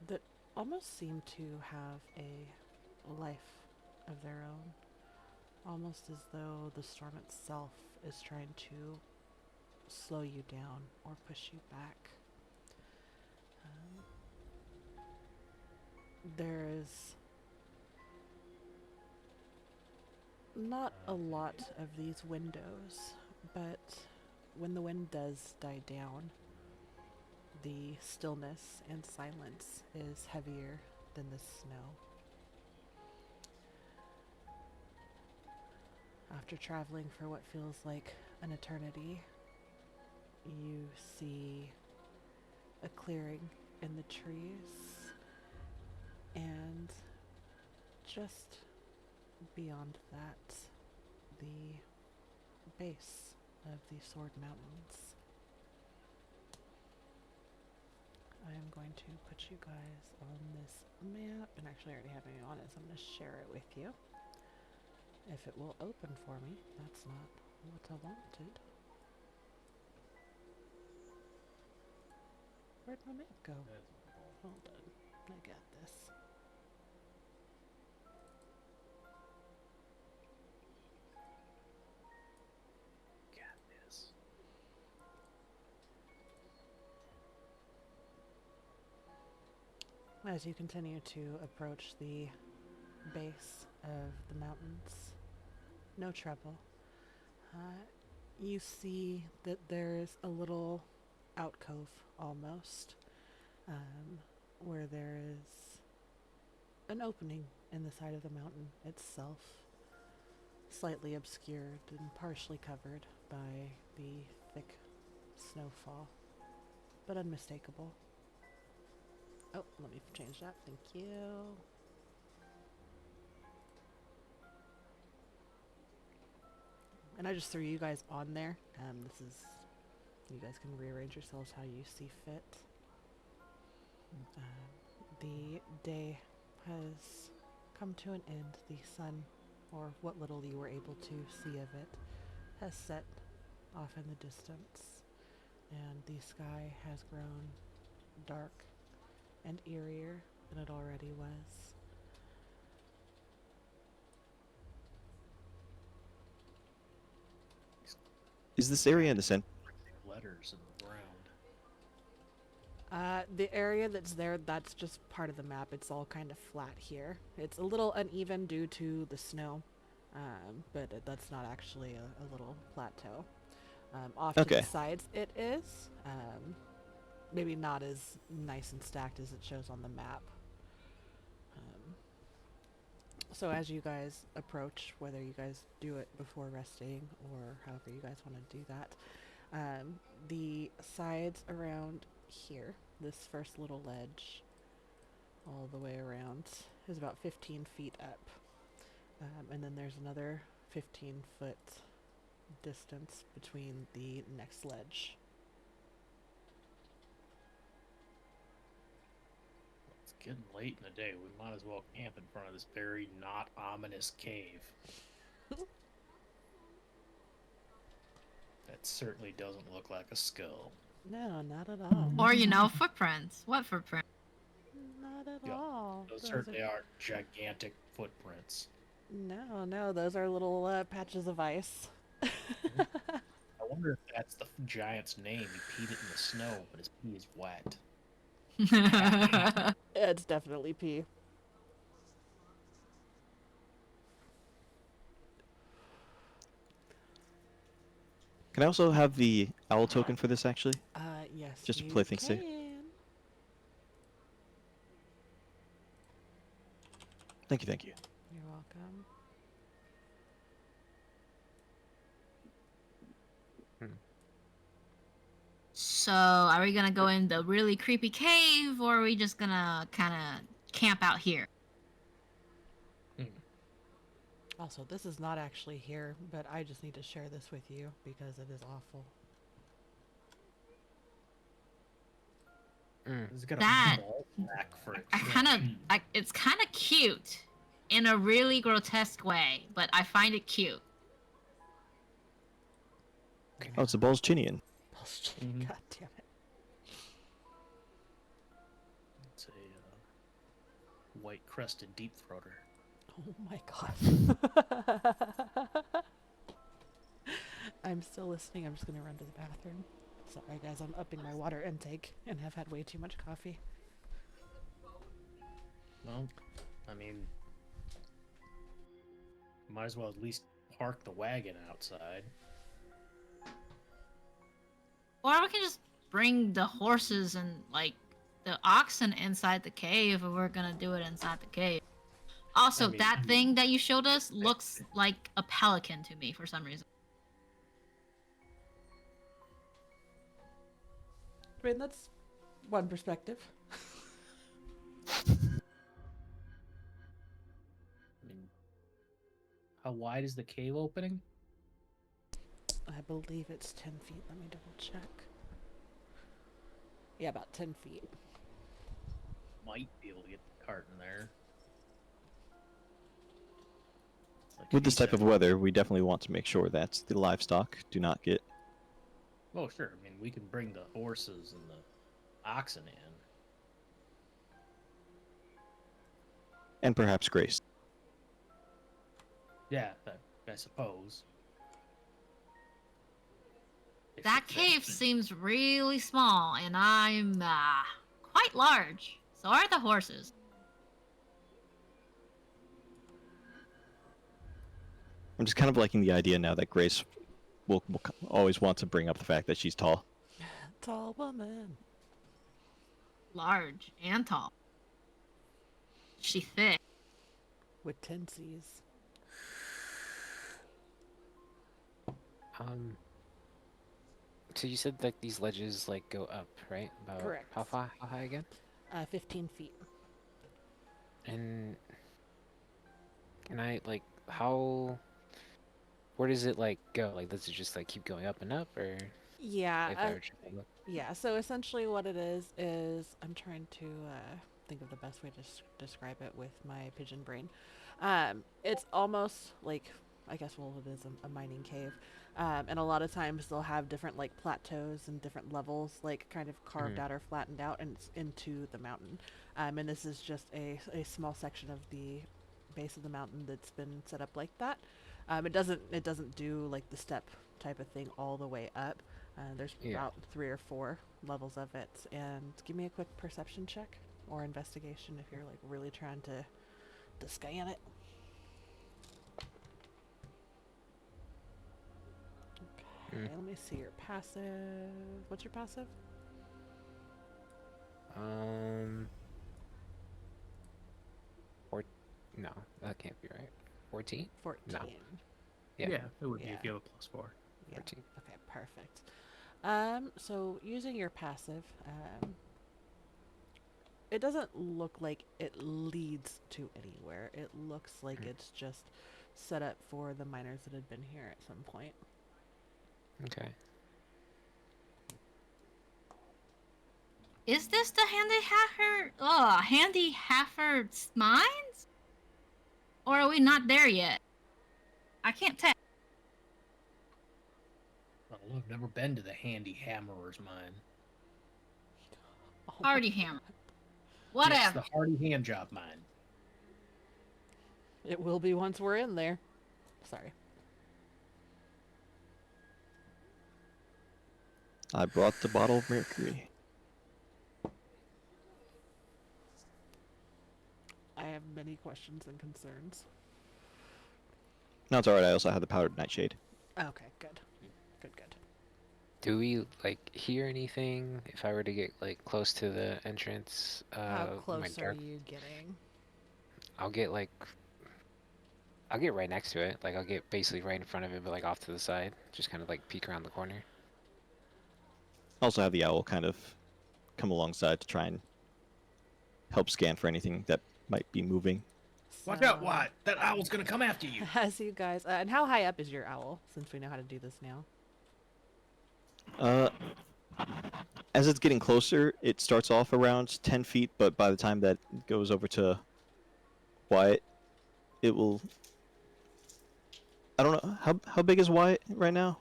that almost seem to have a life of their own, almost as though the storm itself is trying to slow you down or push you back. There is not a lot of these windows, but when the wind does die down, the stillness and silence is heavier than the snow. After traveling for what feels like an eternity, you see a clearing in the trees, and just beyond that, the base of the Sword Mountains. I am going to put you guys on this map, and actually I already have it on it, so I'm going to share it with you. If it will open for me, that's not what I wanted. Where'd my map go? Hold on, I got this. Goodness. As you continue to approach the base of the mountains, no trouble. You see that there's a little alcove almost, where there is an opening in the side of the mountain itself, slightly obscured and partially covered by the thick snowfall, but unmistakable. Oh, let me change that. Thank you. And I just threw you guys on there. This is, you guys can rearrange yourselves how you see fit. The day has come to an end. The sun, or what little you were able to see of it, has set off in the distance, and the sky has grown dark and eerier than it already was. Is this area in the center? Letters in the ground. The area that's there, that's just part of the map. It's all kind of flat here. It's a little uneven due to the snow, but that's not actually a little plateau. Off to Okay. the sides it is. Maybe not as nice and stacked as it shows on the map. So as you guys approach, whether you guys do it before resting or however you guys want to do that, the sides around here, this first little ledge all the way around, is about 15 feet up. And then there's another 15-foot distance between the next ledge. Getting late in the day. We might as well camp in front of this very not ominous cave. That certainly doesn't look like a skull. No, not at all. Or, you know, footprints. What footprint? Not at Yeah, all. Those Those certainly are, are gigantic footprints. no, those are little patches of ice. I wonder if that's the giant's name. He peed it in the snow, but his pee is wet. It's definitely pee. Can I also have the owl token for this, actually? Yes, Just to you play things safe. can. Thank you, thank you. You're welcome. So, are we gonna go in the really creepy cave, or are we just gonna kind of camp out here? Also, this is not actually here, but I just need to share this with you because it is awful. It's got That- a ball sack for a I kind chin. of, it's kind of cute, in a really grotesque way, but I find it cute. Oh, it's a Bolchinian. Bullshit. Mhm. God damn it. It's a white crested deep throater. Oh my god. I'm still listening. I'm just gonna run to the bathroom. Sorry guys, I'm upping my water intake and have had way too much coffee. Well, I mean, might as well at least park the wagon outside. Or we can just bring the horses and, like, the oxen inside the cave if we're gonna do it inside the cave. Also, I mean- that thing that you showed us looks like a pelican to me for some reason. I mean, that's one perspective. I mean, how wide is the cave opening? I believe it's 10 feet. Let me double check. Yeah, about 10 feet. Might be able to get the cart in there. Like With if this you type of said- weather, we definitely want to make sure that the livestock do not get... Oh, sure. I mean, we can bring the horses and the oxen in. And perhaps Grace. Yeah, I suppose. If That it cave fits. seems really small, and I'm quite large. So are the horses. I'm just kind of liking the idea now that Grace will always want to bring up the fact that she's tall. Tall woman. Large and tall. She thick. With 10 C's. So you said like these ledges like go up, right? About Correct. how far? How high again? 15 feet. And can I like how? Where does it like go? Like does it just like keep going up and up, or Yeah, if I were to look? yeah, so essentially what it is I'm trying to think of the best way to describe it with my pigeon brain. It's almost like, I guess, well, it is a mining cave. And a lot of times they'll have different like plateaus and different levels like kind of carved Mhm. out or flattened out, and it's into the mountain. And this is just a small section of the base of the mountain that's been set up like that. It doesn't do like the step type of thing all the way up. There's Yeah. about 3 or 4 levels of it. And give me a quick perception check or investigation if you're like really trying to scan it. Okay, let me see your passive. What's your passive? Or no, that can't be right. 14? 14. Yeah. it would be Yeah. if you have a +4. Yeah. 14. Okay, perfect. So using your passive, it doesn't look like it leads to anywhere. It looks like it's just set up for the miners that had been here at some point. Okay. Is this the Handy Haffer's mines? Or are we not there yet? I can't tell. I don't know. I've never been to the Handy Hammerer's mine. Oh my Hardy Hammer. Yes, Whatever. the Hardy Handjob mine. It will be once we're in there. Sorry. I brought the bottle of mercury. I have many questions and concerns. No, it's alright. I also have the powdered nightshade. Okay, good. Good, good. Do we like hear anything if I were to get like close to the entrance? How with close my are dark... you getting? I'll get right next to it. Like I'll get basically right in front of it, but like off to the side. Just kind of like peek around the corner. Also have the owl kind of come alongside to try and help scan for anything that might be moving. Watch out, Wyatt! That owl's gonna come after you! As you guys, and how high up is your owl? Since we know how to do this now. As it's getting closer, it starts off around 10 feet, but by the time that it goes over to Wyatt, it will... I don't know, how big is Wyatt right now?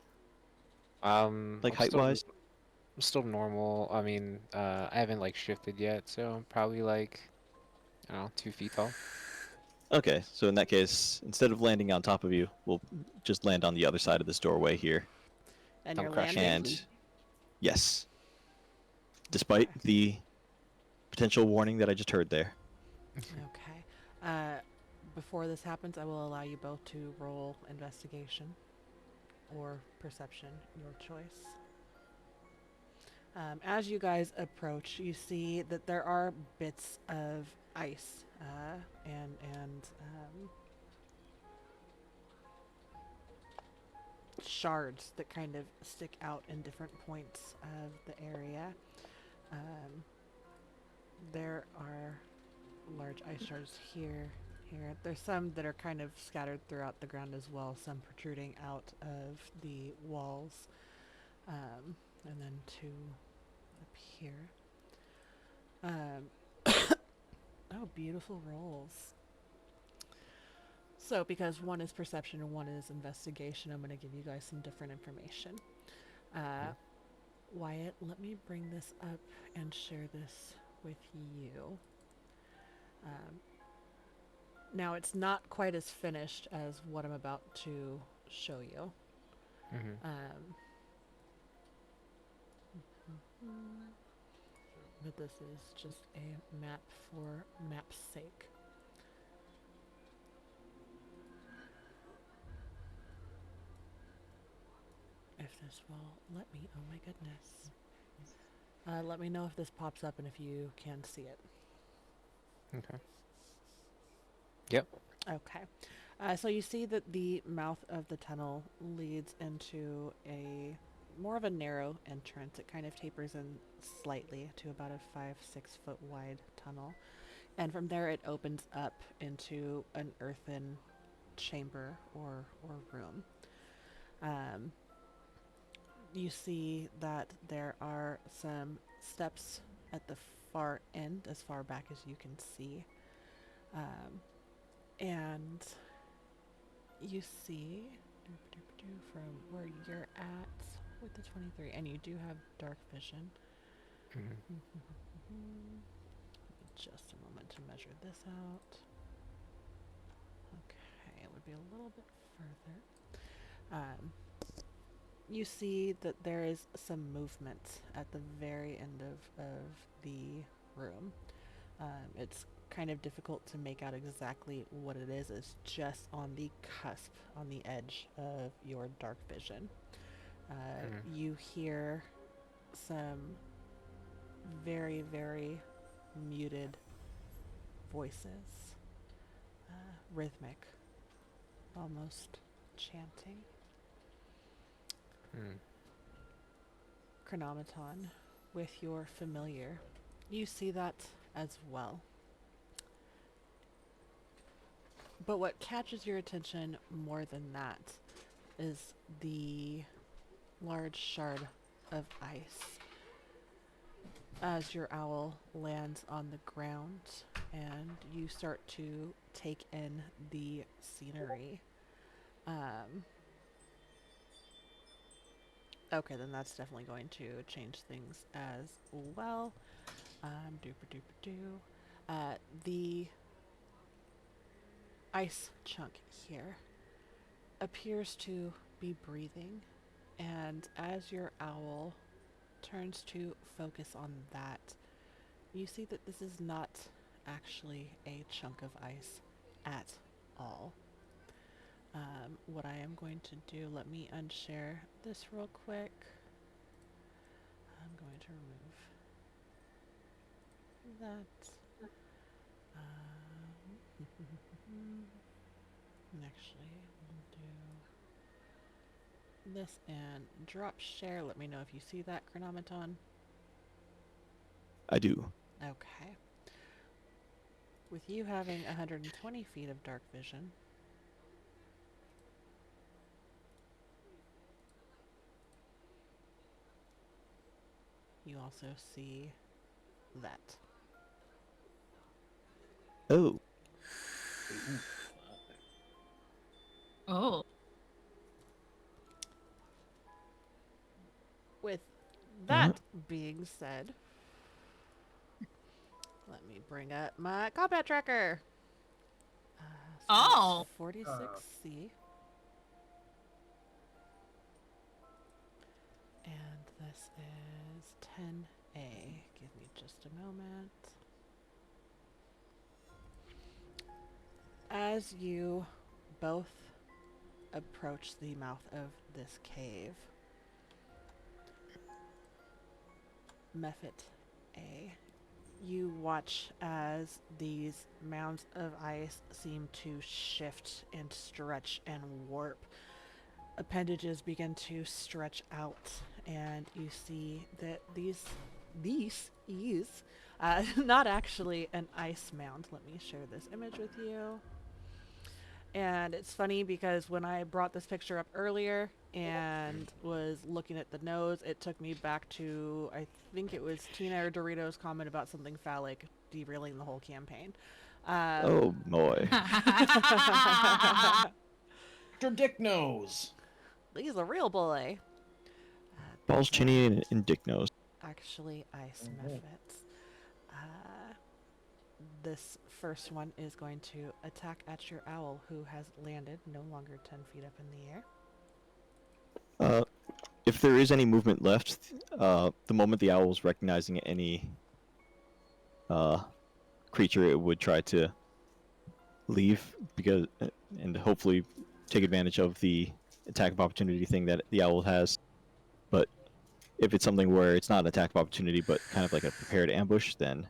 Like I'm height-wise? still normal. I mean, I haven't like shifted yet, so I'm probably like, I don't know, 2 feet tall. Okay, so in that case, instead of landing on top of you, we'll just land on the other side of this doorway here. And Come you're crash landing. And yes, despite the potential warning that I just heard there. Okay. Before this happens, I will allow you both to roll investigation or perception, your choice. As you guys approach, you see that there are bits of ice and shards that kind of stick out in different points of the area. There are large ice shards here. There's some that are kind of scattered throughout the ground as well, some protruding out of the walls, and then two up here. Oh, beautiful rolls. So, because one is perception and one is investigation, I'm going to give you guys some different information. Wyatt, let me bring this up and share this with you. Now, it's not quite as finished as what I'm about to show you. But this is just a map for map's sake. If this will let me, oh my goodness. Let me know if this pops up and if you can see it. Okay. Yep. Okay. So you see that the mouth of the tunnel leads into a more of a narrow entrance. It kind of tapers in slightly to about a 5-6 foot wide tunnel. And from there it opens up into an earthen chamber or room. You see that there are some steps at the far end, as far back as you can see. And you see from where you're at with the 23, and you do have dark vision. Just a moment to measure this out. Okay, it would be a little bit further. You see that there is some movement at the very end of the room. It's kind of difficult to make out exactly what it is. It's just on the cusp, on the edge of your dark vision. You hear some very, very muted voices, rhythmic, almost chanting. Chronometon, with your familiar, you see that as well. But what catches your attention more than that is the large shard of ice as your owl lands on the ground and you start to take in the scenery. Um, okay, then that's definitely going to change things as well. Dooper dooper doo. The ice chunk here appears to be breathing, and as your owl turns to focus on that, you see that this is not actually a chunk of ice at all. What I am going to do, let me unshare this real quick. I'm going to remove that. And actually, we'll do this and drop share. Let me know if you see that, Chronometon. I do. Okay. With you having 120 feet of dark vision, you also see that. Oh. Oh. With that being said, let me bring up my combat tracker. Oh. 46C. And this is 10A. Give me just a moment. As you both approach the mouth of this cave, Mephit A, you watch as these mounds of ice seem to shift and stretch and warp. Appendages begin to stretch out, and you see that these is not actually an ice mound. Let me share this image with you. And it's funny because when I brought this picture up earlier and was looking at the nose, it took me back to, I think it was Tina or Doritos' comment about something phallic derailing the whole campaign. Oh boy. Dr. Dick Nose. He's a real boy. Balls, These are chinny, and dick nose. actually ice mephits. This first one is going to attack at your owl, who has landed no longer 10 feet up in the air. If there is any movement left, the moment the owl is recognizing any creature, it would try to leave because, and hopefully take advantage of the attack of opportunity thing that the owl has. But if it's something where it's not an attack of opportunity, but kind of like a prepared ambush, then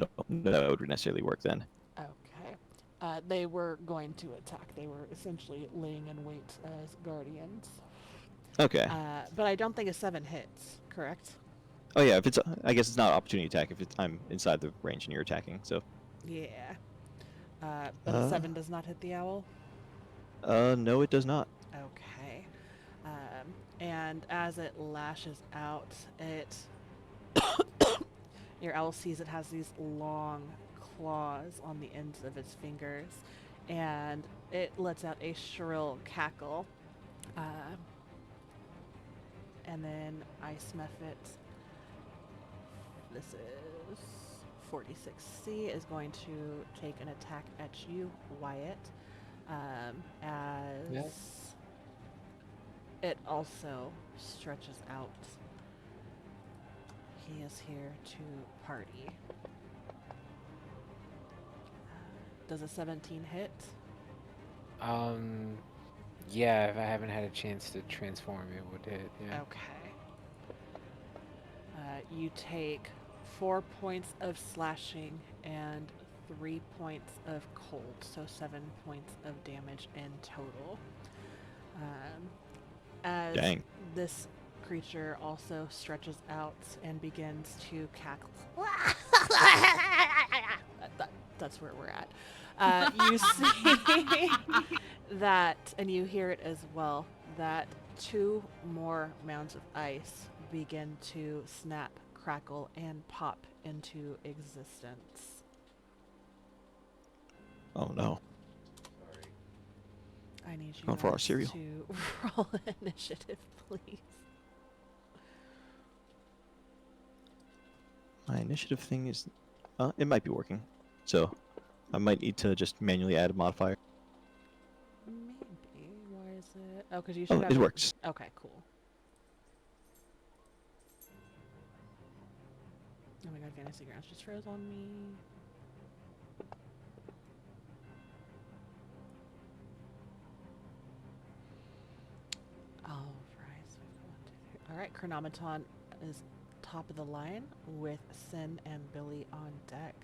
I don't know that would necessarily work then. Okay. They were going to attack. They were essentially laying in wait as guardians. Okay. But I don't think a 7 hits, correct? Oh yeah, if it's, I guess it's not opportunity attack if it's, I'm inside the range and you're attacking. So. Yeah. But a 7 does not hit the owl? No, it does not. Okay. And as it lashes out, it your owl sees it has these long claws on the ends of its fingers, and it lets out a shrill cackle. And then Ice Mephit, this is 46C, is going to take an attack at you, Wyatt, as it also stretches out. He is here to party. Does a 17 hit? Yeah, if I haven't had a chance to transform, it would hit, yeah. Okay. You take 4 points of slashing and 3 points of cold, so 7 points of damage in total. As Dang. this creature also stretches out and begins to cackle. That's where we're at. You see that, and you hear it as well, that 2 more mounds of ice begin to snap, crackle and pop into existence. Oh no. Sorry. I need you Going for our guys cereal. to roll initiative, please. My initiative thing is, it might be working, so I might need to just manually add a modifier. Maybe. Why is it? Oh, because you should Oh, have it your- works. Okay, cool. Oh my god, Fantasy Grounds just froze on me. Alright, so we've got 1, 2, 3. Alright, Chronometon is top of the line with Sin and Billy on deck.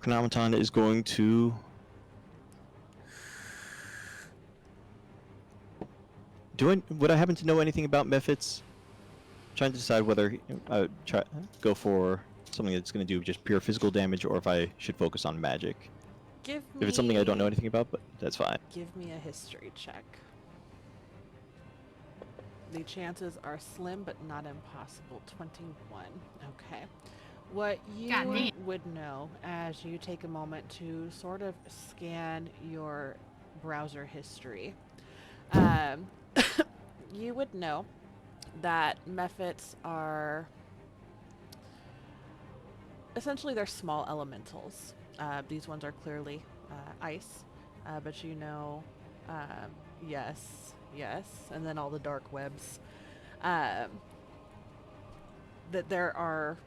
Chronometon is going to. Would I happen to know anything about Mephits? Trying to decide whether I would go for something that's going to do just pure physical damage, or if I should focus on magic. Give me. If it's something I don't know anything about, but that's fine. Give me a history check. The chances are slim, but not impossible. 21. Okay. What you God damn. would know as you take a moment to sort of scan your browser history, you would know that mephits are essentially they're small elementals. These ones are clearly ice, but you know, yes, and then all the dark webs. That there are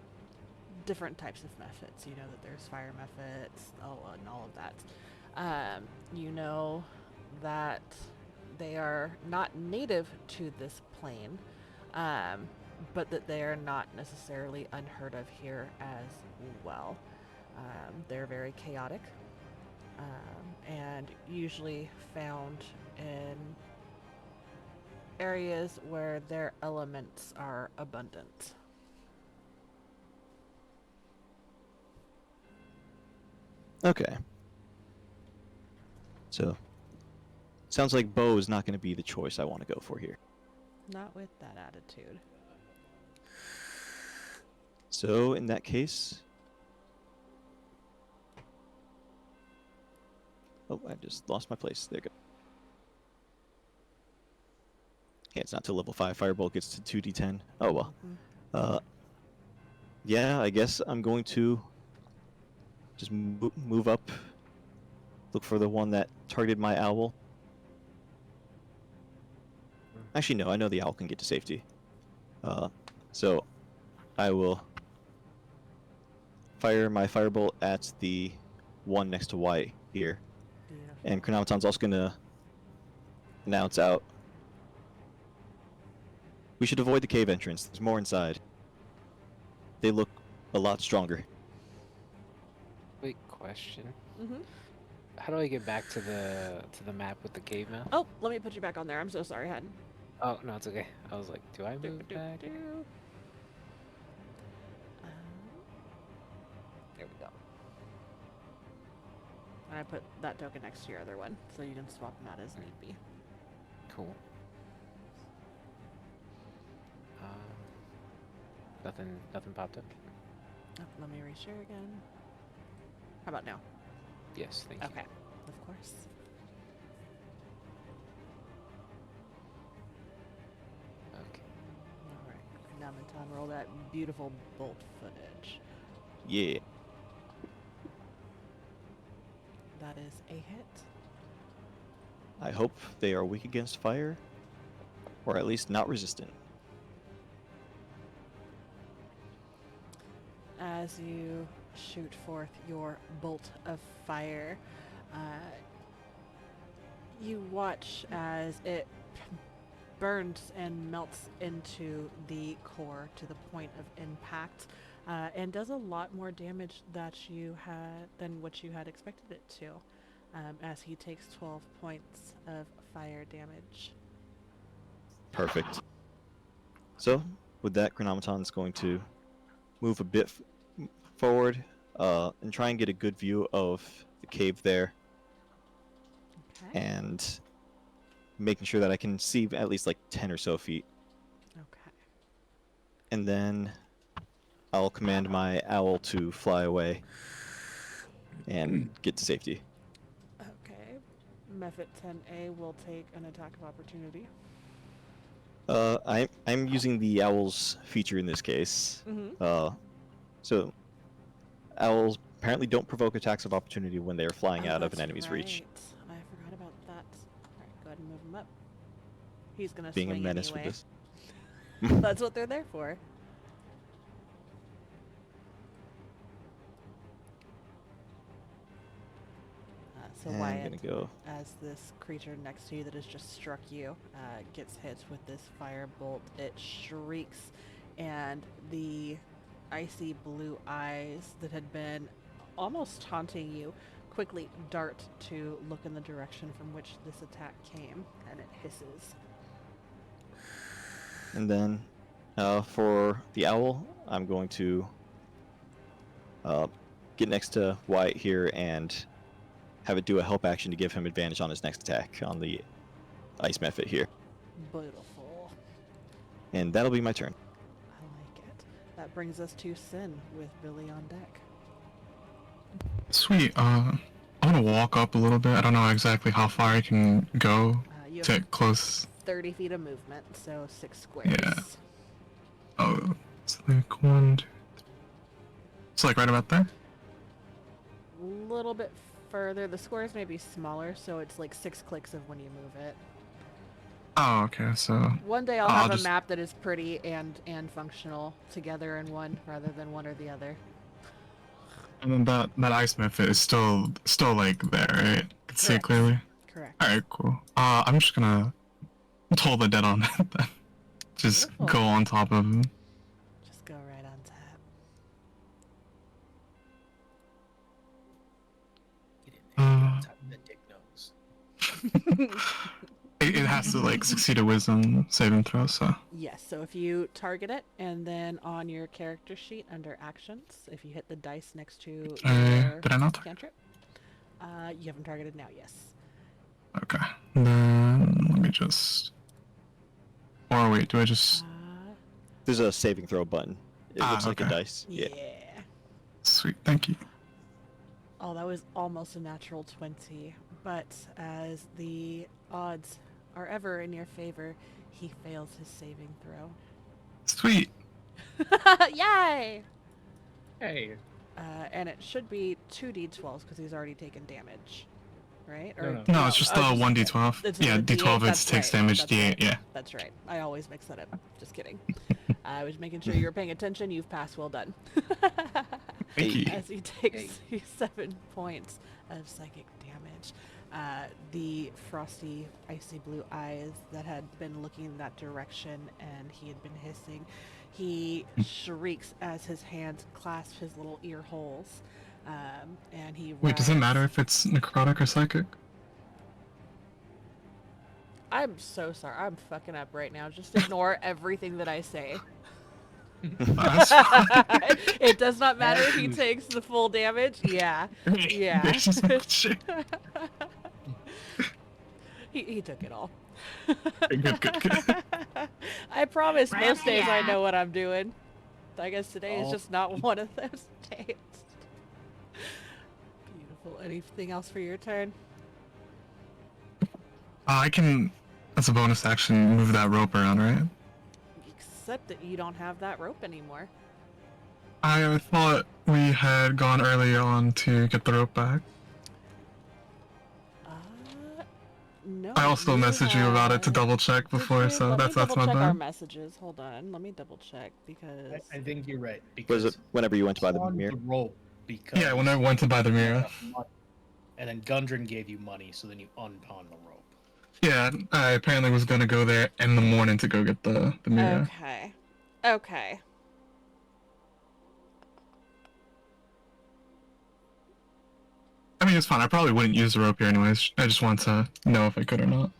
different types of mephits. You know that there's fire mephits, and all of that. You know that they are not native to this plane, but that they are not necessarily unheard of here as well. They're very chaotic, and usually found in areas where their elements are abundant. Okay. So, sounds like Bo is not going to be the choice I want to go for here. Not with that attitude. So, in that case... Oh, I just lost my place. There you go. Yeah, it's not till level 5. Firebolt gets to 2d10. Oh, well. Mhm. Yeah, I guess I'm going to just move up. Look for the one that targeted my owl. Actually, no, I know the owl can get to safety. So I will fire my firebolt at the one next to Y here. Beautiful. And Chronometon's also going to announce out. We should avoid the cave entrance. There's more inside. They look a lot stronger. Wait, question. Mhm. How do I get back to the map with the cave now? Oh, let me put you back on there. I'm so sorry, Hen. Oh no, it's okay. I was like, do I move back? There we go. And I put that token next to your other one, so you can swap them out as need be. Cool. Nothing popped up. Oh, let me reshare again. How about now? Yes, thank you. Okay, of course. Okay. All right, now the time roll that beautiful bolt footage. Yeah. That is a hit. I hope they are weak against fire, or at least not resistant. As you shoot forth your bolt of fire, you watch as it burns and melts into the core to the point of impact, and does a lot more damage than what you had expected it to, as he takes 12 points of fire damage. Perfect. So, with that, Chronometon's going to move a bit forward and try and get a good view of the cave there. Okay. And making sure that I can see at least like 10 or so feet. Okay. And then I'll command my owl to fly away and get to safety. Okay. Method 10A will take an attack of opportunity. I'm using the owl's feature in this case. Mm-hmm. So owls apparently don't provoke attacks of opportunity when they are flying out of an That's enemy's reach, right. I forgot about that. Alright, go ahead and move him up. He's gonna being a swing menace anyway. with this. That's what they're there for. So And Wyatt, I'm gonna go. as this creature next to you that has just struck you gets hit with this fire bolt, it shrieks, and the icy blue eyes that had been almost taunting you quickly dart to look in the direction from which this attack came, and it hisses. And then for the owl, I'm going to get next to Wyatt here and have it do a help action to give him advantage on his next attack on the ice method here. Beautiful. And that'll be my turn. I like it. That brings us to Sin with Billy on deck. Sweet. I'm gonna walk up a little bit. I don't know exactly how far I can go You to have close. 30 feet of movement, so 6 squares. Yeah. Oh, it's like 1, 2, 3. It's like right about there. A little bit further. The squares may be smaller, so it's like 6 clicks of when you move it. Oh, okay. So One day I'll I'll have just- a map that is pretty and functional together in one, rather than one or the other. and then that ice method is still like there, right? Can see it Correct. clearly. Correct. All right, cool. I'm just gonna toll the dead on it then. Just Beautiful. go on top of him. Just go right on top. Get in there. Uh. On top of the dick nose. It has to like succeed a wisdom saving throw. So Yes, so if you target it, and then on your character sheet under actions, if you hit the dice next to your did I not? cantrip, you haven't targeted now, yes. Okay. Then let me just. Or wait, do I just? There's a saving throw button. It looks like a okay. dice. Yeah. Sweet, thank you. Oh, that was almost a natural 20, but as the odds are ever in your favor, he fails his saving throw. Sweet. Yay! Hey. And it should be 2d12s because he's already taken damage, right? No. No, it's just the 1d12. It's Yeah, the D8, d12 it that's takes right, damage. that's D8, right. yeah. That's right. I always mix that up. Just kidding. I was making sure you were paying attention. You've passed. Well done. Thank you. As he takes 7 points of psychic damage, the frosty, icy blue eyes that had been looking in that direction and he had been hissing, he shrieks as his hands clasp his little ear holes, and he Wait, does it rides- matter if it's necrotic or psychic? I'm so sorry. I'm fucking up right now. Just ignore everything that I say. That's fine. It does not matter if he takes the full damage. Yeah. Yeah. There's just so much shit. He took it all. Good. I promise most days I Yeah. know what I'm doing. I guess today is Oh. just not one of those days. Beautiful. Anything else for your turn? I can, as a bonus action, move that rope around, right? Except that you don't have that rope anymore. I thought we had gone early on to get the rope back. No. I also messaged you about it to have- double check Did before, you? so Let that's me my double check our bad. messages. Hold on. Let me double check because I think you're right. Was Because it whenever you went to buy the on mirror? the rope because Yeah, when I went to buy the mirror. and then Gundren gave you money, so then you unpawned the rope. Yeah, I apparently was gonna go there in the morning to go get the mirror. Okay. Okay. I mean, it's fine. I probably wouldn't use the rope here anyways. I just want to know if I could or not.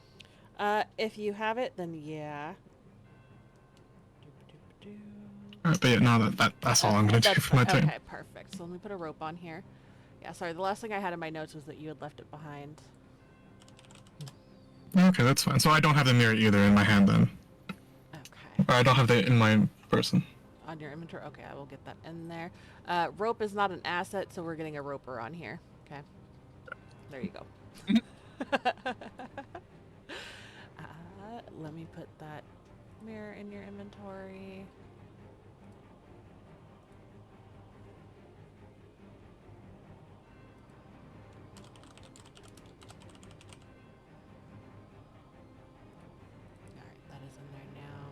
If you have it, then yeah. Alright, but yeah, no, that's all I'm gonna do That's for my fine. turn. Okay, perfect. So let me put a rope on here. Yeah, sorry. The last thing I had in my notes was that you had left it behind. Okay, that's fine. So I don't have the mirror either in my hand then. Okay. Or I don't have it in my person. On your inventory? Okay, I will get that in there. Rope is not an asset, so we're getting a roper on here. Okay. There you go. Let me put that mirror in your inventory. Alright, that is in there now.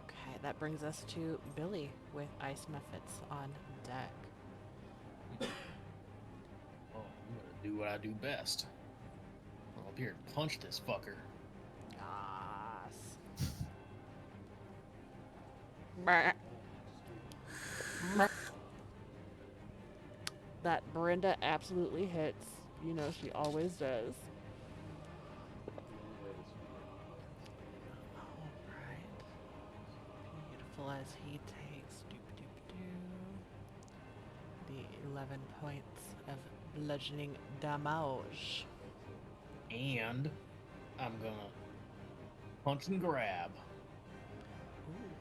Okay, that brings us to Billy with ice muffets on deck. Oh, I'm gonna do what I do best. I'll up here and punch this fucker. Yes. Brr. Brr. That Brenda absolutely hits. You know she always does. Alright. Beautiful as he takes the 11 points of bludgeoning damage. And I'm gonna punch and grab. Ooh.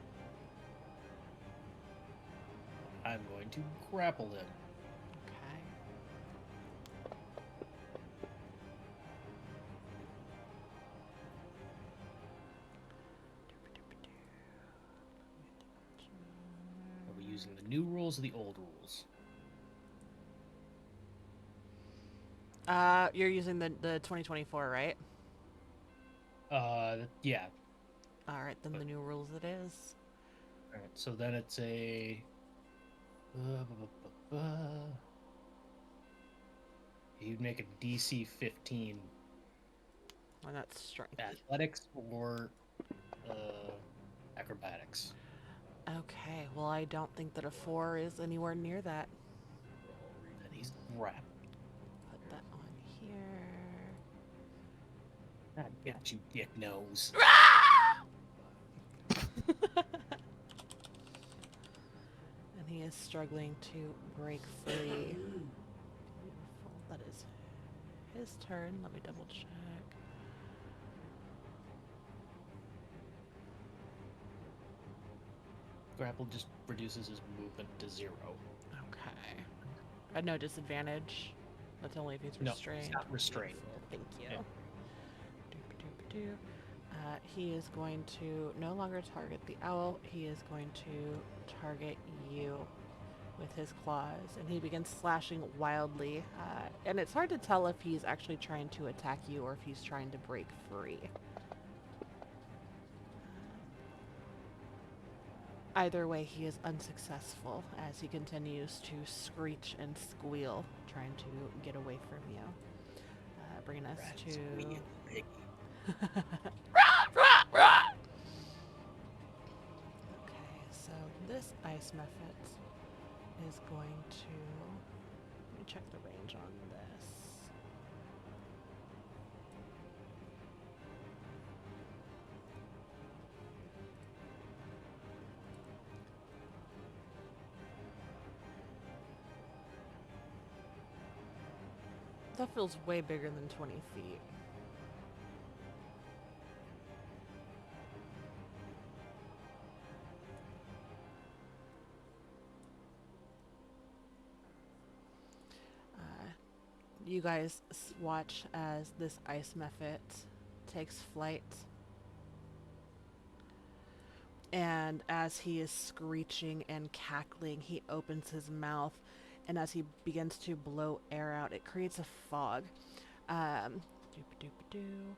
I'm going to grapple him. Okay. Are we using the new rules or the old rules? You're using the 2024, right? Yeah. Alright, then the new rules it is. Alright, so then it's a... You'd make a DC 15 And that's strength. athletics or acrobatics. Okay, well, I don't think that a 4 is anywhere near that. Then he's grappled. Put that on here. God, get you, dick nose. And he is struggling to break free. Beautiful. That is his turn. Let me double check. Grapple just reduces his movement to 0. Okay. At no disadvantage. That's only if he's No, restrained. he's not restrained. Beautiful. Thank you. Yeah. Doop-a-doop-a-doo. He is going to no longer target the owl. He is going to target you with his claws, and he begins slashing wildly. And it's hard to tell if he's actually trying to attack you or if he's trying to break free. Either way, he is unsuccessful as he continues to screech and squeal, trying to get away from you. Bringing us to... Okay, so this ice method is going to... Let me check the range on this. That feels way bigger than 20 feet. You guys watch as this ice mephit takes flight. And as he is screeching and cackling, he opens his mouth. And as he begins to blow air out, it creates a fog. Doop-a-doop-a-doo.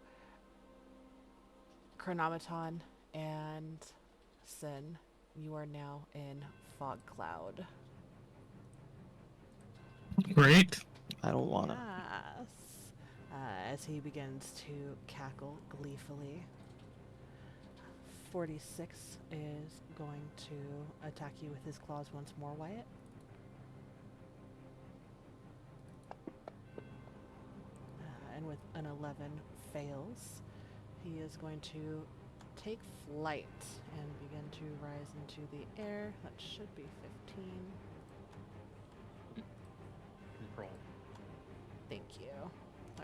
Chronometon and Sin, you are now in fog cloud. Great. I don't wanna. Yes. As he begins to cackle gleefully. 46 is going to attack you with his claws once more, Wyatt. And with an 11 fails, he is going to take flight and begin to rise into the air. That should be 15. Control. Thank you.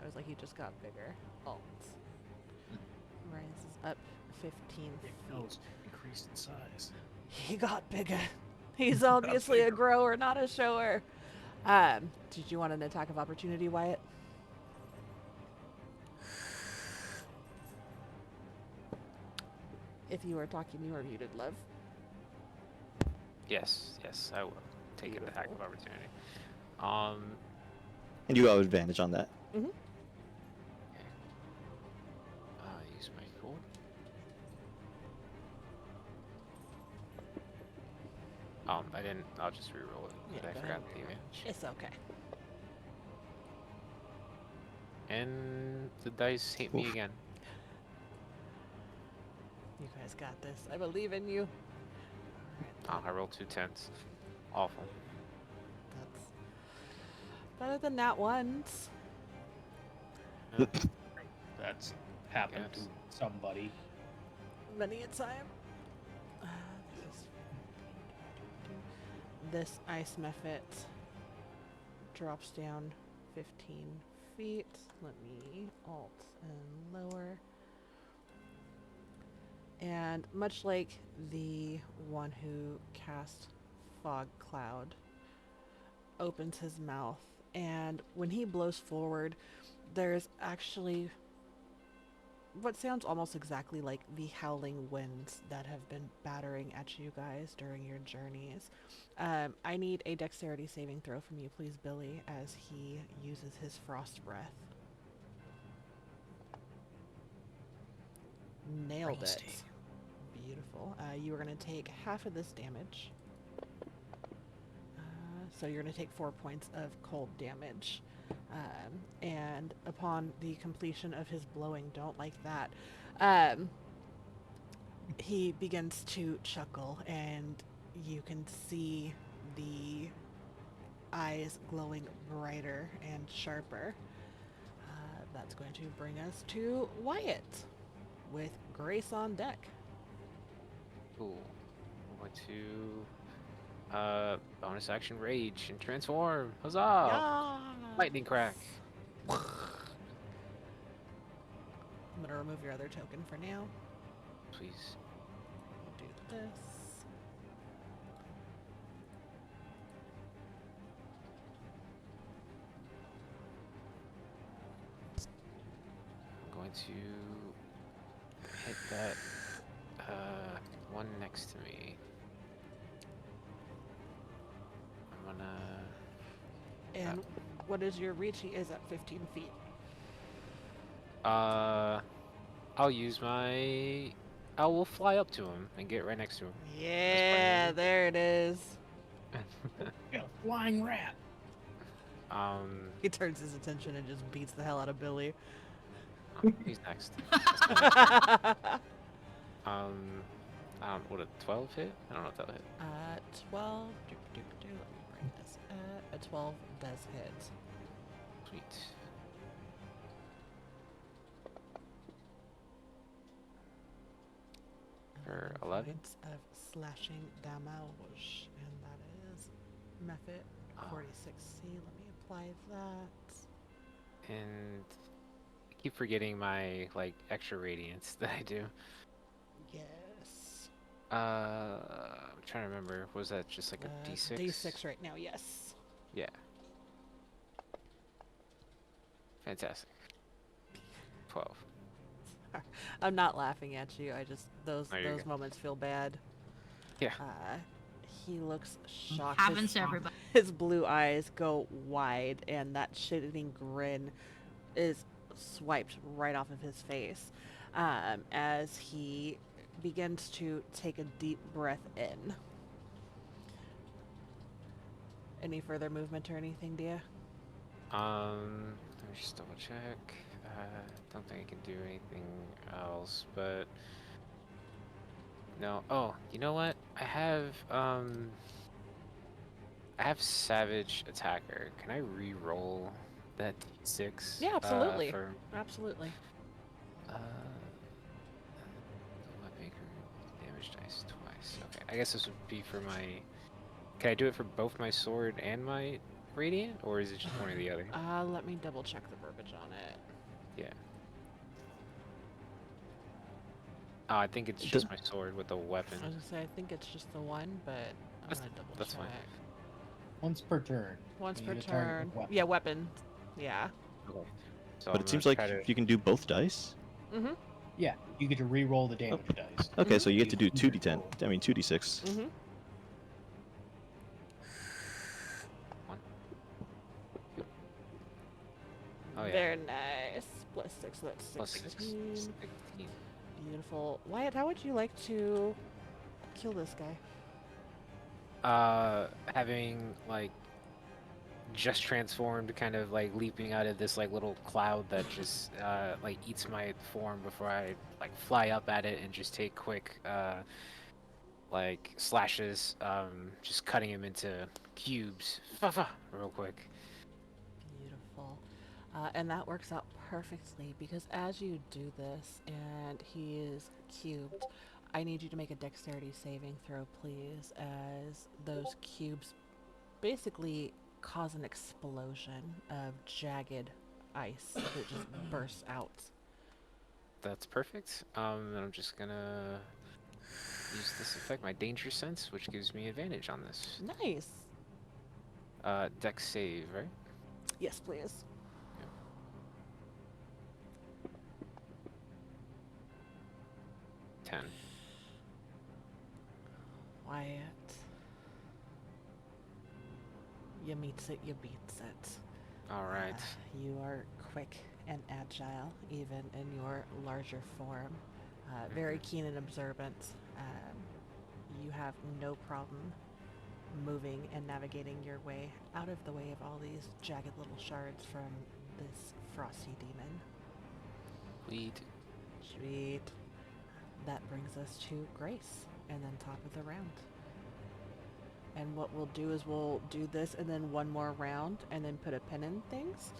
I was like, he just got bigger. Alt. Rises up 15 Big feet. nose increased in size. He got bigger. He's obviously a bigger. grower, not a shower. Did you want an attack of opportunity, Wyatt? If you were talking, you were muted, love. Yes, yes, I will take an attack of Beautiful. opportunity. And you have advantage on that. Mm-hmm. Use my code. I didn't. I'll just reroll it. Yeah, I go forgot ahead. the advantage. It's okay. And the dice hate me Oof. again. You guys got this. I believe in you. Alright, I rolled 2 10s. Awful. that's better than that ones. Yeah. That's happened Yes. to somebody. Many a time. This ice mephit drops down 15 feet. Let me alt and lower. And much like the one who cast Fog Cloud, opens his mouth, and when he blows forward, there's actually what sounds almost exactly like the howling winds that have been battering at you guys during your journeys. I need a dexterity saving throw from you, please, Billy, as he uses his frost breath. Nailed it. Frosty. Beautiful. You are going to take half of this damage. So you're going to take 4 points of cold damage. And upon the completion of his blowing, don't like that, he begins to chuckle, and you can see the eyes glowing brighter and sharper. That's going to bring us to Wyatt with Grace on deck. Cool. I'm going to bonus action rage and transform. Huzzah! Yeah! Lightning crack. I'm gonna remove your other token for now. Please. We'll do this. I'm going to hit that one next to me. I'm gonna. And what is your reach? He is at 15 feet. I'll use my. I will fly up to him and get right next to him. Yeah, there it is. Got a flying rat. He turns his attention and just beats the hell out of Billy. He's next. Would a 12 hit? I don't know if that'll hit. 12. Let me bring this. A 12 does hit. Sweet. For 11? Points of slashing damage, and that is method 46C. Let me apply that. And I keep forgetting my extra radiance that I do. Yes. I'm trying to remember. Was that just like a D6? D6 right now, yes. Yeah. Fantastic. 12. I'm not laughing at you. I just those No, you're those good. moments feel bad. Yeah. He looks shocked. Happens to everybody. His blue eyes go wide, and that shitting grin is swiped right off of his face as he begins to take a deep breath in. Any further movement or anything, Dia? Let me just double check. Don't think I can do anything else, but no. Oh, you know what? I have Savage Attacker. Can I re-roll that D6? Yeah, absolutely. For Absolutely. my bigger damage dice twice. Okay, I guess this would be for my. Can I do it for both my sword and my radiant, or is it just one or the other? Let me double check the verbiage on it. Yeah. Oh, I think it's It just does- my sword with the weapon. I was gonna say I think it's just the one, but I'm That's- gonna double that's check. fine. Once per turn. Once you per get a target turn. with weapon. Yeah, weapon. Yeah. Okay. So But I'm it seems gonna like try to. you can do both dice. Mm-hmm. Yeah, you get to re-roll the damage dice. Okay, so you get to do Use 2d10. either I mean 2d6. Mm-hmm. Oh yeah. Very nice. +6, so that's Plus 6. 16. 16. Beautiful. Wyatt, how would you like to kill this guy? Having like just transformed, kind of like leaping out of this like little cloud that just like eats my form before I like fly up at it and just take quick like slashes, just cutting him into cubes, real quick. Beautiful. And that works out perfectly because as you do this and he is cubed, I need you to make a dexterity saving throw, please, as those cubes basically cause an explosion of jagged ice that just bursts out. That's perfect. And I'm just gonna use this effect, my danger sense, which gives me advantage on this. Nice. Dex save, right? Yes, please. 10. Wyatt. You meets it, you beats it. All right. You are quick and agile, even in your larger form. Very keen and observant. You have no problem moving and navigating your way out of the way of all these jagged little shards from this frosty demon. Sweet. Sweet. That brings us to Grace, and then top of the round. And what we'll do is we'll do this and then one more round and then put a pin in things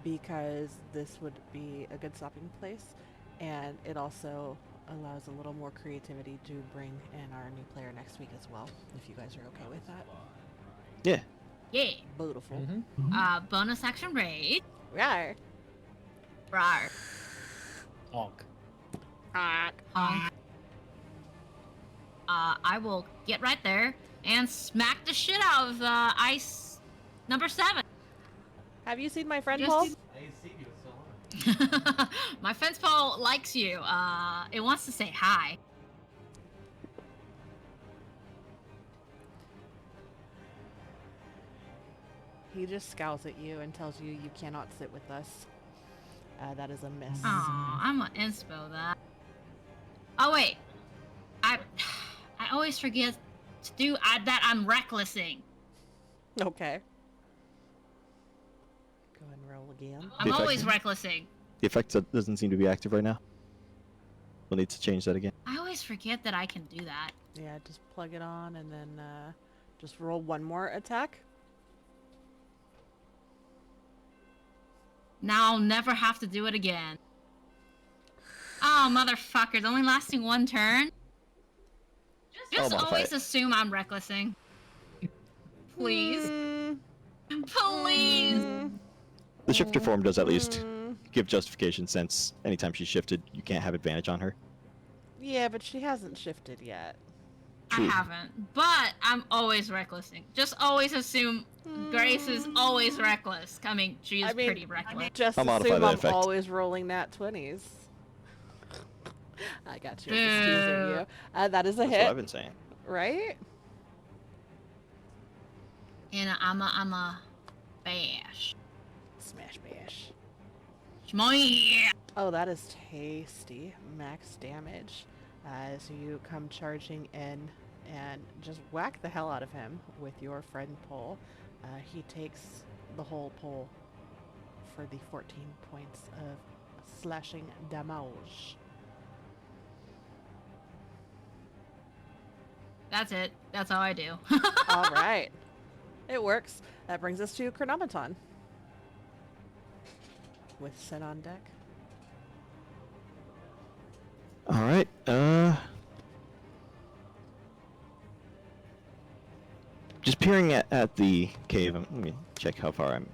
because this would be a good stopping place, and it also allows a little more creativity to bring in our new player next week as well, if you guys are okay with that. Yeah. Yeah. Beautiful. Mm-hmm. Bonus action raid. Rawr. Rar. Honk. Honk. I will get right there and smack the shit out of ice number 7. Have you seen my friend Just Paul? to- I ain't seen you in so long. My fence pole likes you. It wants to say hi. He just scowls at you and tells you you cannot sit with us. That is a miss. Aw, I'm gonna inspo that. Oh wait, I always forget to do that. I'm recklessing. Okay. Go ahead and roll again. I'm Defect. always recklessing. The effect doesn't seem to be active right now. We'll need to change that again. I always forget that I can do that. Yeah, just plug it on and then just roll one more attack. Now I'll never have to do it again. Oh, motherfuckers, only lasting one turn? Just modify always it. assume I'm recklessing. Please. Mm, Please. The shifter form does at least mm. give justification, since anytime she's shifted, you can't have advantage on her. Yeah, but she hasn't shifted yet. I True. haven't. But I'm always recklessing. Just always assume Grace is always reckless. I mean, she is I mean, pretty reckless. Just I'll modify assume that I'm effect. always rolling nat 20s. I got you. I'm just Boo. teasing you. That is a That's hit, what I've been saying. right? And I'm a bash. Smash bash. Shmoy. Oh, that is tasty. Max damage. So you come charging in and just whack the hell out of him with your friend pole. He takes the whole pole for the 14 points of slashing damage. That's it. That's all I do. All right. It works. That brings us to Chronometon. With Sin on deck. All right. Just peering at the cave. I mean, check how far I'm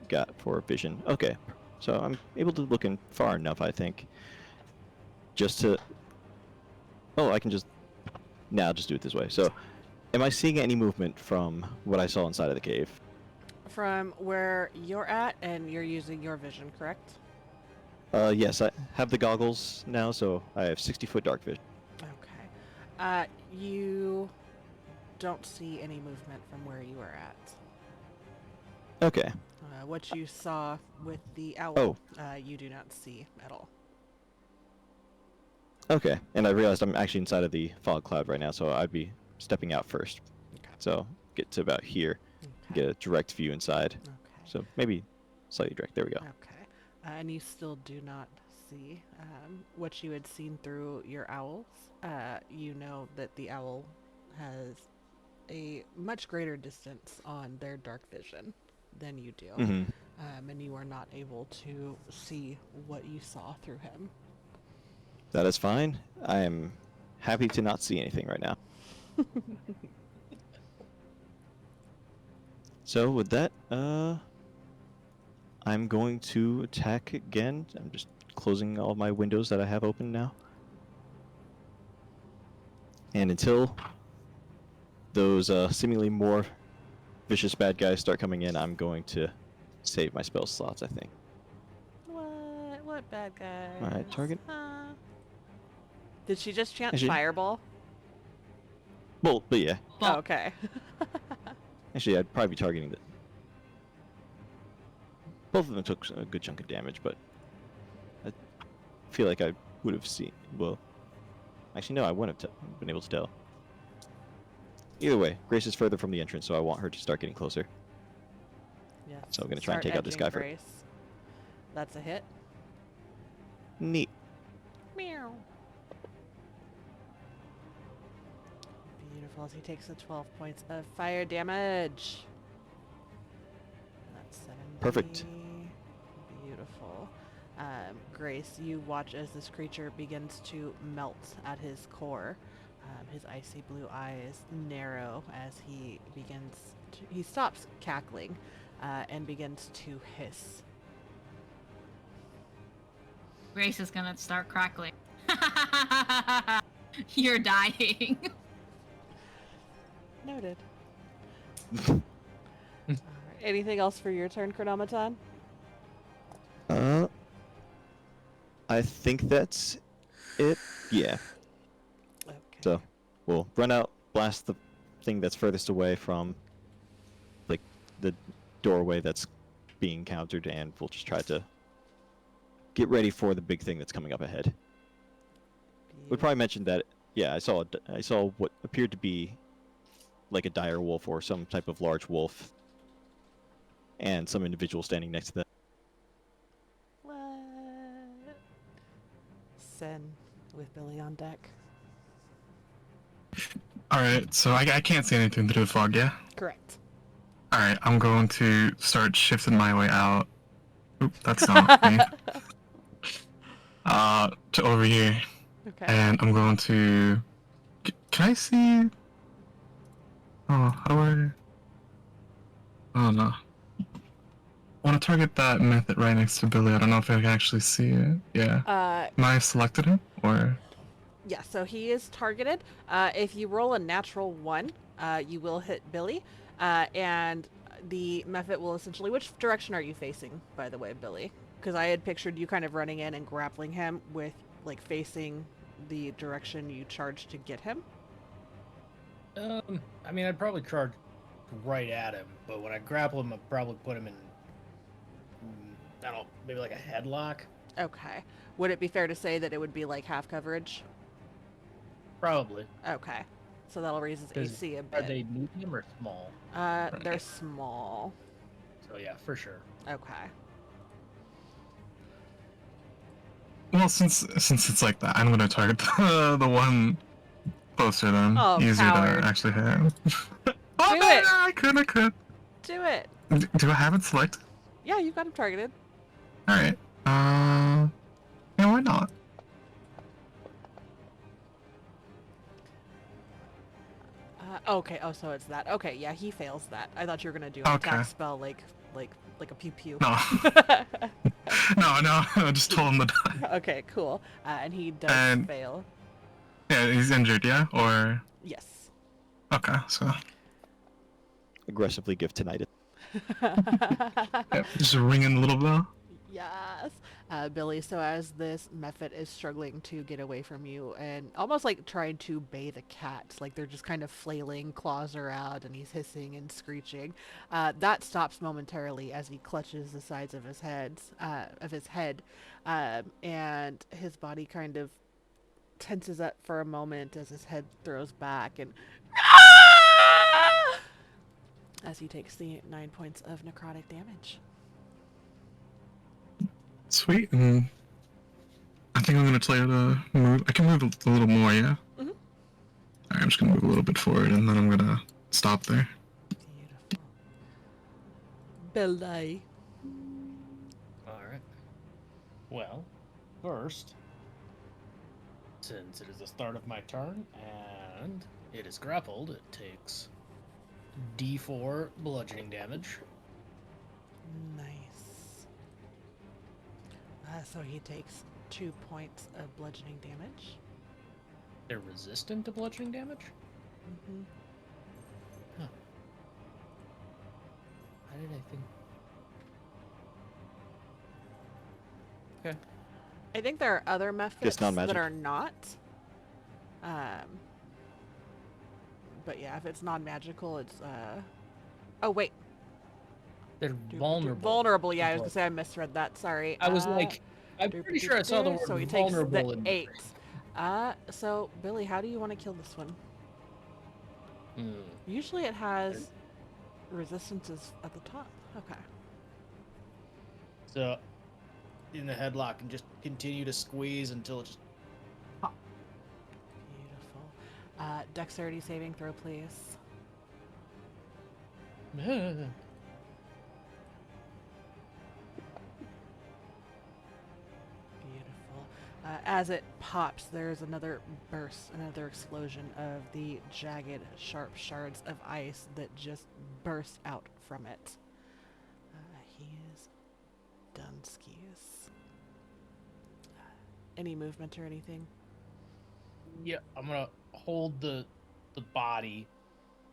got for vision. Okay, so I'm able to look in far enough, I think. Just to... Oh, I can just... Now just do it this way. So, am I seeing any movement from what I saw inside of the cave? From where you're at, and you're using your vision, correct? Yes, I have the goggles now, so I have 60-foot dark vision. Okay. You don't see any movement from where you are at. Okay. What you saw with the owl, Oh. You do not see at all. Okay, and I realized I'm actually inside of the fog cloud right now, so I'd be stepping out first. Okay. So, get to about here, Okay. get a direct view inside. Okay. So, maybe slightly direct. There we go. Okay. And you still do not see what you had seen through your owls. You know that the owl has a much greater distance on their dark vision than you do. Mm-hmm. And you are not able to see what you saw through him. That is fine. I am happy to not see anything right now. So with that, I'm going to attack again. I'm just closing all my windows that I have open now. And until those seemingly more vicious bad guys start coming in, I'm going to save my spell slots, I think. What bad guy? Alright, target. Did she just chant Actually- fireball? Well, but yeah. Well, Oh, okay. Actually, I'd probably be targeting the... Both of them took a good chunk of damage, but I feel like I would have seen... Well, actually, no, I wouldn't have been able to tell. Either way, Grace is further from the entrance, so I want her to start getting closer. Yes. So I'm gonna try and Start take out this edging guy first. Grace. That's a hit. Neat. Meow. Beautiful. As he takes the 12 points of fire damage. That's 70. Perfect. Beautiful. Grace, you watch as this creature begins to melt at his core. His icy blue eyes narrow as he stops cackling and begins to hiss. Grace is gonna start crackling. You're dying. Noted. Alright. Anything else for your turn, Chronometon? I think that's it. Yeah. Okay. So, we'll run out, blast the thing that's furthest away from, like, the doorway that's being countered, and we'll just try to get ready for the big thing that's coming up ahead. We probably mentioned that. Yeah, I saw what appeared to be like a dire wolf or some type of large wolf, and some individual standing next to them. What? Sen with Billy on deck. Alright, so I can't see anything through the fog, yeah? Correct. Alright, I'm going to start shifting my way out. Oop, that's not me. To over here. Okay. And I'm going to... Can I see... Oh, how do I... Oh, no. I want to target that method right next to Billy. I don't know if I can actually see it. Yeah. Am I selected him? Or... Yeah, so he is targeted. If you roll a natural 1, you will hit Billy. And the method will essentially... Which direction are you facing, by the way, Billy? Because I had pictured you kind of running in and grappling him with, like, facing the direction you charged to get him. I mean, I'd probably charge right at him, but when I grapple him, I'd probably put him in, I don't know, maybe like a headlock? Okay. Would it be fair to say that it would be, like, half coverage? Probably. Okay. So that'll raise his Is- AC a Are bit. they medium or small? They're small. So yeah, for sure. Okay. Well, since it's like that, I'm going to target the one closer then. Oh, Easier coward. to actually hit. Oh, Do no, it! I could. Do it! Do I have it selected? Yeah, you got him targeted. Alright. Yeah, why not? Okay, oh, so it's that. Okay, yeah, he fails that. I thought you were gonna do an Okay. attack spell like a pew pew. No. no, I just told him to die. Okay, cool. And he does And- fail. Yeah, he's injured, yeah? Or. Yes. Okay, so. Aggressively give tinnitus. Yeah, just ringing a little bell. Yes. Billy, so as this Mephit is struggling to get away from you and almost like trying to bathe a cat, like they're just kind of flailing, claws are out, and he's hissing and screeching, that stops momentarily as he clutches the sides of his head, and his body kind of tenses up for a moment as his head throws back and as he takes the 9 points of necrotic damage. Sweet, and I think I'm gonna try to move. I can move a little more, yeah? Mhm. Alright, I'm just gonna move a little bit forward, and then I'm gonna stop there. Beautiful. Billy. All right. Well, first, since it is the start of my turn and it is grappled, it takes D4 bludgeoning damage. Nice. So he takes 2 points of bludgeoning damage. They're resistant to bludgeoning damage? Mm-hmm. Huh. Why did I think? Okay. I think there are other Guess methods that non-magic. are not. But yeah, if it's non-magical, it's Oh wait, They're vulnerable. Vulnerable. to Yeah, I was blood. gonna say I misread that. Sorry. I was like, I'm pretty sure I saw the word So he takes vulnerable the in 8. So Billy, how do you want to kill this one? Usually it has resistances at the top. Okay. So, in the headlock and just continue to squeeze until it just. Beautiful. Dexterity saving throw, please. Beautiful. As it pops, there's another burst, another explosion of the jagged, sharp shards of ice that just burst out from it. He is done skis. Any movement or anything? Yeah, I'm gonna hold the body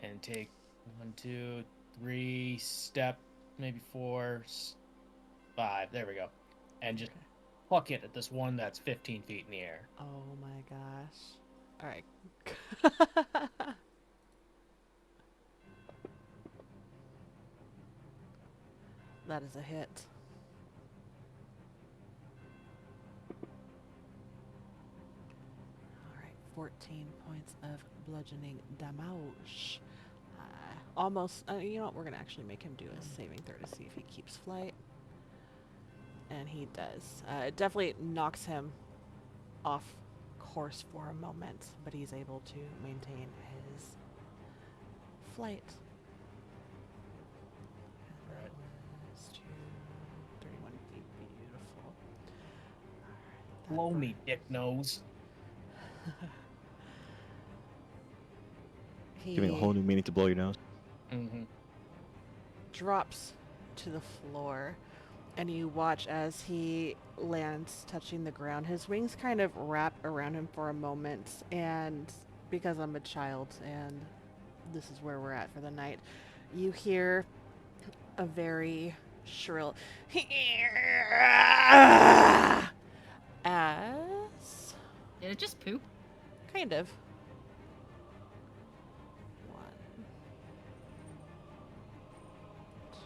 and take 1, 2, 3 step, maybe 4, 5. There we go, and just pluck it at this one that's 15 feet in the air. Oh my gosh. Alright. That is a hit. Alright, 14 points of bludgeoning damage. Almost, you know what, we're gonna actually make him do a saving throw to see if he keeps flight. And he does. It definitely knocks him off course for a moment, but he's able to maintain his flight. And that was to 31 feet. Beautiful. Alright, Blow me, dick nose. he Giving a whole new meaning to blow your nose. Mm-hmm. drops to the floor, and you watch as he lands touching the ground. His wings kind of wrap around him for a moment, and because I'm a child and this is where we're at for the night, you hear a very shrill as Did it just poop? kind of 1, 2,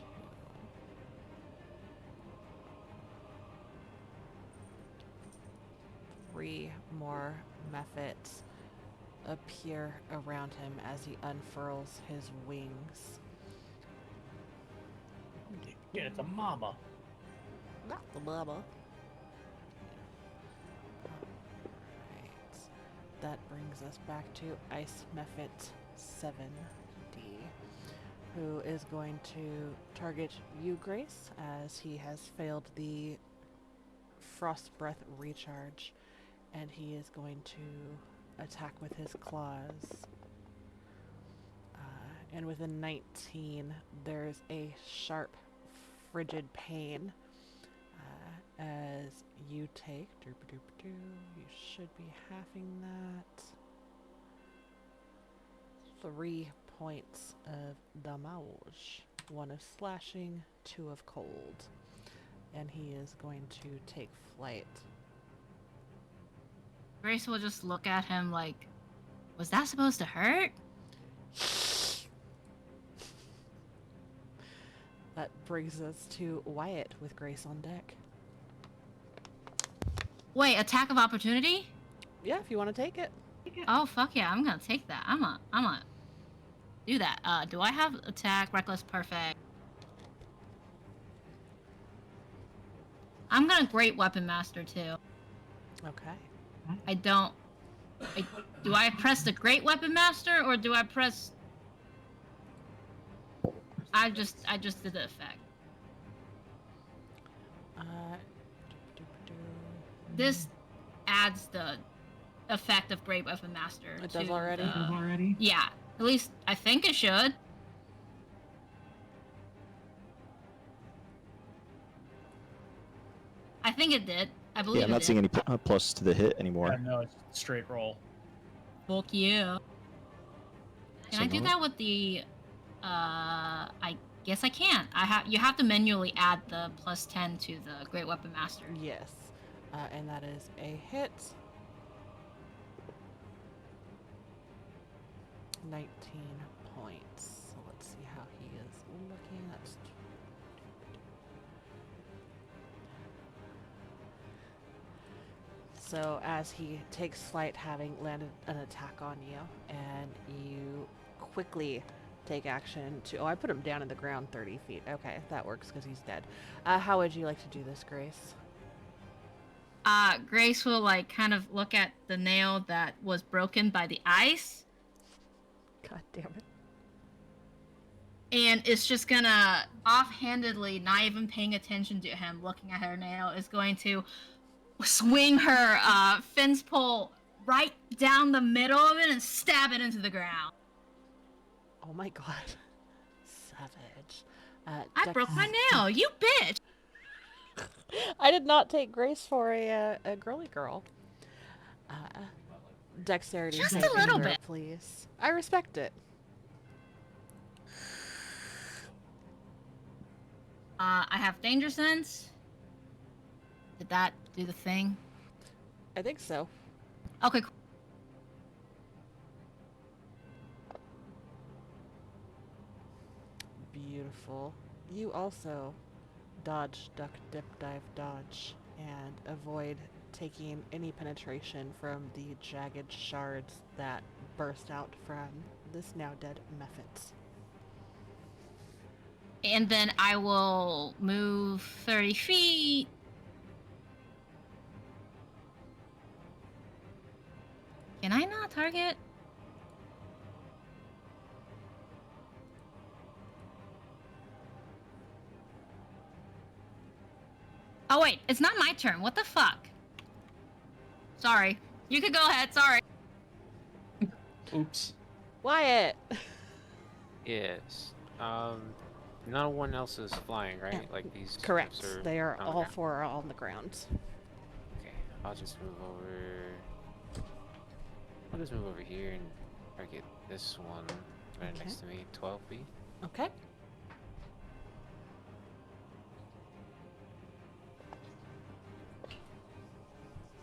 3 more methods appear around him as he unfurls his wings. Yeah, it's a mama. Not the bubble. Alright. That brings us back to Ice Mephit 7D, who is going to target you, Grace, as he has failed the Frost Breath recharge, and he is going to attack with his claws. And with a 19, there's a sharp, frigid pain as you take. You should be halving that. 3 points of damage. 1 of slashing, 2 of cold. And he is going to take flight. Grace will just look at him like, was that supposed to hurt? That brings us to Wyatt with Grace on deck. Wait, attack of opportunity? Yeah, if you want to take it. Oh fuck yeah, I'm gonna take that. I'm gonna do that. Do I have attack, reckless, perfect? I'm gonna great weapon master too. Okay. I don't. Do I press the great weapon master or do I press? I just did the effect. This adds the effect of great weapon master. It does to already? the- It does already? Yeah, at least I think it should. I think it did. I believe Yeah, I'm it not did. seeing any plus to the hit anymore. Yeah, no, it's straight roll. Fuck yeah. Can So I do no- that with the? I guess I can. You have to manually add the +10 to the Great Weapon Master. Yes. And that is a hit. 19 points. So let's see how he is looking. That's so as he takes flight, having landed an attack on you, and you quickly take action to. Oh, I put him down in the ground 30 feet. Okay, that works because he's dead. How would you like to do this, Grace? Grace will like kind of look at the nail that was broken by the ice, God damn it. and it's just gonna offhandedly, not even paying attention to him, looking at her nail, is going to swing her fence pole right down the middle of it and stab it into the ground. Oh my god. Savage. I broke my nail, you bitch! I did not take Grace for a girly girl. Dexterity Just a saving little throw, bit. please. I respect it. I have danger sense. Did that do the thing? I think so. Okay, cool. Beautiful. You also dodge, duck, dip, dive, dodge, and avoid taking any penetration from the jagged shards that burst out from this now dead Mephit. And then I will move 30 feet. Can I not target? Oh wait, it's not my turn. What the fuck? Sorry. You could go ahead, sorry. Oops. Wyatt! Yes. No one else is flying, right? Yeah, Like these. Correct. ships are They are on the all ground. 4 are on the ground. Okay, I'll just move over. I'll just move over here and target this one right Okay. next to me. 12 feet. Okay.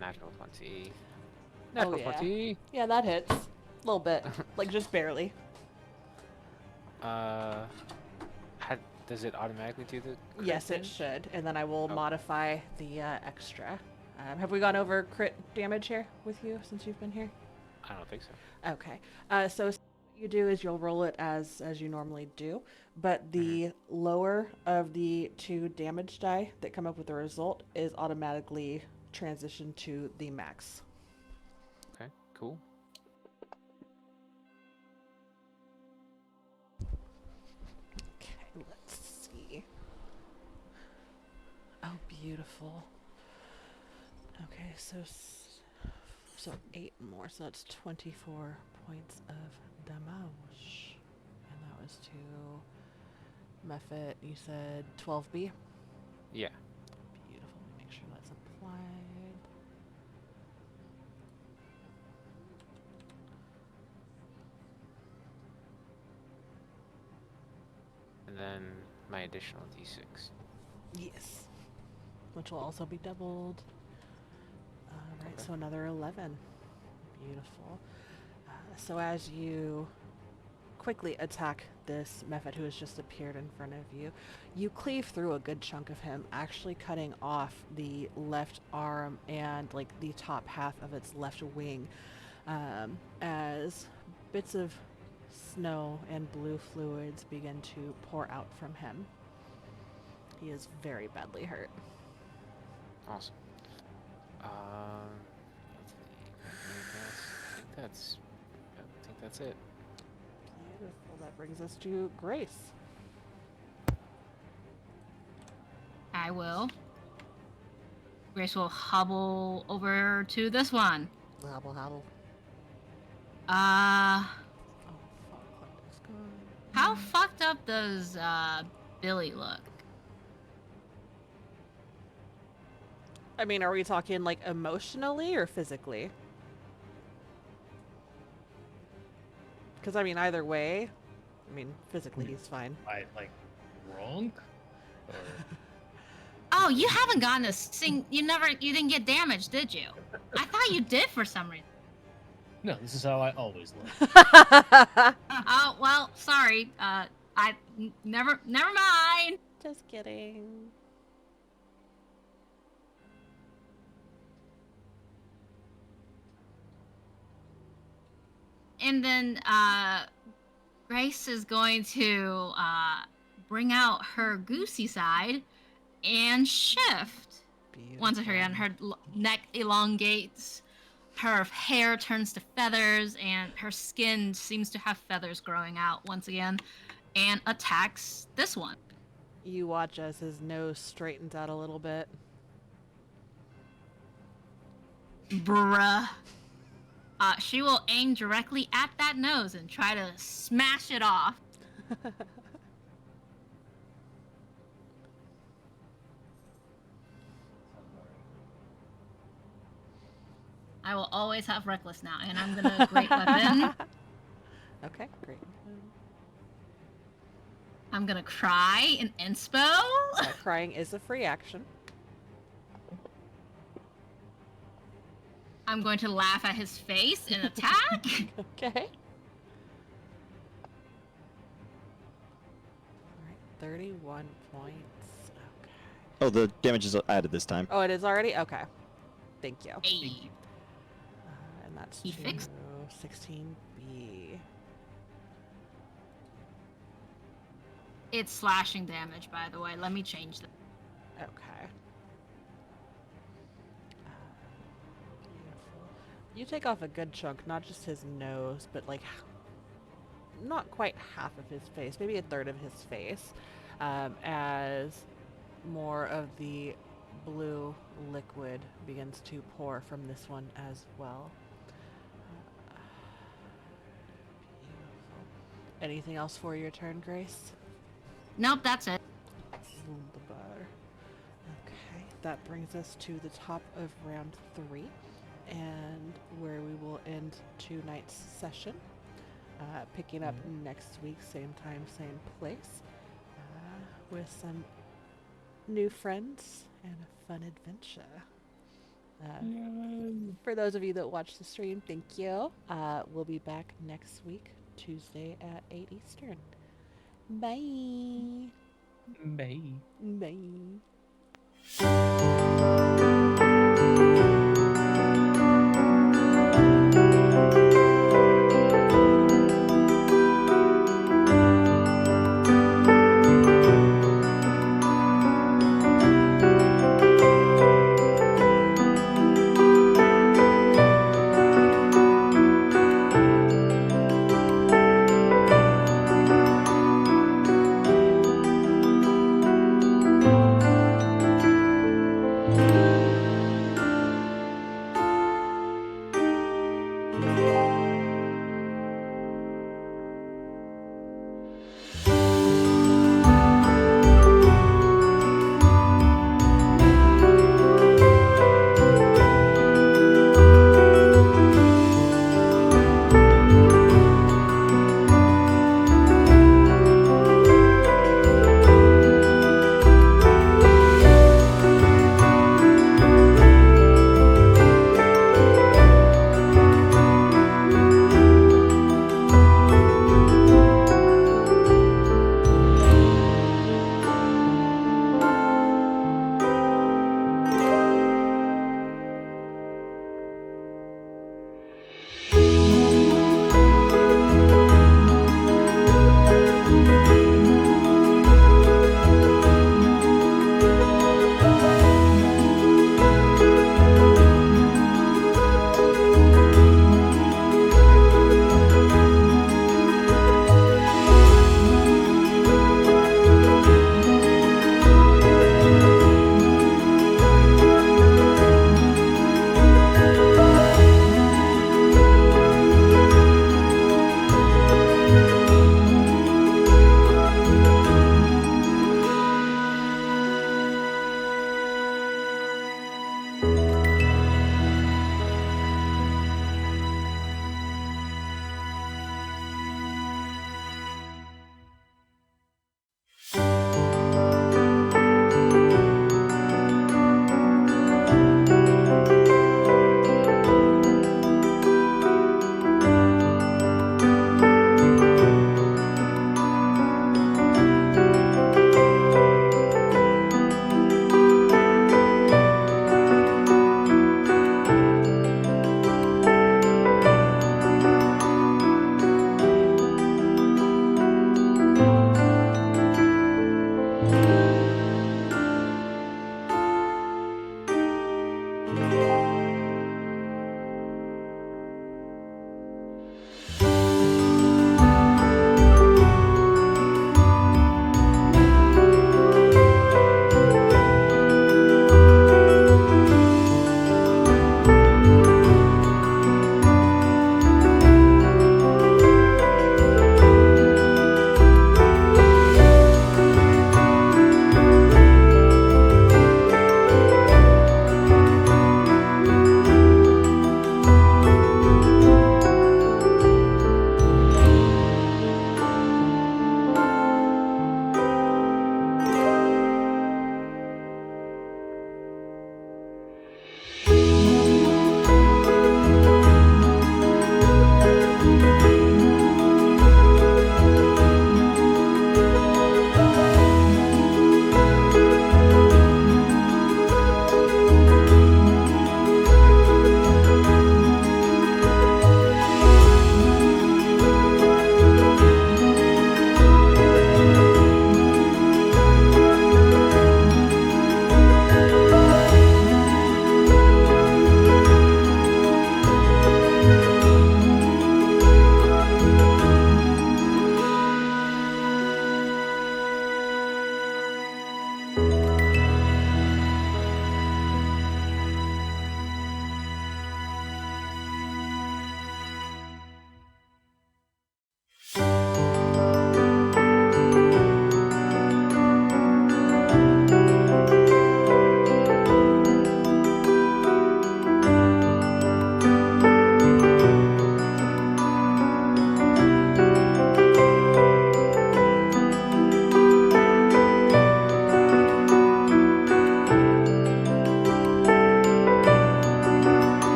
Natural 20. Oh, Natural yeah. 20. Yeah, that hits. A little bit. Like, just barely. How, does it automatically do the? crit Yes, it thing? should. And then I will Oh. modify the extra. Have we gone over crit damage here with you since you've been here? I don't think so. Okay. So what you do is you'll roll it as you normally do, but the lower of the 2 damage die that come up with the result is automatically transitioned to the max. Okay, cool. Okay, let's see. Oh, beautiful. Okay, so 8 more, so that's 24 points of damage. And that brings to Mephit. You said 12B? Yeah. Beautiful. Let me make sure that's applied. And then my additional d6. Yes. Which will also be doubled. Alright, Okay. so another 11. Beautiful. So as you quickly attack this Mephit who has just appeared in front of you, you cleave through a good chunk of him, actually cutting off the left arm and like the top half of its left wing, as bits of snow and blue fluids begin to pour out from him. He is very badly hurt. Awesome. Let's see. I think that's it. Beautiful. That brings us to Grace. I will. Grace will hobble over to this one. Hobble, hobble. Uh, Oh, fuck. Let's go. how fucked up does Billy look? I mean, are we talking like emotionally or physically? Because I mean, either way, I mean, physically he's fine. I like drunk? Or Oh, you haven't gotten a you didn't get damaged, did you? I thought you did for some reason. no, this is how I always look. Oh, well, sorry. Never mind. Just kidding. And then Grace is going to bring out her goosey side and shift. Once again, her neck elongates, her hair turns to feathers, and her skin seems to have feathers growing out once again, and attacks this one. You watch as his nose straightens out a little bit. Bruh. She will aim directly at that nose and try to smash it off. I will always have reckless now, and I'm gonna great weapon. Okay, great. I'm gonna cry in inspo. Crying is a free action. I'm going to laugh at his face and attack. Okay. Alright, 31 points. Okay. Oh, the damage is added this time. Oh, it is already? Okay. Thank you. Hey. And that's He to fixed- 16B. It's slashing damage, by the way. Let me change that. Okay. Beautiful. You take off a good chunk, not just his nose, but like not quite half of his face, maybe a third of his face, as more of the blue liquid begins to pour from this one as well. Beautiful. Anything else for your turn, Grace? Nope, that's it. Wunderbar. Okay, that brings us to the top of round 3, and where we will end tonight's session. Picking up next week, same time, same place, with some new friends and a fun adventure. For those of you that watch the stream, thank you. We'll be back next week, Tuesday at 8 Eastern. Bye. Bye. Bye.